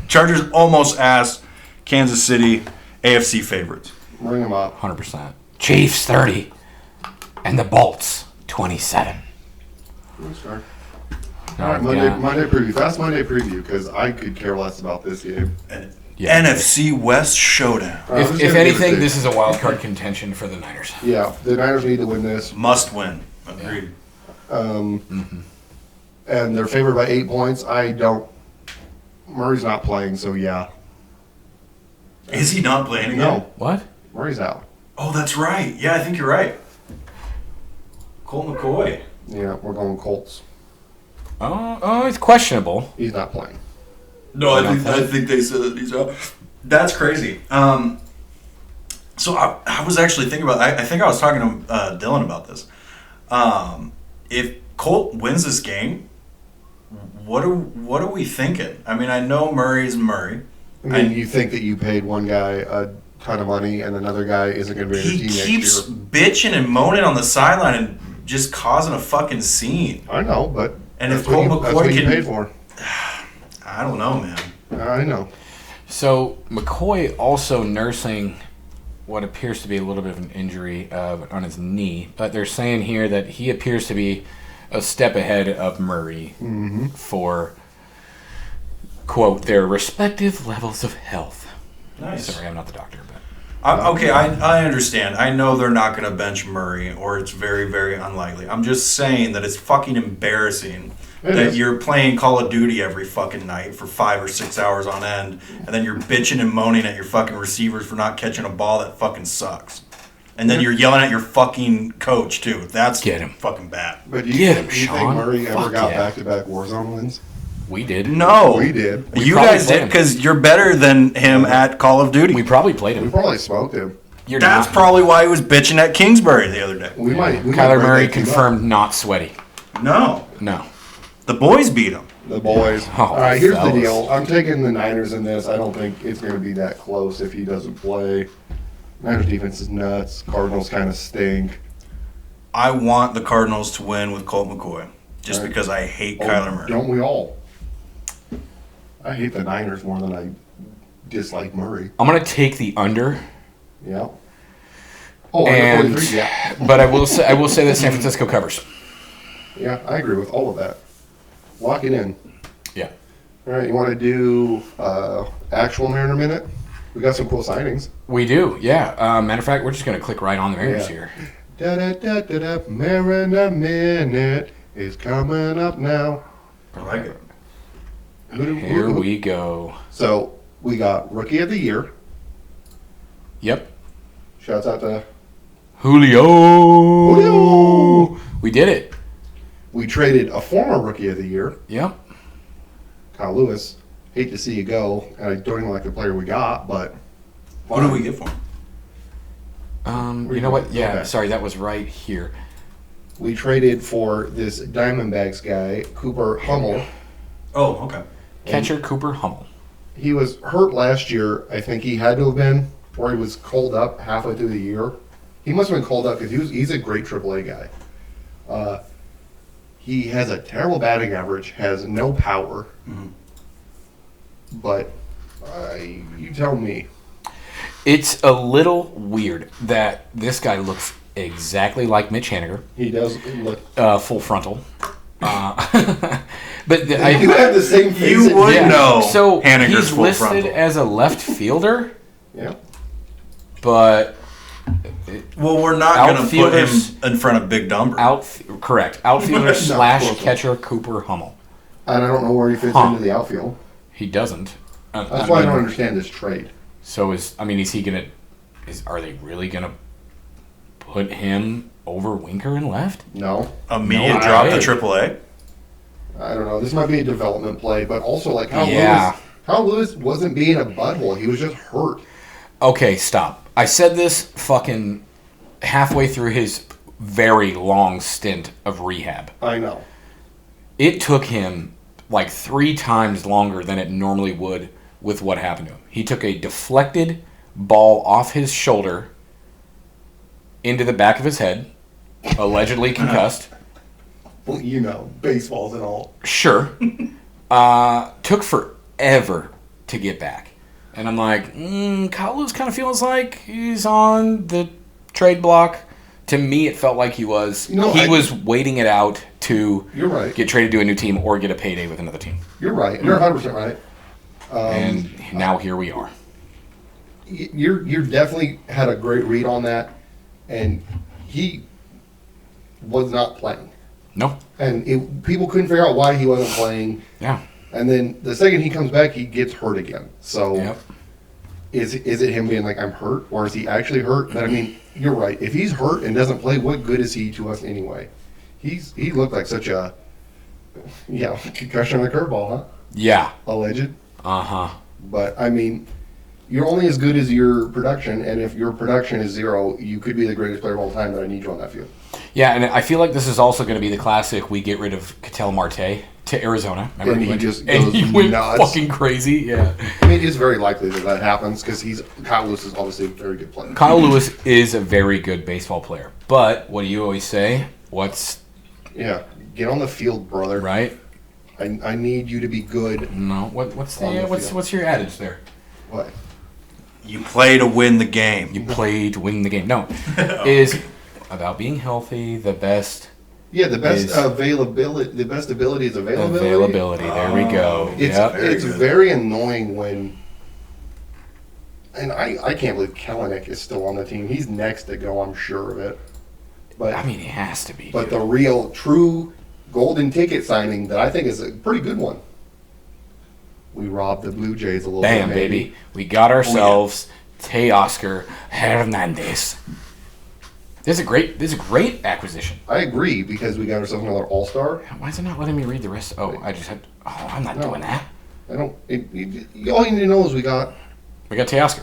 Chargers almost asked Kansas City AFC favorites. Bring him up. 100%. Chiefs 30 and the Bolts 27. Let's start. No, All right, yeah. Monday preview. Fast Monday preview, because I could care less about this game. Yeah. NFC West showdown. I'm just If gonna give it anything, to- this is a wild card contention for the Niners. Yeah, the Niners need to win this, Must win. Agreed. and they're favored by 8 points. Murray's not playing, so yeah. Is he not playing again? No, What? Murray's out. Oh, that's right. Yeah, I think you're right. Colt McCoy. Yeah, we're going Colts. Oh, it's questionable. He's not playing. No, I think they said that he's out. That's crazy. So I was actually thinking about. I think I was talking to Dylan about this. If Colt wins this game, what are we thinking? I mean, I know Murray's Murray. I mean, you think that you paid one guy a ton of money and another guy isn't going to be in He your team keeps next bitching and moaning on the sideline and just causing a fucking scene. year? I know, but And if that's what Colt that's what McCoy you can- paid for. I don't know, man. I know. So McCoy also nursing what appears to be a little bit of an injury on his knee, but they're saying here that he appears to be a step ahead of Murray for, quote, their respective levels of health. Nice. Sorry, I'm not the doctor, but Okay, I understand. I know they're not going to bench Murray, or it's very, very unlikely. I'm just saying that it's fucking embarrassing It that is. you're playing Call of Duty every fucking night for 5 or 6 hours on end, and then you're bitching and moaning at your fucking receivers for not catching a ball that fucking sucks. And then you're yelling at your fucking coach, too. That's Get him. fucking bad. But Get him, you think Sean. Murray ever Fuck got yeah. back-to-back Warzone wins? we did. No. We did. We You probably guys played did him. because you're better than him at Call of Duty. We probably played We him. probably smoked him. You're That's not. probably why he was bitching at Kingsbury the other day. We might. Kyler break Murray that team up. confirmed not sweaty. No. No. The boys beat him. The boys. Oh, All right, here's fellas. the deal. I'm taking the Niners in this. I don't think it's going to be that close if he doesn't play. Niners defense is nuts. Cardinals kind of stink. I want the Cardinals to win with Colt McCoy just Right. because I hate Oh, Kyler Murray. Don't we all? I hate the Niners more than I dislike Murray. I'm gonna take the under, Yeah. Oh, and under 43? Yeah. but I will say that San Francisco covers. Yeah, I agree with all of that. Lock it in. Yeah. All right, you want to do actual Mariner Minute? We got some cool signings. We do, yeah. Matter of fact, we're just going to click right on the Mariners Yeah. here. Da-da-da-da-da, Mariner Minute is coming up now. I like it. Here we go. So, we got Rookie of the Year. Yep. Shouts out to Julio. We did it. We traded a former Rookie of the Year, Yep. Kyle Lewis. Hate to see you go, and I don't even like the player we got, but What did we get for him? You know what? Yeah, Okay. sorry, that was right here. we traded for this Diamondbacks guy, Cooper Hummel. Oh, okay. Catcher Cooper Hummel. He was hurt last year. I think he had to have been, or he was called up halfway through the year. He must have been called up because he's a great AAA guy. He has a terrible batting average, has no power. Mhm. But you tell me. It's a little weird that this guy looks exactly like Mitch Haniger, He does look. full frontal. But You have the same face. You would yeah, know so Haniger's he's full listed frontal. as a left fielder, Yeah. but Well, we're not going to put him Outfielders- in front of Big Dumber. correct. Outfielder No, slash close. catcher Cooper Hummel. And I don't know where he fits Huh. into the outfield. He doesn't. That's why I don't understand this trade. So is he gonna? Are they really gonna put him over Winker in left? No. Immediate No drop to way. AAA. I don't know. This might be a development play, but also like Yeah. Kyle Lewis wasn't being a butthole. He was just hurt. Okay, stop. I said this fucking halfway through his very long stint of rehab. I know. It took him like 3 times longer than it normally would with what happened to him. He took a deflected ball off his shoulder into the back of his head, allegedly concussed. Well, you know, baseballs and all. Sure. Took forever to get back. And I'm like, Kyle Lewis kind of feels like he's on the trade block. To me, it felt like he was. No, he I- was waiting it out to You're right. get traded to a new team or get a payday with another team. You're right. You're 100% right. And now here we are. You're definitely had a great read on that, and he was not playing. No. And people couldn't figure out why he wasn't playing. Yeah. And then the second he comes back, he gets hurt again. So Yep. is it him being like, I'm hurt, or is he actually hurt? But I mean, you're right. If he's hurt and doesn't play, what good is he to us anyway? He looked like such a concussion on a curveball, huh? Yeah. Alleged. Uh-huh. But I mean, you're only as good as your production, and if your production is 0, you could be the greatest player of all time. But I need you on that field. Yeah, and I feel like this is also going to be the classic we get rid of Ketel Marte to Arizona. Remember And he went, just and goes he went nuts. fucking crazy. Yeah. I mean, it's very likely that happens because Kyle Lewis is obviously a very good player. Kyle Lewis is a very good baseball player. But what do you always say? Yeah, get on the field, brother. Right? I need you to be good. No. What's On the what's field. what's your adage there? What? You play to win the game. You play to win the game. No. It is about being healthy, the best Yeah, the best Is- availability. The best ability is availability. availability. There we go. It's Yep. Very it's good. very annoying when. And I can't believe Kellenick is still on the team. He's next to go, I'm sure of it. But I mean, he has to be. But dude. the real, true golden ticket signing that I think is a pretty good one. We robbed the Blue Jays a little Bam, bit, maybe. baby. We got ourselves Teoscar Hernandez. This is a great acquisition. I agree because we got ourselves another All Star. Why is it not letting me read the rest? Oh, I just had. Oh, I'm not No. doing that. I don't. All you need to know is we got. We got Teoscar.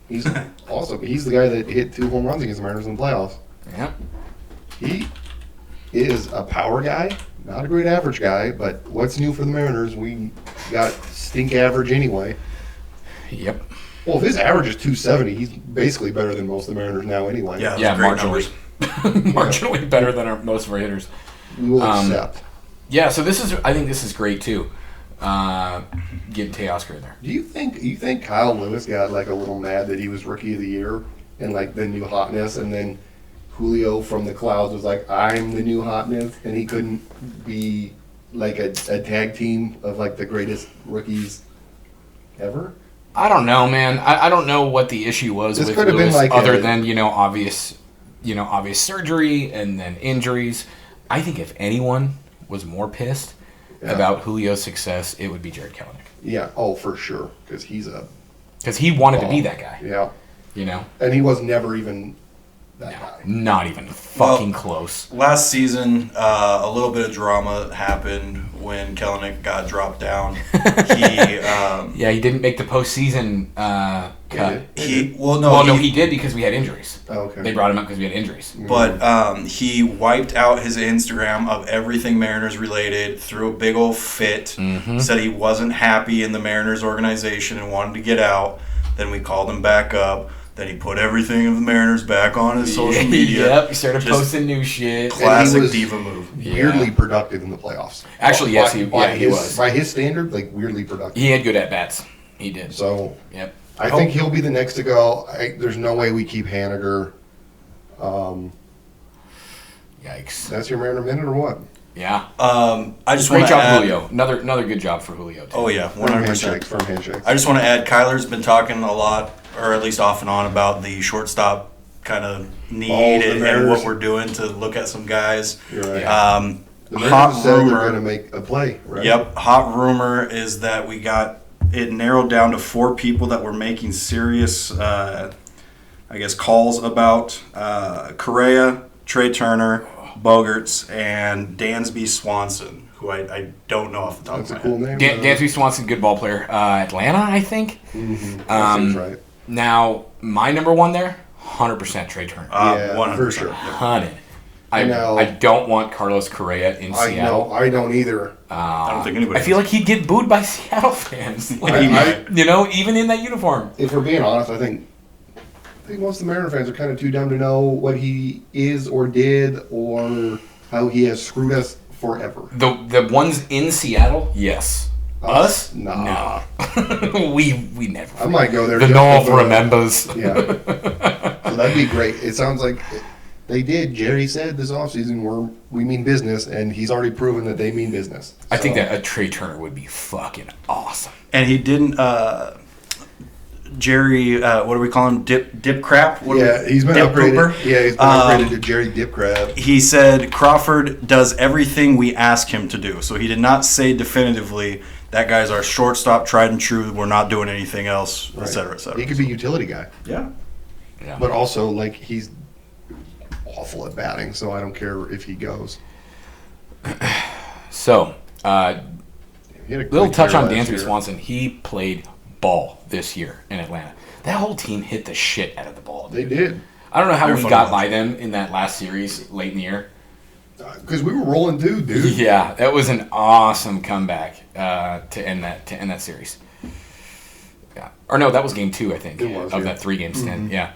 He's awesome. He's the guy that hit 2 home runs against the Mariners in the playoffs. Yep. He is a power guy, not a great average guy. But what's new for the Mariners? We got stink average anyway. Yep. Well, if his average is 270, he's basically better than most of the Mariners now anyway. Yeah, Yeah, great marginally. Marginally better than most of our hitters. We will Um, accept. Yeah, so I think this is great too. Getting Teoscar in there. Do you think Kyle Lewis got like a little mad that he was Rookie of the Year and like the new hotness, and then Julio from the clouds was like, I'm the new hotness, and he couldn't be like a tag team of like the greatest rookies ever? I don't know, man. I don't know what the issue was This with could have been Lewis, like other a- than obvious surgery and then injuries. I think if anyone was more pissed about Julio's success, it would be Jared Kelenic. Yeah. Oh, for sure. Because he's a. Because he wanted to be that guy. Yeah. And he was never even that guy. Not even fucking close. Last season, a little bit of drama happened when Kellenic got dropped down. He He didn't make the postseason cut. he He did because we had injuries. Oh, okay. They brought him up because we had injuries. But he wiped out his Instagram of everything Mariners related, threw a big old fit, said he wasn't happy in the Mariners organization and wanted to get out. Then we called him back up. Then he put everything of the Mariners back on his social media. Yep, he started posting new shit. Classic diva move. Weirdly productive in the playoffs. Actually, yes, he was. By his standard, like weirdly productive. He had good at-bats. He did. So, yep. I think he'll be the next to go. There's no way we keep Haniger. Yikes. That's your Mariner minute or what? Yeah. I just Great want to job, add, Julio. Another good job for Julio, too. Oh, yeah, Firm 100%. handshakes. Firm handshakes. I just want to add, Kyler's been talking a lot, or at least off and on, about the shortstop kind of need and Mariners. what we're doing to look at some guys. You're right. Yeah. The Hot Mariners said they're rumor. going to make a play, right? Yep. Hot rumor is that we got it narrowed down to 4 people that were making serious, calls about Correa, Trey Turner, Bogarts, and Dansby Swanson, who I don't know off the top That's a of my cool head. name. Dansby Swanson, good ball player. Atlanta, I think. That seems right. Now, my number one there, 100% Trey Turner. Yeah, 100%. for sure. 100. I know. I don't want Carlos Correa in I Seattle. know. I don't either. I don't think anybody I feel like he'd get booed by Seattle fans. Like, I- even in that uniform. If we're being honest, I think most of the Mariner fans are kind of too dumb to know what he is or did or how he has screwed us forever. The ones in Seattle, yes. Us? Nah. No. we never. I might go there. The just North for the- remembers. Yeah. So that'd be great. It sounds like they did. Jerry said this offseason we mean business, and he's already proven that they mean business. I think So, that a Trey Turner would be fucking awesome. And he didn't. Jerry, what do we call him? Dip crap? he's been Dip upgraded. pooper? Yeah, he's been upgraded to Jerry Dip Crab. He said Crawford does everything we ask him to do. So he did not say definitively that guy's our shortstop, tried and true. We're not doing anything else, et cetera, et cetera. He could be a utility guy, Yeah. Yeah. but also like he's awful at batting, so I don't care if he goes. So, He had a little great touch year on last Dansby year. Swanson. He played ball this year in Atlanta. That whole team hit the shit out of the ball. They did. I don't know how They're we fun got to by watch. them in that last series late in the year. Because we were rolling dude. Yeah, that was an awesome comeback to end that series. Yeah, or no, that was game 2, I think, It was, of yeah. that 3-game stint. Yeah,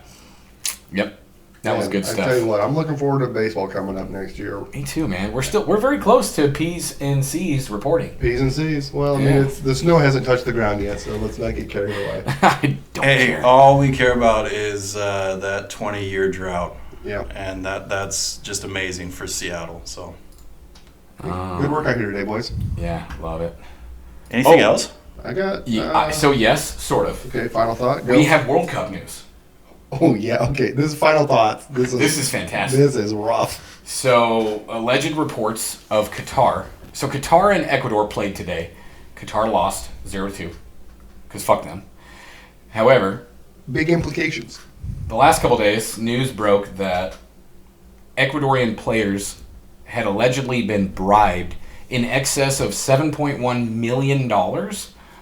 yep, that was And good I stuff. tell you what, I'm looking forward to baseball coming up next year. Me too, man. We're very close to P's and C's reporting. P's and C's. Well, I mean, Yeah. the snow hasn't touched the ground yet, so let's not get carried away. I don't Hey, care. all we care about is that 20-year drought. Yeah. And that's just amazing for Seattle. So, Good work out here today, boys. Yeah, love it. anything Oh. else? I got. Yeah, so yes, sort of. Okay, final thought. Go. We have World Cup news. Oh yeah. Okay, this is final thoughts. This This is fantastic. This is rough. So, alleged reports of Qatar. So, Qatar and Ecuador played today. Qatar lost 0-2, because fuck them. However, Big implications. the last couple days, news broke that Ecuadorian players had allegedly been bribed in excess of $7.1 million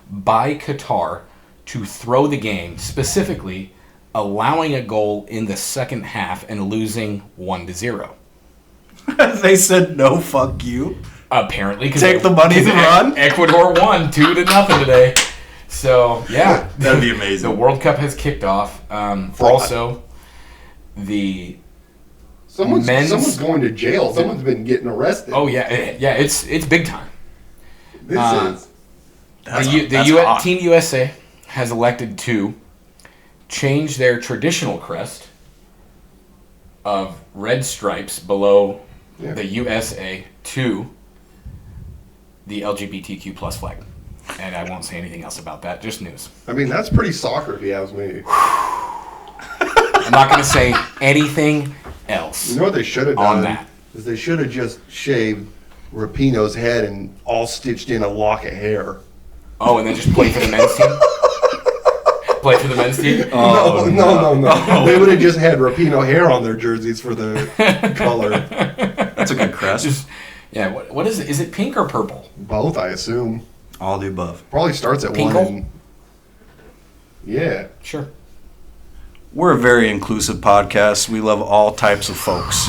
by Qatar to throw the game, specifically allowing a goal in the second half and losing 1-0. They said no, fuck you. Apparently, Take the money and run? Ecuador won 2-0 today. So yeah, That'd be amazing. The World Cup has kicked off. Also, the Someone's going to jail. Someone's been getting arrested. it's big time. This is. That's The hot. Team USA has elected to change their traditional crest of red stripes below Yeah. the USA to the LGBTQ plus flag. And I won't say anything else about that. Just news. I mean, that's pretty soccer if you ask me. I'm not going to say anything else. You know what they should have On done? that. Is they should have just shaved Rapinoe's head and all stitched in a lock of hair. Oh, and then just play for the men's team? Play for the men's team? Oh, no. They would have just had Rapinoe hair on their jerseys for the color. That's a good crest. Yeah, what is it? Is it pink or purple? Both, I assume. All the above. Probably starts at Pinkle? one. Yeah. Sure. We're a very inclusive podcast. We love all types of folks,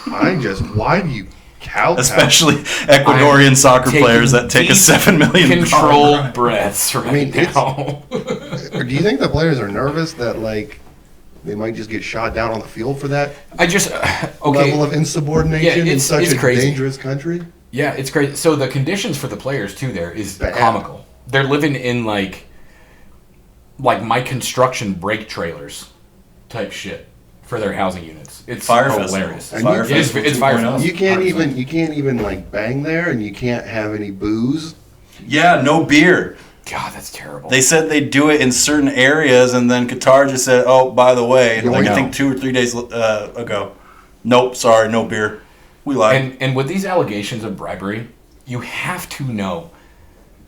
Why do you kowtow? especially Ecuadorian soccer Taking players that take a deep, $7 million controlled breaths right mean, it's- now. Do you think the players are nervous that, like, they might just get shot down on the field for that I just level of insubordination Yeah, in such it's a crazy. dangerous country? Yeah, it's great. So the conditions for the players too there is Bad. comical. They're living in like my construction break trailers type shit for their housing units. It's Fire hilarious. festival. And Fire you- festival it's Fire 2.0. Festival. You can't even like bang there, and you can't have any booze. Yeah, no beer. God, that's terrible. They said they'd do it in certain areas, and then Qatar just said, "Oh, by the way," and Yeah, like we I know. think 2 or 3 days ago, nope, sorry, no beer. We lied. and with these allegations of bribery, you have to know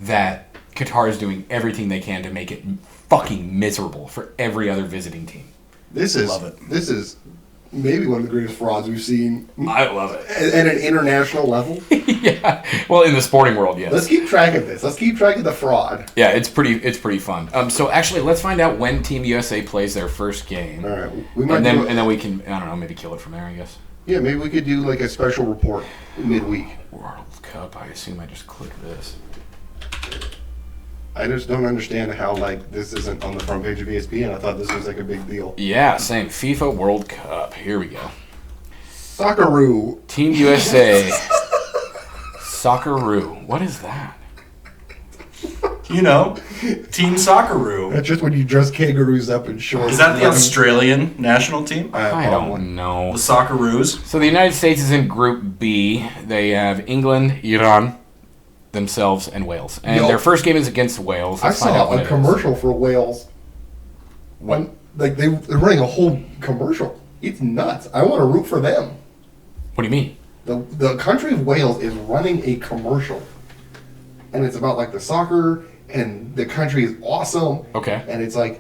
that Qatar is doing everything they can to make it fucking miserable for every other visiting team. This is Love it. This is maybe one of the greatest frauds we've seen I love it. at an international level. Yeah. Well, in the sporting world, yes. Let's keep track of this. Let's keep track of the fraud. Yeah, it's pretty fun. So actually, let's find out when Team USA plays their first game, All right, we might and then do, and then we can I don't know maybe kill it from there. I guess. yeah, maybe we could do like a special report midweek. World Cup. I assume I just click this. I just don't understand how like this isn't on the front page of ESPN. I thought this was like a big deal. Yeah, same. FIFA World Cup. Here we go. Socceroo. Team USA. Socceroo. What is that? You know, Team Socceroo. That's just when you dress kangaroos up in shorts. Is that the Australian national team? I don't know. The Socceroos? So the United States is in Group B. They have England, Iran, themselves, and Wales. And Yo. their first game is against Wales. I Let's find out saw when a it is. commercial for Wales. When like they're running a whole commercial. It's nuts. I want to root for them. What do you mean? The country of Wales is running a commercial, and it's about like the soccer, and the country is awesome. Okay. And it's like,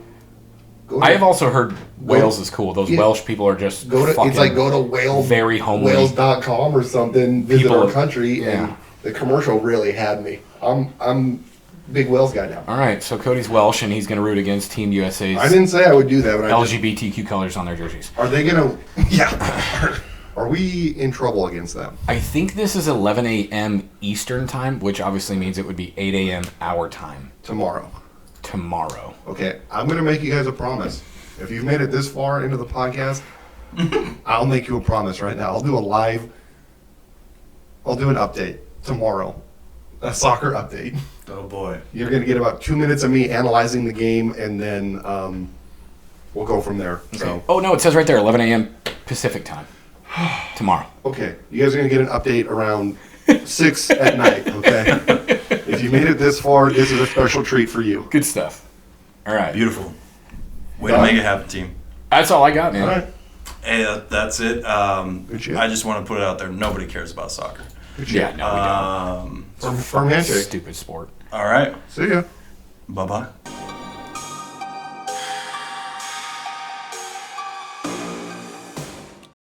go to, I have also heard Wales is cool. Those Yeah. Welsh people are just go to fucking it's like go to Wales, very homely. Wales.com or something. Visit People- our country, yeah. and the commercial really had me. I'm big Wales guy now. All right, so Cody's Welsh, and he's going to root against Team USA's I didn't say I would do that, but LGBTQ colors on their jerseys. are they gonna? Yeah. Are we in trouble against them I think this is 11 a.m. Eastern time, which obviously means it would be 8 a.m. our time tomorrow? tomorrow. Okay, I'm gonna make you guys a promise. If you've made it this far into the podcast, I'll make you a promise right now. I'll do an update tomorrow. A soccer update. Oh boy. You're gonna get about 2 minutes of me analyzing the game, and then we'll go from there. So, Oh, no, it says right there 11 a.m. Pacific time tomorrow. okay, you guys are gonna get an update around 6 at night. Okay. If you made it this far, this is a special treat for you. Good stuff. All right. Beautiful. Way to make it happen, team. That's all I got, man. All right. Hey, that's it. Good shit. I just want to put it out there. Nobody cares about soccer. Good shit. Yeah, no, we don't. Firm handshake. Stupid sport. All right. See ya. Bye-bye.